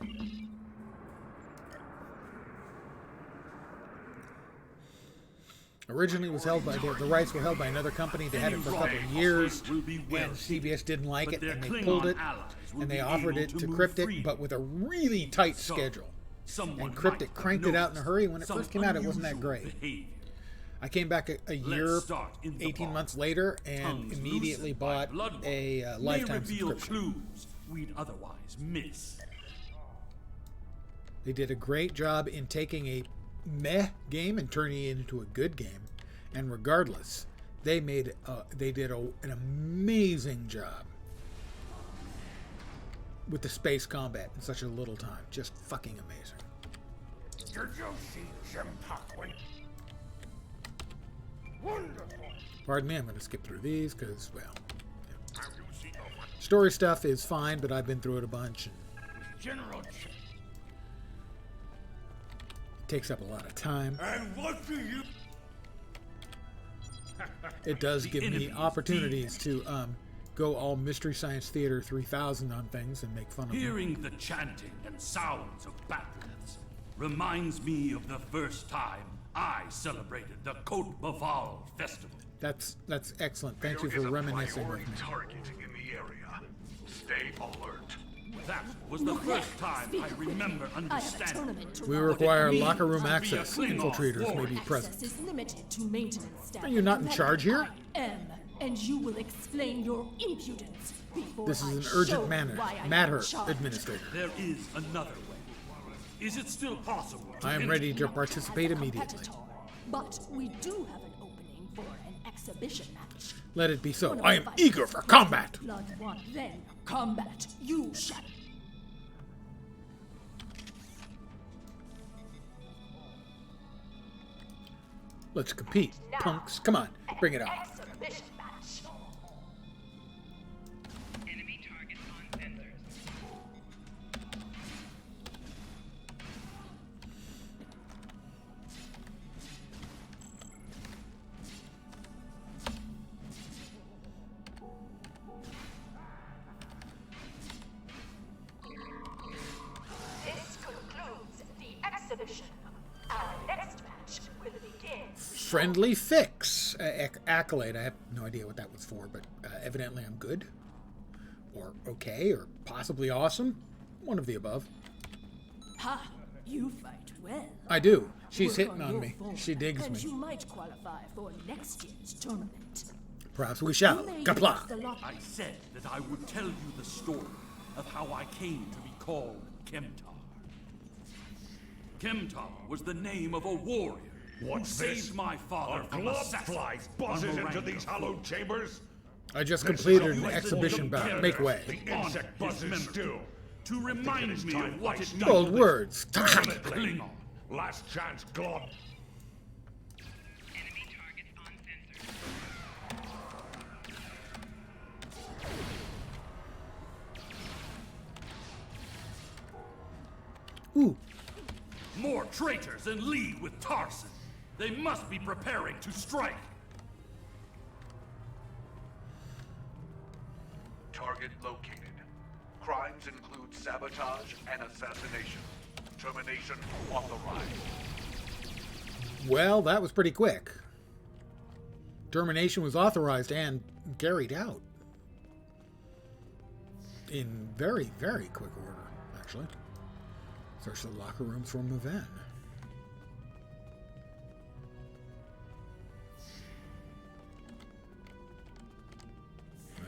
Originally, it was held by the rights were held by another company. They had it for a couple of years, and CBS didn't like it, and they pulled it, and they offered it to Cryptic, but with a really tight schedule. And Cryptic cranked it out in a hurry. When it first came out, it wasn't that great. I came back a year, 18 months later, and immediately bought a lifetime subscription. We'd otherwise miss. They did a great job in taking a meh game and turning it into a good game, and regardless, they did an amazing job with the space combat in such a little time. Just fucking amazing. Did you see Jim Parkway? Wonderful. Pardon me, I'm going to skip through these because, well, yeah. Story stuff is fine, but I've been through it a bunch. And General. takes up a lot of time. And what do you? It does give me opportunities to go all Mystery Science Theater 3000 on things and make fun of them. Hearing the chanting and sounds of battles reminds me of the first time I celebrated the Côte Baval festival. That's excellent. Thank you for reminiscing with me. Target in the area. Stay alert. That was the first time I remember understanding. We require locker room access. Infiltrators may be present. Access is limited to maintenance staff. Are you not in charge here? I am, and you will explain your impudence before This is an I urgent show matter. why I Matter, am charged. Administrator. There is another way. Is it still possible? I am ready to participate immediately. But we do have an opening for an exhibition match. Let it be so. I am eager for combat. Blood want then combat. You shall. Let's compete, punks. Come on, bring it on. Exhibition match. Enemy target on sensors. This concludes the exhibition. Our next match will begin. Friendly fix. Accolade. I have no idea what that was for, but evidently I'm good. Or okay, or possibly awesome. One of the above. Ha! You fight well. I do. She's Work hitting on your me. form, She digs and me. you might qualify for next year's tournament. Perhaps we shall. You may Kapla. use the lot- I said that I would tell you the story of how I came to be called Kemtar. Kemtar was the name of a warrior What's who this? saved my father A from glove assassin flies on buzzes into Miranda these Four. hallowed chambers. I just This is completed a an place exhibition full of bout. Make way. The insect buzzes still. To remind me of what it meant Bold words. Klingon. Last chance, Glob. Ooh. More traitors in league with Tarson. They must be preparing to strike. Target located. Crimes include sabotage and assassination. Termination authorized. Well, that was pretty quick. Termination was authorized and carried out. In very, very quick order, actually. Search the locker rooms for Maven.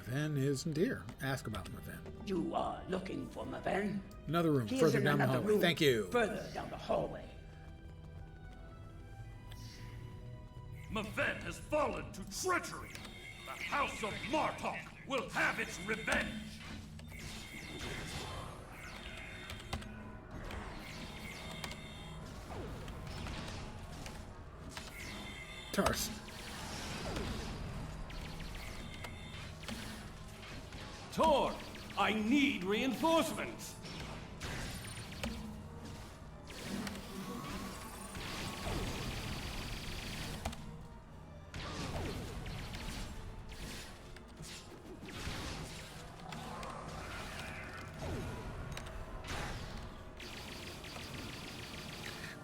Maven isn't here. Ask about Maven. You are looking for Maven? Another room, He is further in down the another hallway. room, Thank you. Further down the hallway. Maven has fallen to treachery. The House of Martok will have its revenge. Tarson. Tor, I need reinforcements.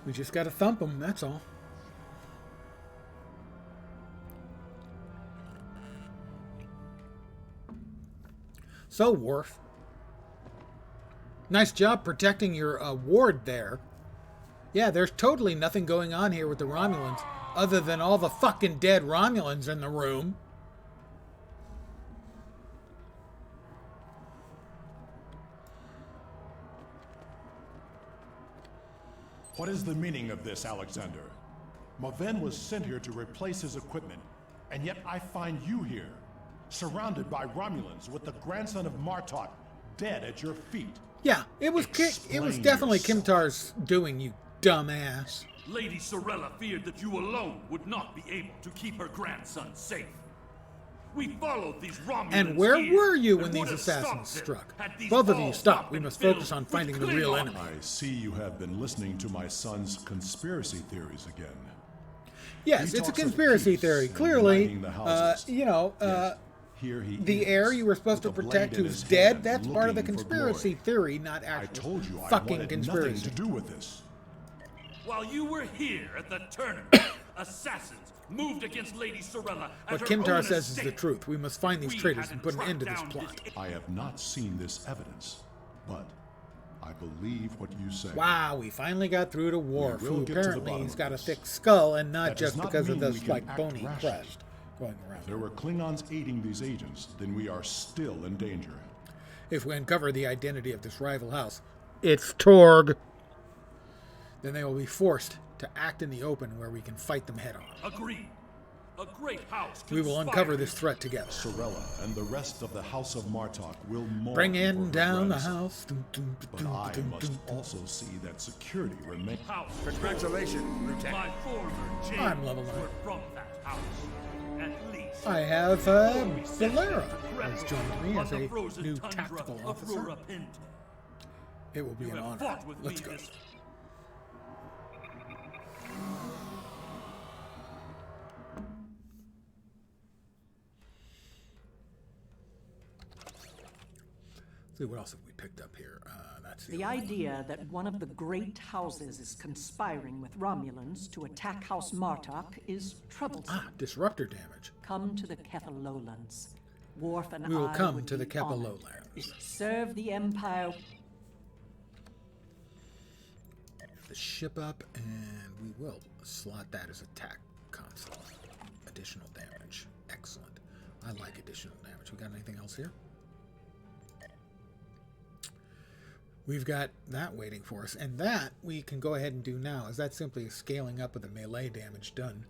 We just gotta thump them, that's all. So, Worf. Nice job protecting your ward there. Yeah, there's totally nothing going on here with the Romulans other than all the fucking dead Romulans in the room. What is the meaning of this, Alexander? Maven was sent here to replace his equipment, and yet I find you here, surrounded by Romulans with the grandson of Martok dead at your feet. Yeah, it was definitely Kimtar's doing, you dumbass. Lady Sorella feared that you alone would not be able to keep her grandson safe. We followed these Romulans. And where here were you when and these would have assassins stopped them struck? had these Both of you, halls stop. not We been must filled focus on with finding the real Klingons. enemy. I see you have been listening to my son's conspiracy theories again. Yes, He it's a talks of conspiracy peace theory. and Clearly, uniting the houses. Here he the is, heir you were supposed to with a protect blade in who's his dead, hand, that's part of the looking for conspiracy glory. theory, not I actual told you I fucking wanted conspiracy. nothing to do with this. While you were here at the tournament, assassins moved against Lady Sorella. What at her Kimtar own says is the estate. truth. We must find these We traitors had and put an tracked end to this down plot. I have not seen this evidence, but I believe what you say. Wow, we finally got through to Worf, We will who get to the apparently bottom he's of got a this. thick skull and not That does just not because of mean this, we can like, act bony rashly. crest going around. If there were Klingons aiding these agents, then we are still in danger. If we uncover the identity of this rival house, it's Torg, then they will be forced to act in the open where we can fight them head on. Agreed. A great house. We will uncover this threat together. Sorella and the rest of the House of Martok will mourn Bringing for her down the grandson. house. But I must also see that security remains. Congratulations, Lieutenant. My former jails I'm level 9. were from that house. At least. I have Valera has joined me on as the a frozen new tundra tactical of officer. Rurapente. It will be You an have honor. fought with Let's me go. this See, what else have we picked up here? That's The idea that one of the great houses is conspiring with Romulans to attack House Martok is troublesome. disruptor damage. Come to the Kephalolans. Worf and We will I come would to the be honored. Kephalolans. Serve the Empire. The ship up, and we will slot that as attack console. Additional damage. Excellent. I like additional damage. We got anything else here? We've got that waiting for us, and that we can go ahead and do now, as that's simply a scaling up of the melee damage done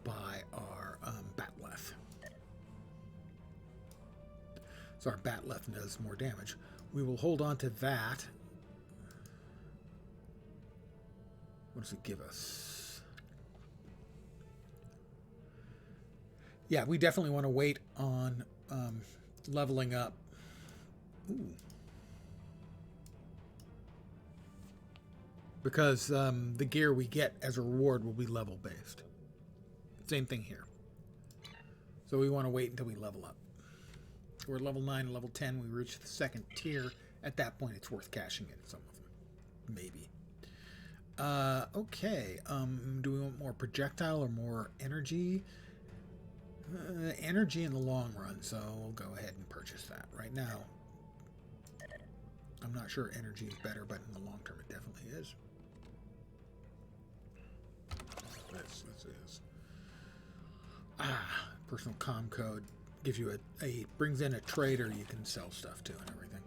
by our Batleth. So our Batleth does more damage. We will hold on to that. What does it give us? Yeah, we definitely want to wait on leveling up. Ooh. Because the gear we get as a reward will be level based. Same thing here. So we want to wait until we level up. We're at level 9, level 10. We reach the second tier. At that point, it's worth cashing in some of them. Maybe. Okay. Do we want more projectile or more energy? Energy in the long run, so we'll go ahead and purchase that. Right now, I'm not sure energy is better, but in the long term, it definitely is. This is personal comm code gives you a brings in a trader you can sell stuff to and everything.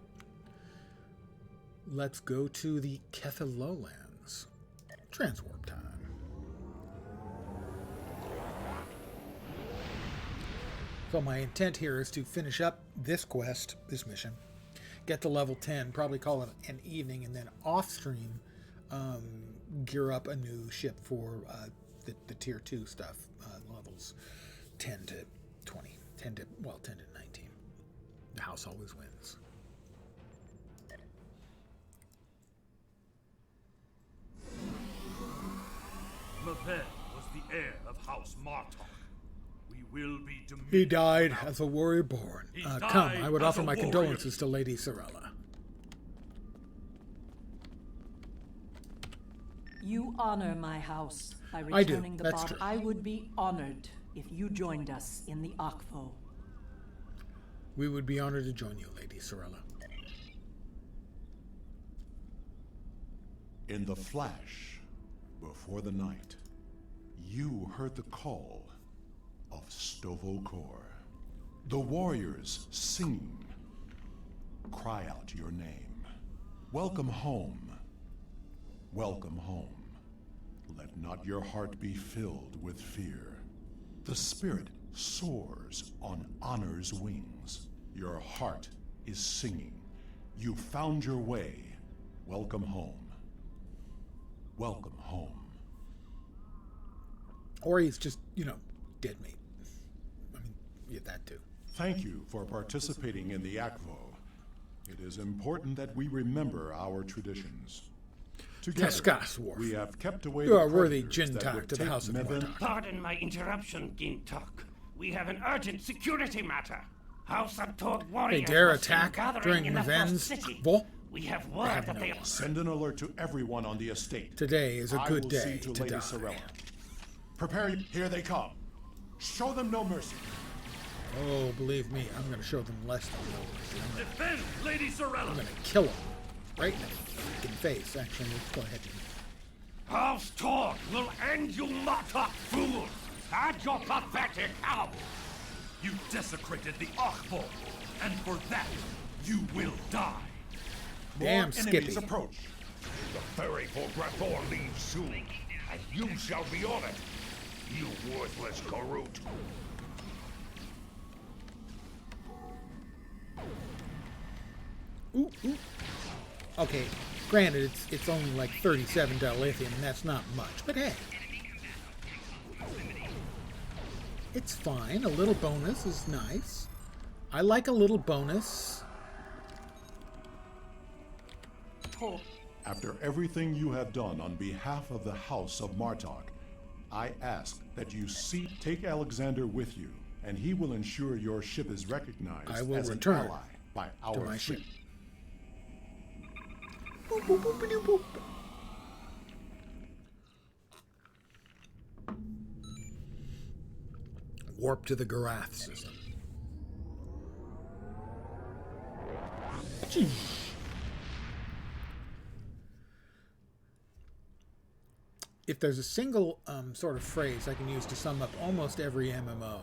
Let's go to the Kephalolans. Transwarp time. So my intent here is to finish up this quest, this mission, get to level 10, probably call it an evening, and then off stream gear up a new ship for the tier 2 stuff, levels 10 to 20, 10 to 19. The house always wins. Maven was the heir of House Martok. We will be demeaned. He died as a warrior born. He Come, died I would as offer a my warrior. condolences to Lady Sorella. You honor my house by I do, returning the that's bot. true. I would be honored if you joined us in the Akvo. We would be honored to join you, Lady Sorella. In the flash, before the night, you heard the call of STO Klingon. The warriors singing. Cry out your name. Welcome home. Welcome home. Let not your heart be filled with fear. The spirit soars on honor's wings. Your heart is singing. You found your way. Welcome home. Welcome home. Or he's just, dead meat. I mean, yeah, that too. Thank you for participating in the ACVO. It is important that we remember our traditions. Together, we have kept away you the are worthy predators that Jintak would to the take House of Mevin. Martok. Pardon my interruption, Gintok. We have an urgent security matter. House of Torg warriors They dare were seen attack gathering during in the Maven's first city. Vol? We have word that they... Send an alert to everyone on the estate. Today is a good day I will see to Lady die. Sorella. Prepare you. Here they come. Show them no mercy. Oh, believe me, I'm going to show them less than no mercy. Defend Lady Sorella. I'm going to kill them right in the freaking face. Actually, let's go ahead. House Torg will end you, Martok fools! And your pathetic house! You desecrated the Lk'bong, and for that, you will die. Damn, More Skippy. enemies approach. The ferry for Grathor leaves soon, and you shall be on it, you worthless Garut. Ooh. Okay, granted, it's only like 37 dilithium, and that's not much, but hey. It's fine. A little bonus is nice. I like a little bonus. After everything you have done on behalf of the House of Martok, I ask that you take Alexander with you, and he will ensure your ship is recognized I will as return an ally by our to my fleet. ship. Boop, boop, boop, boop. Warp to the Garath system. If there's a single sort of phrase I can use to sum up almost every MMO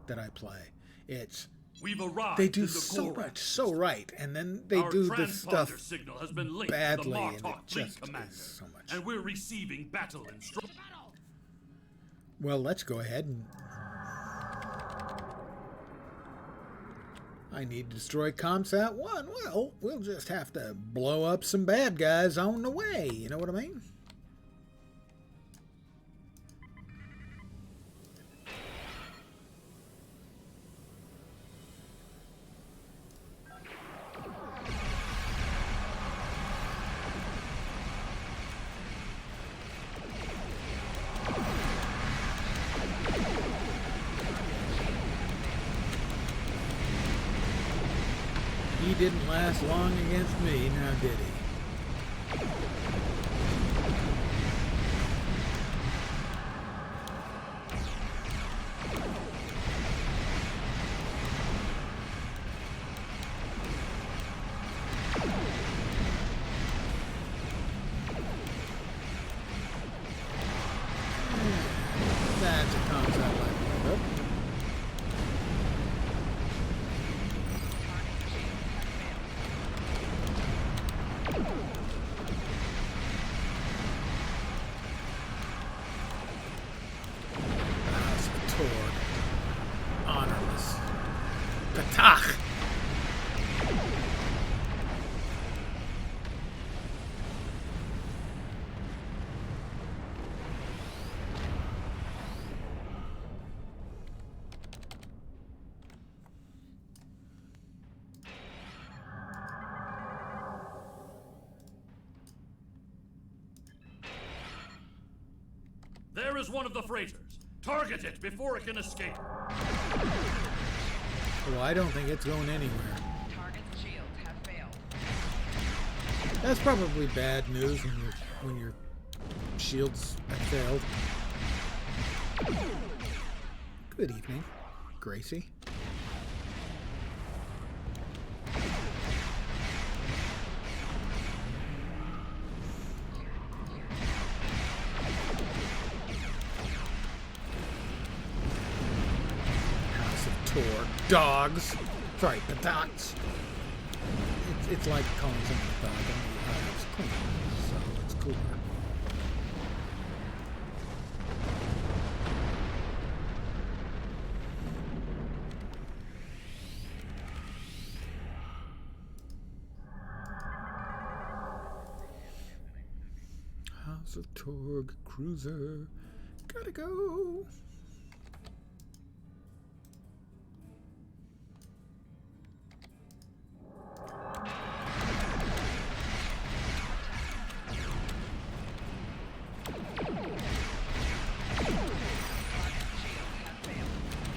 that I play, it's We've arrived they do in the so Gorath. much so right, and then they Our do the transponder stuff signal has been linked badly, to the and it Martok fleet just commander, is so much. and we're receiving battle instructions. Well, let's go ahead and... I need to destroy Comsat 1. Well, we'll just have to blow up some bad guys on the way. You know what I mean? He didn't last long against me, now did he? That's a concept I picked up. Torg. Honorless. Patach! There is one of the freighters. Target it before it can escape. Well, I don't think it's going anywhere. Target's shields have failed. That's probably bad news when your shields have failed. Good evening, Gracie. dogs. Sorry, the dots. It's like calling someone a dog. It's Klingon, so it's cooler. House of Torg cruiser. Gotta go.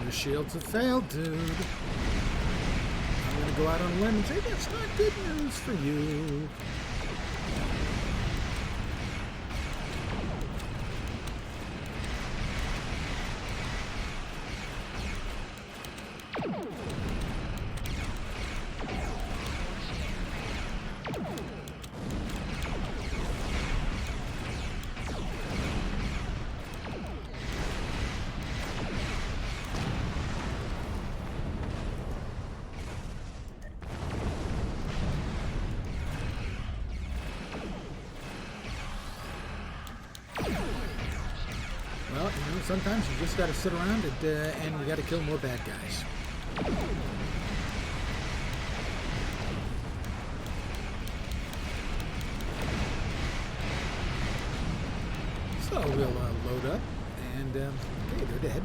Your shields have failed, dude. I'm gonna go out on a limb and say that's not good news for you. Well, you know, sometimes you just gotta sit around and you gotta kill more bad guys. So we'll load up, and okay, they're dead.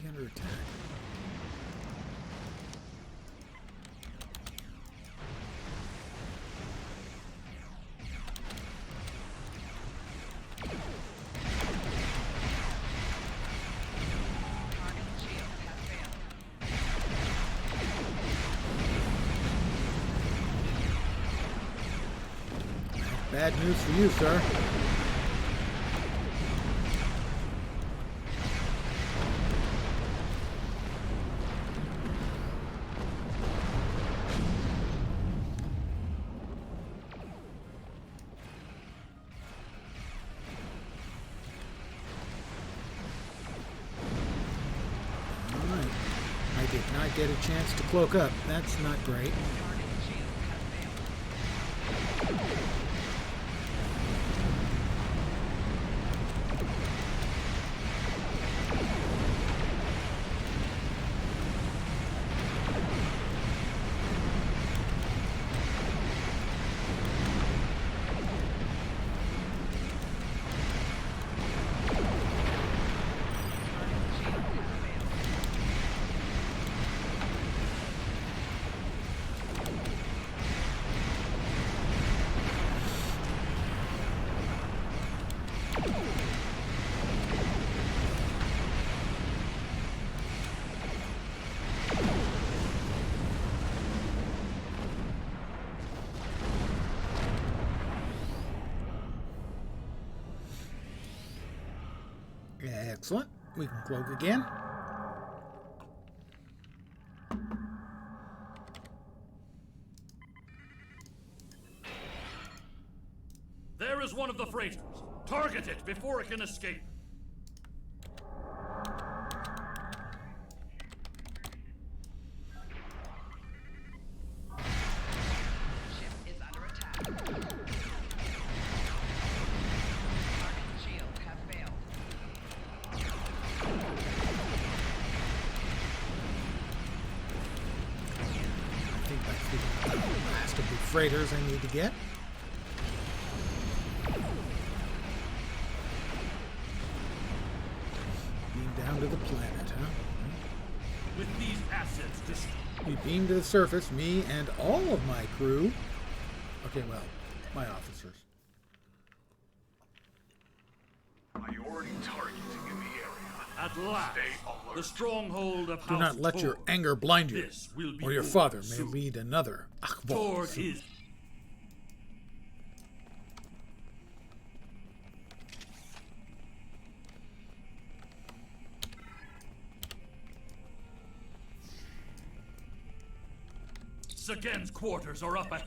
Under attack. Bad news for you, sir. Did not get a chance to cloak up. That's not great. Excellent. We can cloak again. There is one of the freighters. Target it before it can escape. Freighters I need to get. Beam down to the planet, huh? With these assets we beam to the surface, me and all of my crew. Okay, well, my officers. Priority targeting in the area. At last, the stronghold of House Do not let your anger blind you, or your father may soon. lead another Lk'bong. Torg is. Sagan's quarters are up ahead.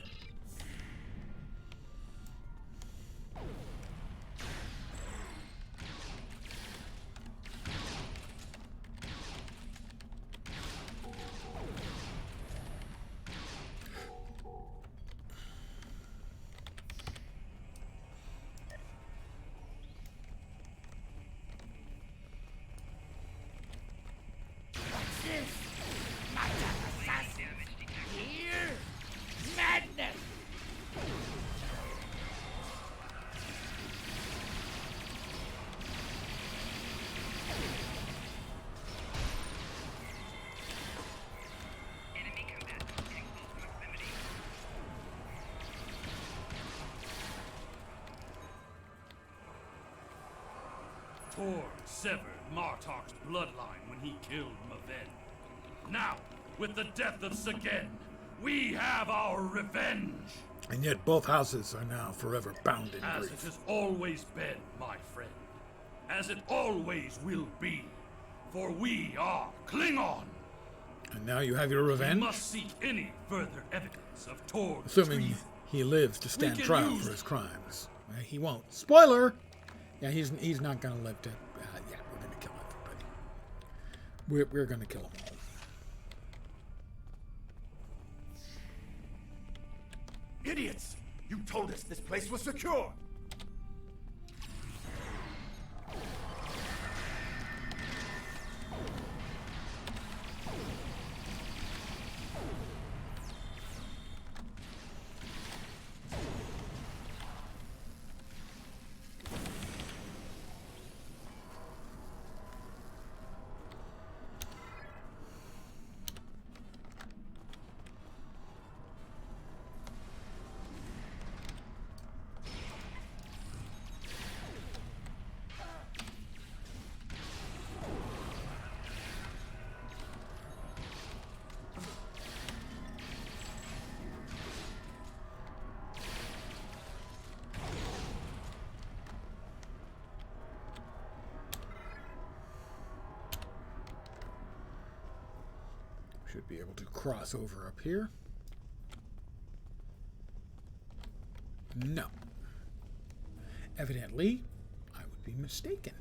Madness! Torg severed Martok's bloodline when he killed Maven. Now, with the death of Sagan, we have our revenge! And yet both houses are now forever bound in As grief. it has always been, my friend. As it always will be. For we are Klingon! And now you have your revenge? We must seek any further evidence of Torg's Assuming treason. he lives to stand can trial use- for his crimes. He won't. Spoiler! Yeah, he's not going to live to... yeah, we're going to kill everybody. We're going to kill them all. Idiots! You told us this place was secure! Should be able to cross over up here. No. Evidently, I would be mistaken.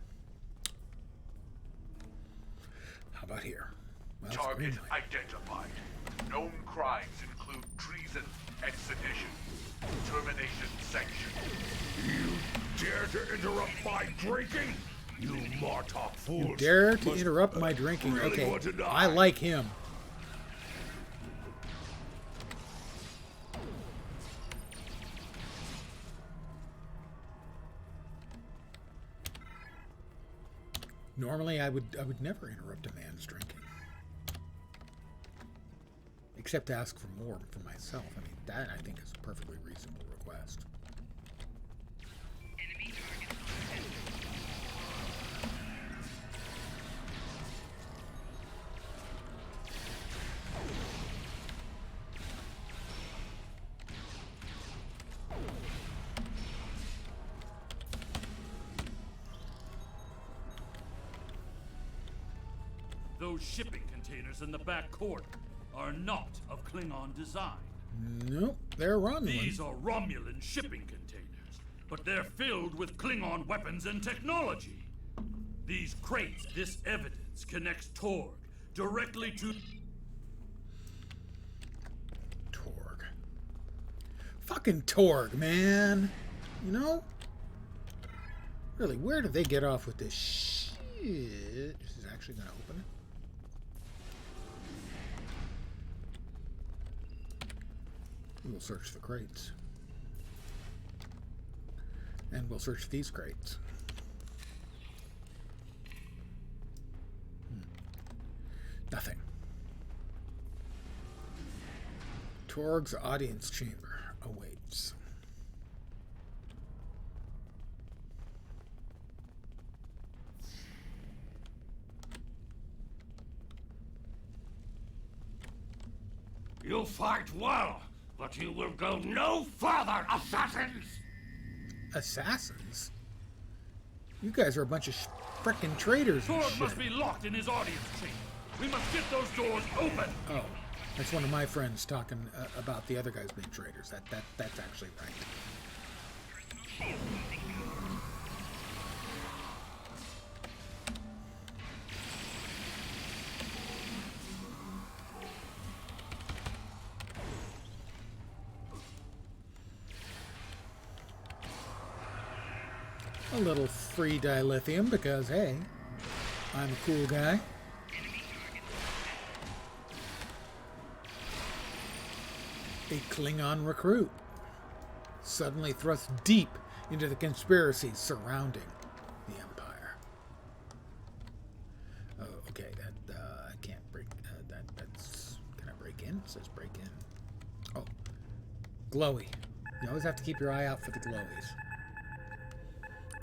How about here? Well, it's Target green light. identified. Known crimes include treason and sedition. Termination sanctioned. You dare to interrupt my drinking? You Martok fools! You dare to must interrupt my drinking? really Okay, want to die. I like him. Normally, I would never interrupt a man's drinking, except to ask for more for myself. I mean, that I think is a perfectly reasonable request. Those shipping containers in the back corner are not of Klingon design. Nope, they're Romulan. These are Romulan shipping containers, but they're filled with Klingon weapons and technology. These crates, this evidence connects Torg directly to... Torg. Fucking Torg, man. You know? Really, where did they get off with this shit? This is actually going to open it. We'll search the crates. And we'll search these crates. Nothing. Torg's audience chamber awaits. You fight well, but you will go no further, assassins! Assassins? You guys are a bunch of frickin' traitors and Torg shit. must be locked in his audience chamber. We must get those doors open. Oh. That's one of my friends talking about the other guys being traitors. That's actually right. A little free dilithium because, hey, I'm a cool guy. A Klingon recruit, suddenly thrust deep into the conspiracies surrounding the Empire. Oh, okay, that I can't break. That's can I break in? It says break in. Oh, glowy. You always have to keep your eye out for the glowies.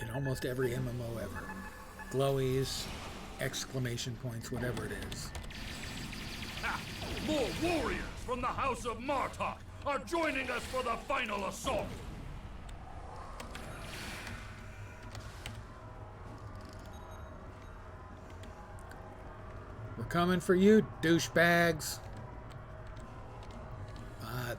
In almost every MMO ever, glowies, exclamation points, whatever it is. Ha! More warriors from the House of Martok are joining us for the final assault! We're coming for you, douchebags.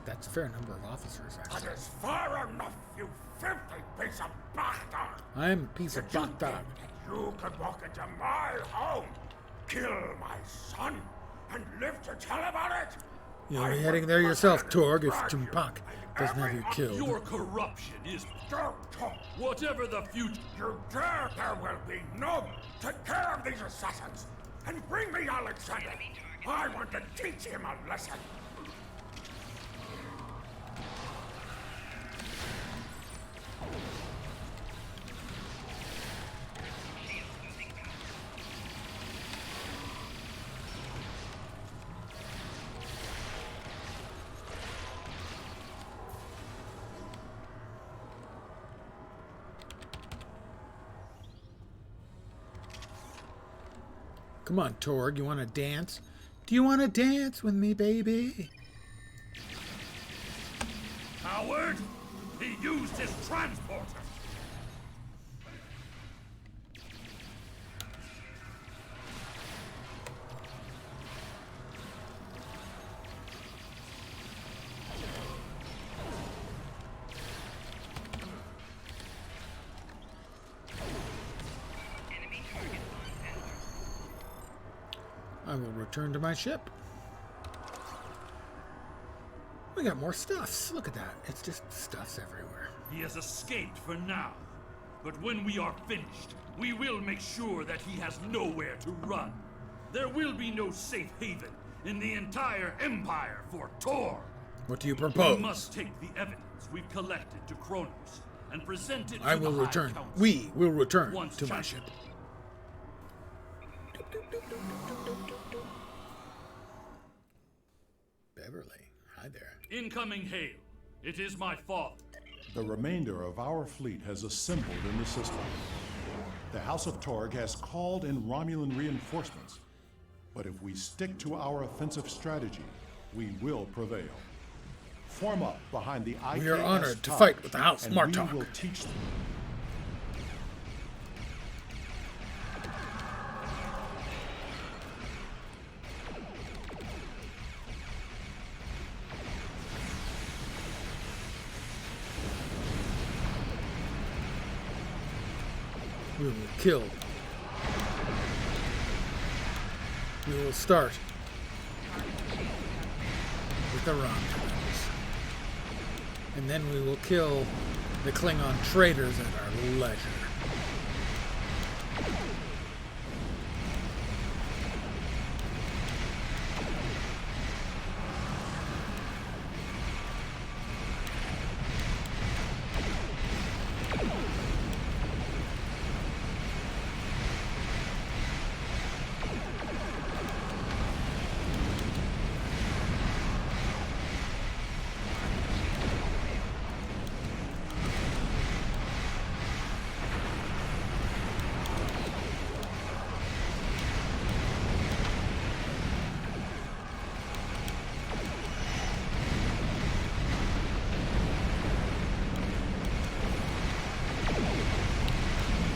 That's a fair number of officers, actually. That is far enough, you filthy piece of bastard! I'm a piece of bastard. You could walk into my home, kill my son, and live to tell about it? You'll be heading there yourself, Torg, if Jumpak doesn't have you killed. Your corruption is... Don't talk. Whatever the future... You dare, there will be none. Take care of these assassins, and bring me Alexander. I want to teach him a lesson. Come on, Torg, you want to dance? Do you want to dance with me, baby? Howard! He used his transporter! I will return to my ship. We got more stuffs. Look at that. It's just stuffs everywhere. He has escaped for now. But when we are finished, we will make sure that he has nowhere to run. There will be no safe haven in the entire Empire for Tor. What do you propose? We must take the evidence we've collected to Kronos and present it to I will the return. High Council. We will return Once to my champion. ship. Beverly, hi there. Incoming hail. It is my father. The remainder of our fleet has assembled in the system. The House of Torg has called in Romulan reinforcements. But if we stick to our offensive strategy, we will prevail. Form up behind the IKS We are honored to Taj, fight with the House and Martok. we will teach them. We will kill. We will start with the Romulans. And then we will kill the Klingon traitors at our leisure.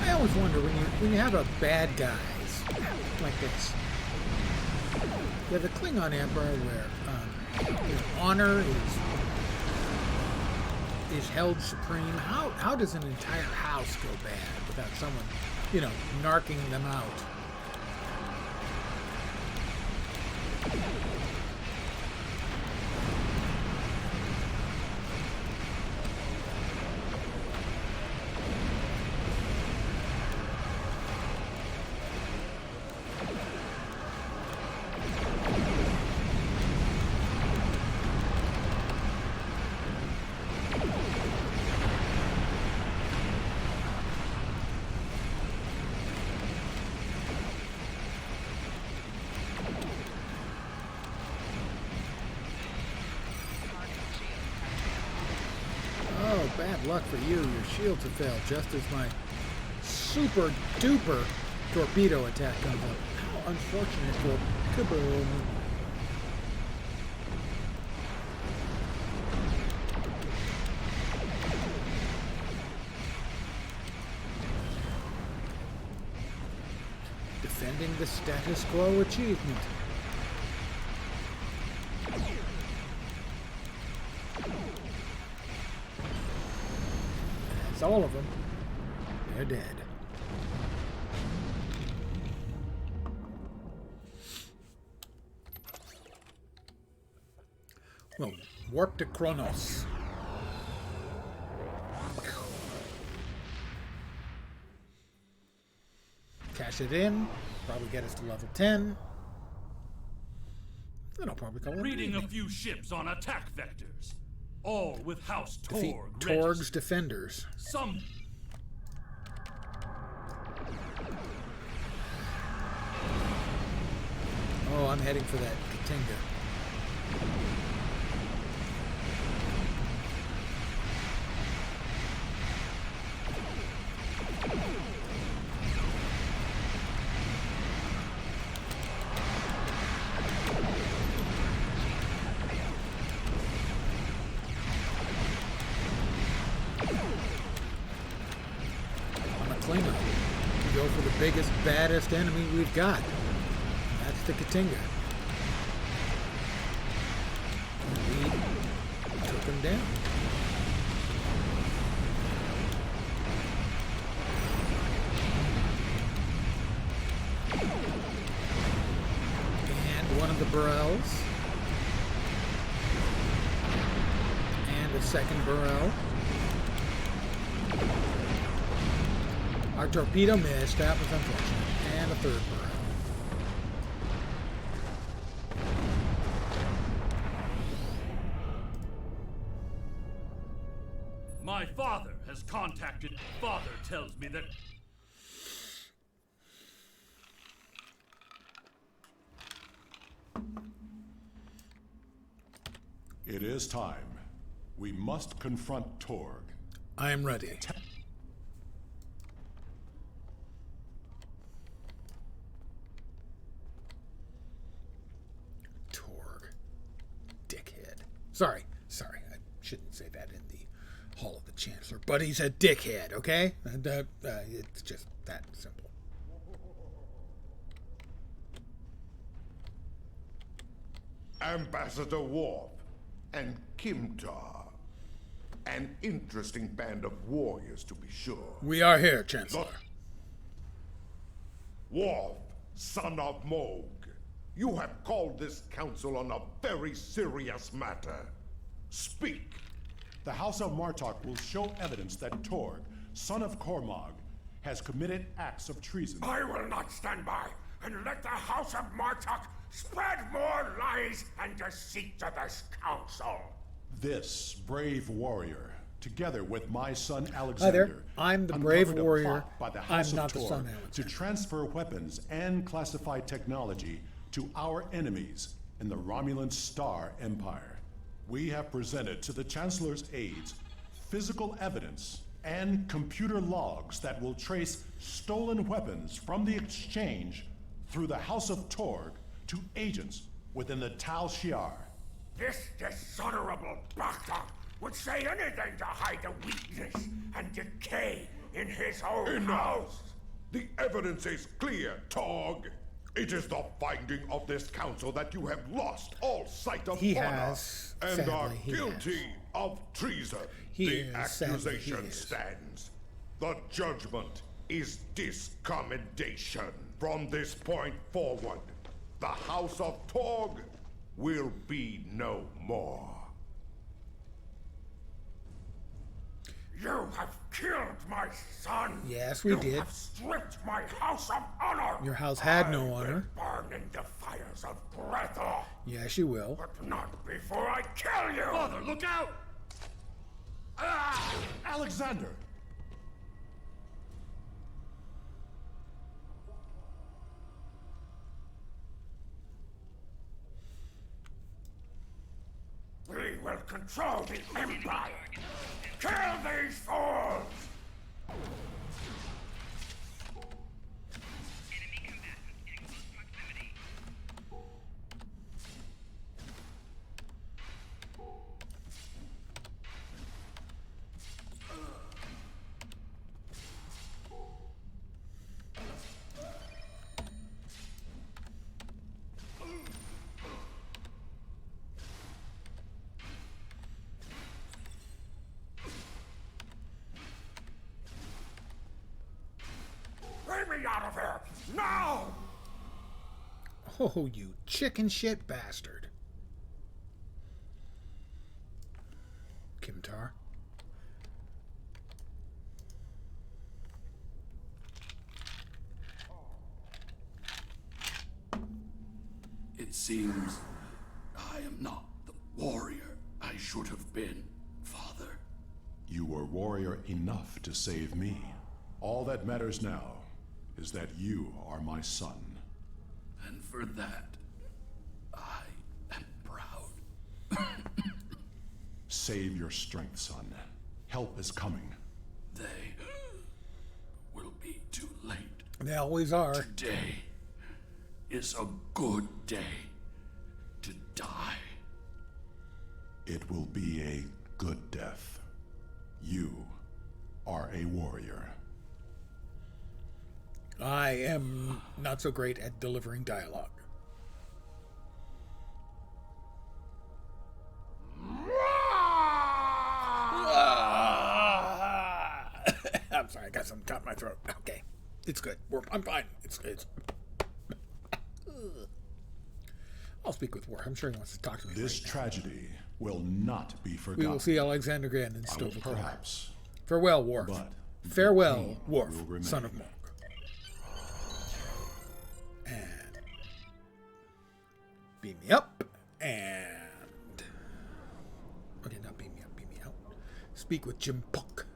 I always wonder when you have a bad guys like this. Yeah, the Klingon Emperor, where honor is held supreme. How does an entire house go bad without someone, narking them out? Bad luck for you. Your shields have failed just as my super duper torpedo attack comes up. How unfortunate for Kaboom. Defending the status quo achievement. All of them, they're dead. Well, warp to Kronos. Cash it in, probably get us to level 10. Then I'll probably call it Reading a few ships on attack vectors. All with House Defeat Torg Torg's defenders. Some... Oh, I'm heading for that Katinga. Klingon. We go for the biggest, baddest enemy we've got. That's the Katinga. We took him down. And one of the Burrells. And a second Burrell. Our torpedo missed. That was unfortunate. And a third Burrell. My father has contacted. Father tells me that... It is time. We must confront Torg. I am ready. Sorry, I shouldn't say that in the Hall of the Chancellor, but he's a dickhead, okay? And, it's just that simple. Ambassador Worf and Kimtar. An interesting band of warriors, to be sure. We are here, Chancellor. Worf, son of Moog. You have called this council on a very serious matter. Speak. The House of Martok will show evidence that Torg, son of Cormog, has committed acts of treason. I will not stand by and let the House of Martok spread more lies and deceit to this council. This brave warrior, together with my son Alexander, hi there. I'm the brave warrior. By the House I'm not of the son Torg Alexander. to transfer weapons and classified technology to our enemies in the Romulan Star Empire. We have presented to the Chancellor's aides physical evidence and computer logs that will trace stolen weapons from the exchange through the House of Torg to agents within the Tal Shiar. This dishonorable Bakta would say anything to hide the weakness and decay in his own house. The evidence is clear, Torg. It is the finding of this council that you have lost all sight of He honor has, and sadly, are he guilty of treason. He The is, sadly, accusation he is. stands. The judgment is discommendation. From this point forward, the House of Torg will be no more. You have killed my son. Yes, we you did. You have stripped my house of honor. Your house had no honor. Burn in the fires of Grethel. Yes, you will. But not before I kill you. Father, look out! Ah! Alexander! We will control the Empire. Kill these fools! Bring me out of here! Now! Oh, you chicken shit bastard. Kimtar. It seems I am not the warrior I should have been, Father. You were warrior enough to save me. All that matters now is that you are my son. And for that, I am proud. Save your strength, son. Help is coming. They will be too late. They always are. Today is a good day to die. It will be a good death. You are a warrior. I am not so great at delivering dialogue. I'm sorry, I got something caught in my throat. Okay, it's good. I'm fine. It's. I'll speak with Worf. I'm sure he wants to talk to me. This tragedy will not be forgotten. We will see Alexander again in STO Klingon. Perhaps. Farewell, Worf. Farewell, Worf, son of Mork. And beam me up. And okay, not beam me up, beam me out. Speak with Jim Puck.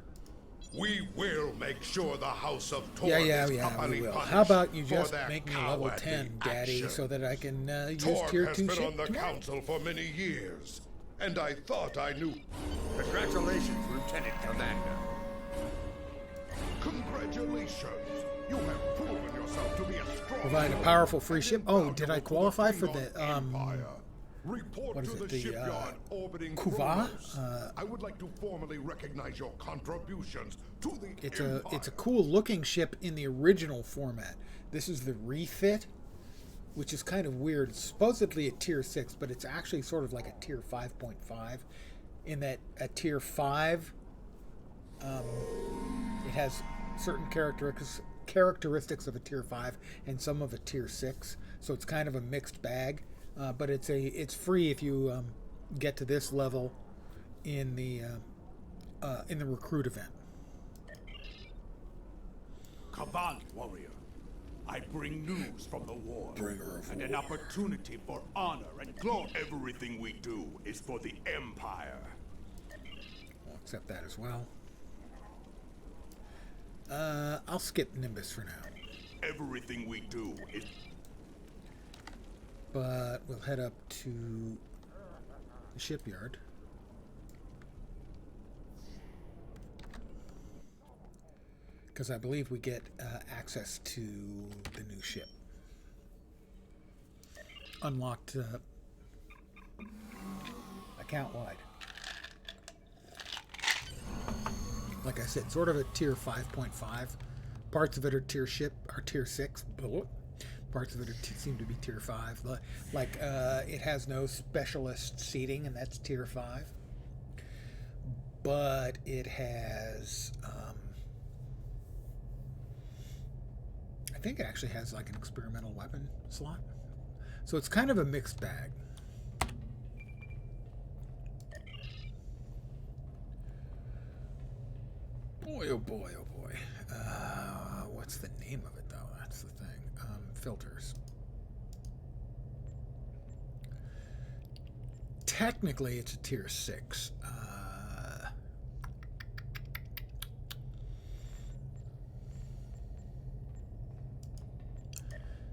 We will make sure the House of Torg Yeah, is we company will. punished How about you for just their make me level 10, Daddy, actions. so that I can use Torg tier has 2 been shit on the tomorrow? council for many years, and I thought I knew. Congratulations, Lieutenant Commander. Congratulations! You have proven yourself to be a strong. Provide a powerful free ship. Oh, did I qualify for the Report what is to it? the The shipyard orbiting Kuva? Kronos. I would like to formally recognize your contributions to the Empire. It's a cool looking ship in the original format. This is the refit, which is kind of weird. It's supposedly a tier 6, but it's actually sort of like a tier 5.5, in that at tier 5, it has certain characteristics of a tier 5 and some of a tier 6. So it's kind of a mixed bag. But it's free if you get to this level in the recruit event. Kaban, warrior. I bring news from the war. Bringer of and an opportunity for honor and glory. Everything we do is for the Empire. I'll accept that as well. I'll skip Nimbus for now. Everything we do is... But we'll head up to the shipyard. Because I believe we get access to the new ship. Unlocked account-wide. Like I said, sort of a tier 5.5. Parts of it are tier 6. Parts of it seem to be tier 5. Like, it has no specialist seating, and that's tier 5. But it has... I think it actually has like an experimental weapon slot. So it's kind of a mixed bag. Boy, oh boy, oh boy. What's the name of it, though? That's the thing. Filters. Technically, it's a tier 6.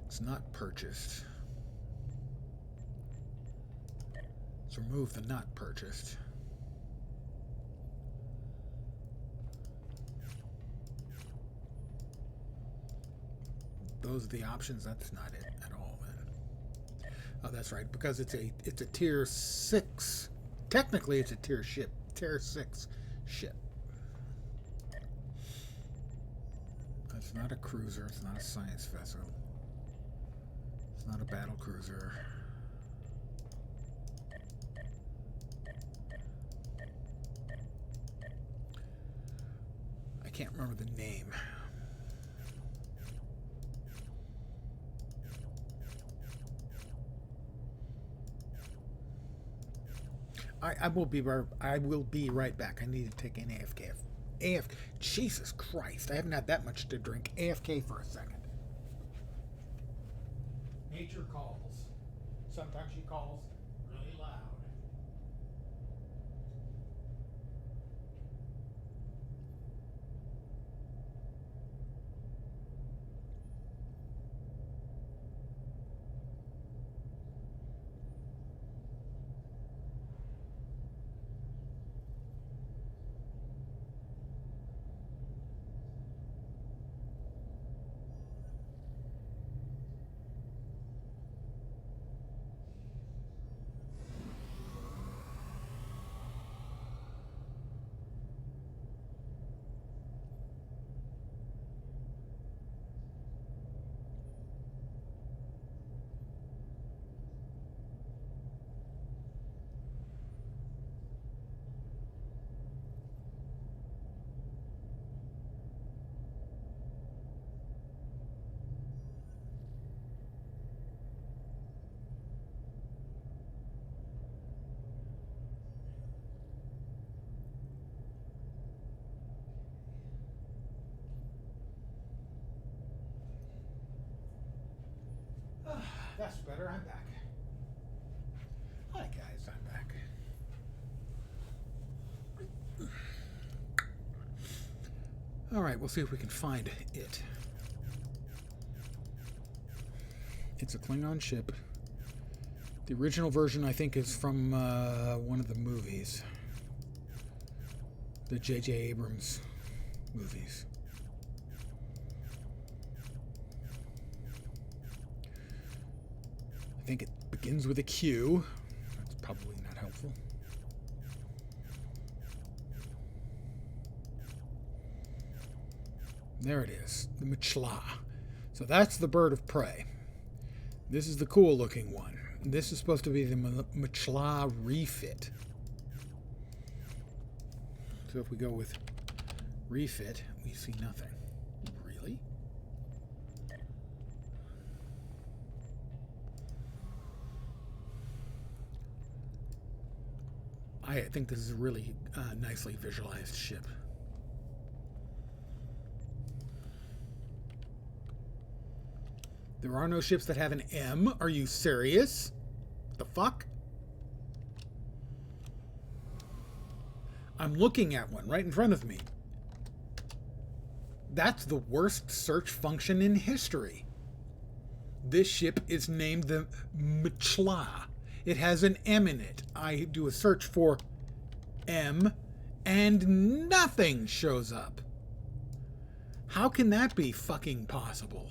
It's not purchased. Let's remove the not purchased. Those are the options. That's not it at all, then. Oh, that's right, because it's a tier 6. Technically, it's a tier 6 ship. It's not a cruiser. It's not a science vessel. It's not a battle cruiser. I can't remember the name. I will be right back. I need to take an AFK. Jesus Christ! I haven't had that much to drink. AFK for a second. Nature calls. Sometimes she calls really loud. That's better. I'm back. Hi, guys. I'm back. All right. We'll see if we can find it. It's a Klingon ship. The original version, I think, is from one of the movies. The J.J. Abrams movies. I think it begins with a Q. That's probably not helpful. There it is, the Mchla. So that's the bird of prey. This is the cool looking one. This is supposed to be the Mchla refit. So if we go with refit, we see nothing. Really? I think this is a really nicely visualized ship. There are no ships that have an M. Are you serious? The fuck? I'm looking at one right in front of me. That's the worst search function in history. This ship is named the Mchla. It has an M in it. I do a search for M, and nothing shows up. How can that be fucking possible?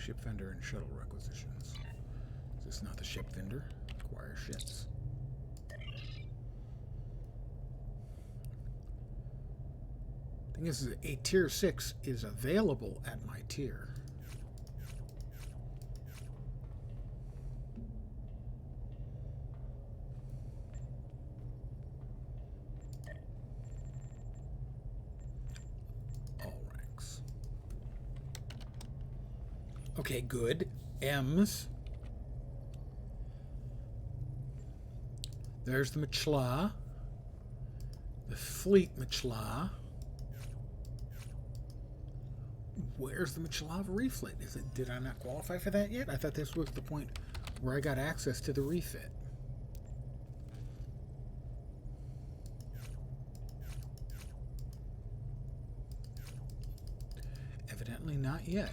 Ship vendor and shuttle requisitions. Is this not the ship vendor? Acquire ships. Thing is, a tier 6 is available at my tier. Okay, good. M's. There's the Machla. The Fleet Machla. Where's the Machla refit? Did I not qualify for that yet? I thought this was the point where I got access to the refit. Evidently not yet.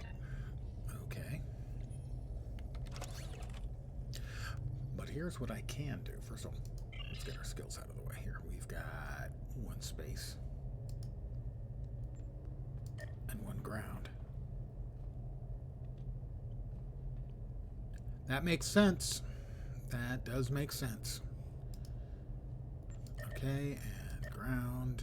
Here's what I can do. First of all, let's get our skills out of the way here. We've got one space and one ground. That makes sense. That does make sense. Okay, and ground.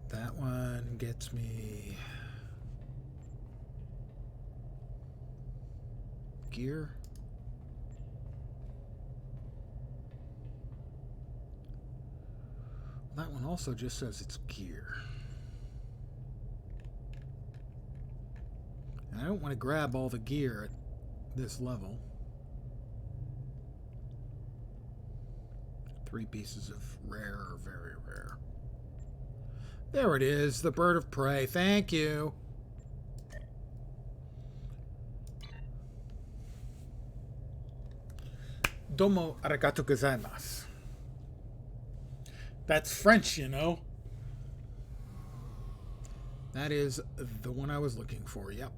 That one gets me gear. That one also just says it's gear. And I don't want to grab all the gear at this level. 3 pieces of rare or very rare. There it is, the bird of prey. Thank you. Domo arigato gozaimasu. That's French, you know. That is the one I was looking for, yep.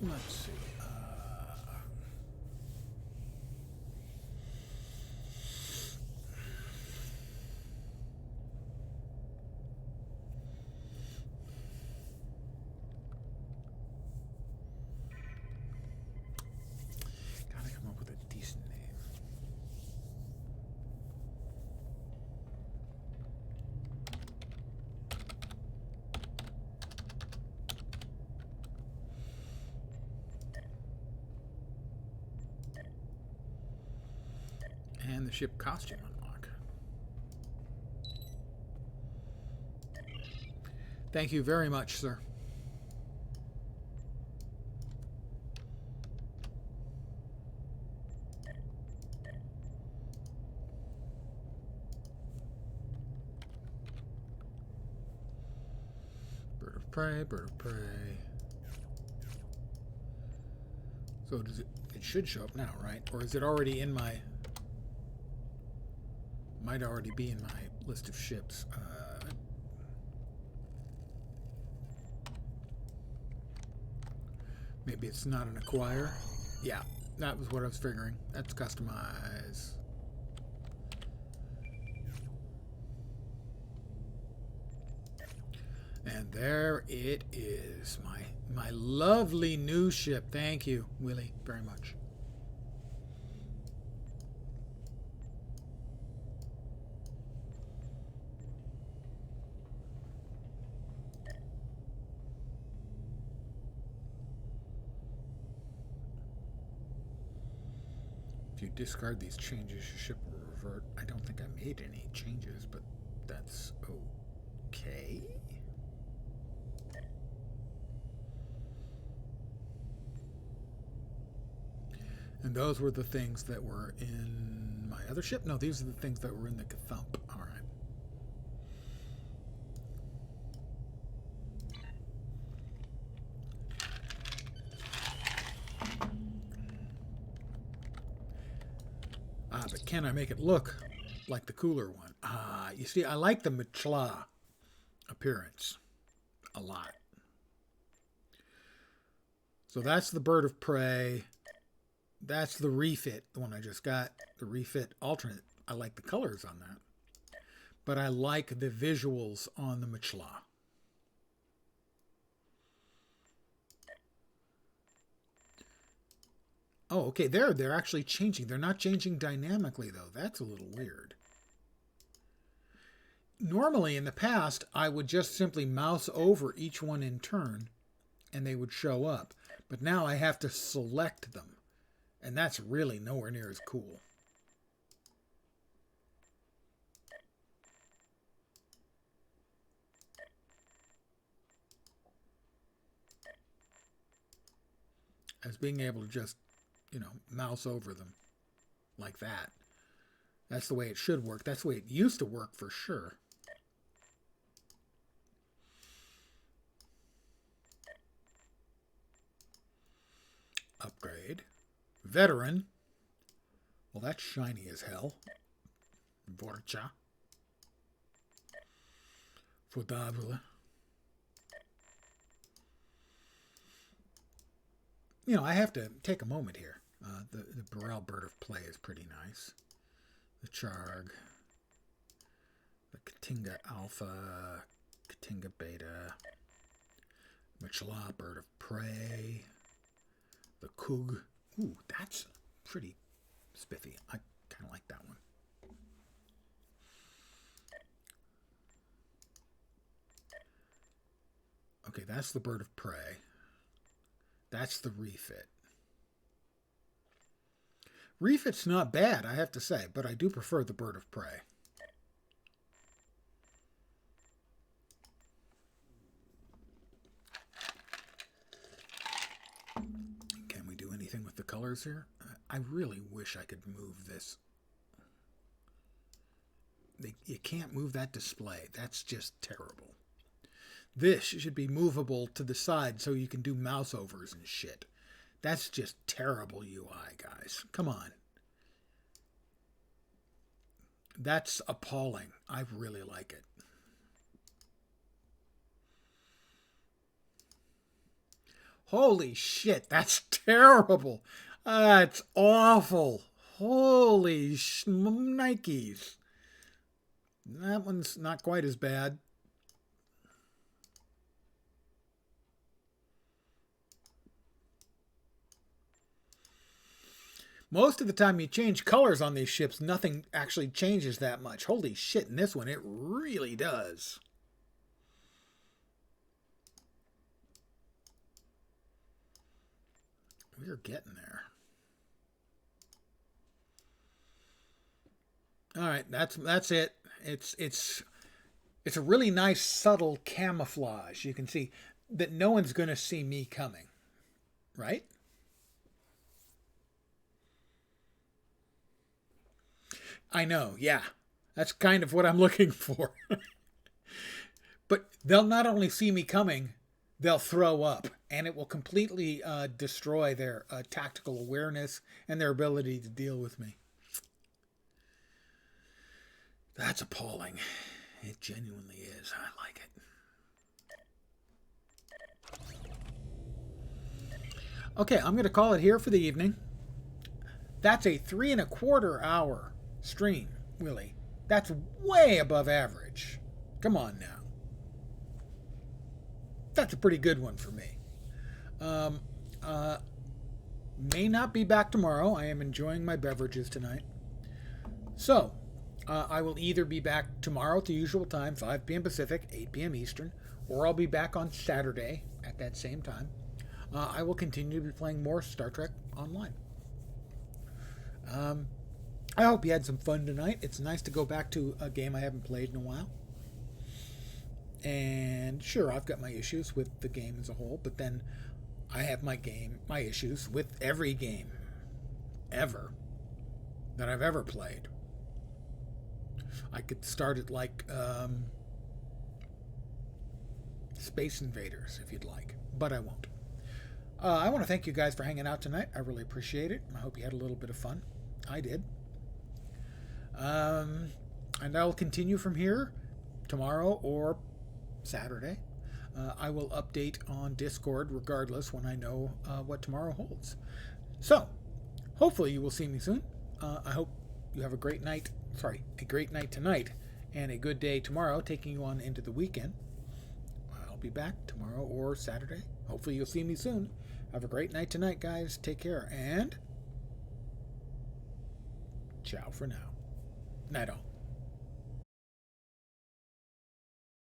Let's see. And the ship costume unlock. Thank you very much, sir. Bird of prey, bird of prey. So does it should show up now, right? Or is it already in my... Might already be in my list of ships. Maybe it's not an acquire. Yeah, that was what I was figuring. That's customize. And there it is. My lovely new ship. Thank you, Willie, very much. If you discard these changes, your ship will revert. I don't think I made any changes, but that's okay. And those were the things that were in my other ship? No, these are the things that were in the Thump. All right. But can I make it look like the cooler one? You see, I like the Machla appearance a lot. So that's the bird of prey. That's the refit, the one I just got, the refit alternate. I like the colors on that. But I like the visuals on the Machla. Oh, okay, they're actually changing. They're not changing dynamically, though. That's a little weird. Normally, in the past, I would just simply mouse over each one in turn, and they would show up. But now I have to select them, and that's really nowhere near as cool. As being able to just, you know, mouse over them like that. That's the way it should work. That's the way it used to work for sure. Upgrade. Veteran. Well, that's shiny as hell. Vorcha. Fodable. You know, I have to take a moment here. The Burrell Bird of Play is pretty nice. The Charg. The Katinga Alpha. Katinga Beta. Machla Bird of Prey. The Kug. Ooh, that's pretty spiffy. I kind of like that one. Okay, that's the Bird of Prey. That's the refit. Refit's not bad, I have to say, but I do prefer the Bird of Prey. Can we do anything with the colors here? I really wish I could move this. You can't move that display. That's just terrible. This should be movable to the side so you can do mouse overs and shit. That's just terrible UI, guys. Come on. That's appalling. I really like it. Holy shit, that's terrible. That's awful. Holy Nikes. That one's not quite as bad. Most of the time you change colors on these ships, nothing actually changes that much. Holy shit, in this one, it really does. We're getting there. All right, that's it. It's a really nice subtle camouflage. You can see that no one's going to see me coming, right? I know, yeah. That's kind of what I'm looking for. But they'll not only see me coming, they'll throw up. And it will completely destroy their tactical awareness and their ability to deal with me. That's appalling. It genuinely is. I like it. Okay, I'm going to call it here for the evening. That's a 3¼ hour stream, Willie. That's way above average. Come on now. That's a pretty good one for me. May not be back tomorrow. I am enjoying my beverages tonight. So, I will either be back tomorrow at the usual time, 5 p.m. Pacific, 8 p.m. Eastern, or I'll be back on Saturday at that same time. I will continue to be playing more Star Trek Online. I hope you had some fun tonight. It's nice to go back to a game I haven't played in a while. And sure, I've got my issues with the game as a whole, but then I have my issues with every game ever that I've ever played. I could start it like Space Invaders, if you'd like, but I won't. I want to thank you guys for hanging out tonight. I really appreciate it. I hope you had a little bit of fun. I did. And I'll continue from here tomorrow or Saturday. I will update on Discord regardless when I know what tomorrow holds. So, hopefully you will see me soon. I hope you have a great night. A great night tonight and a good day tomorrow, taking you on into the weekend. I'll be back tomorrow or Saturday. Hopefully you'll see me soon. Have a great night tonight, guys. Take care and ciao for now. Night all.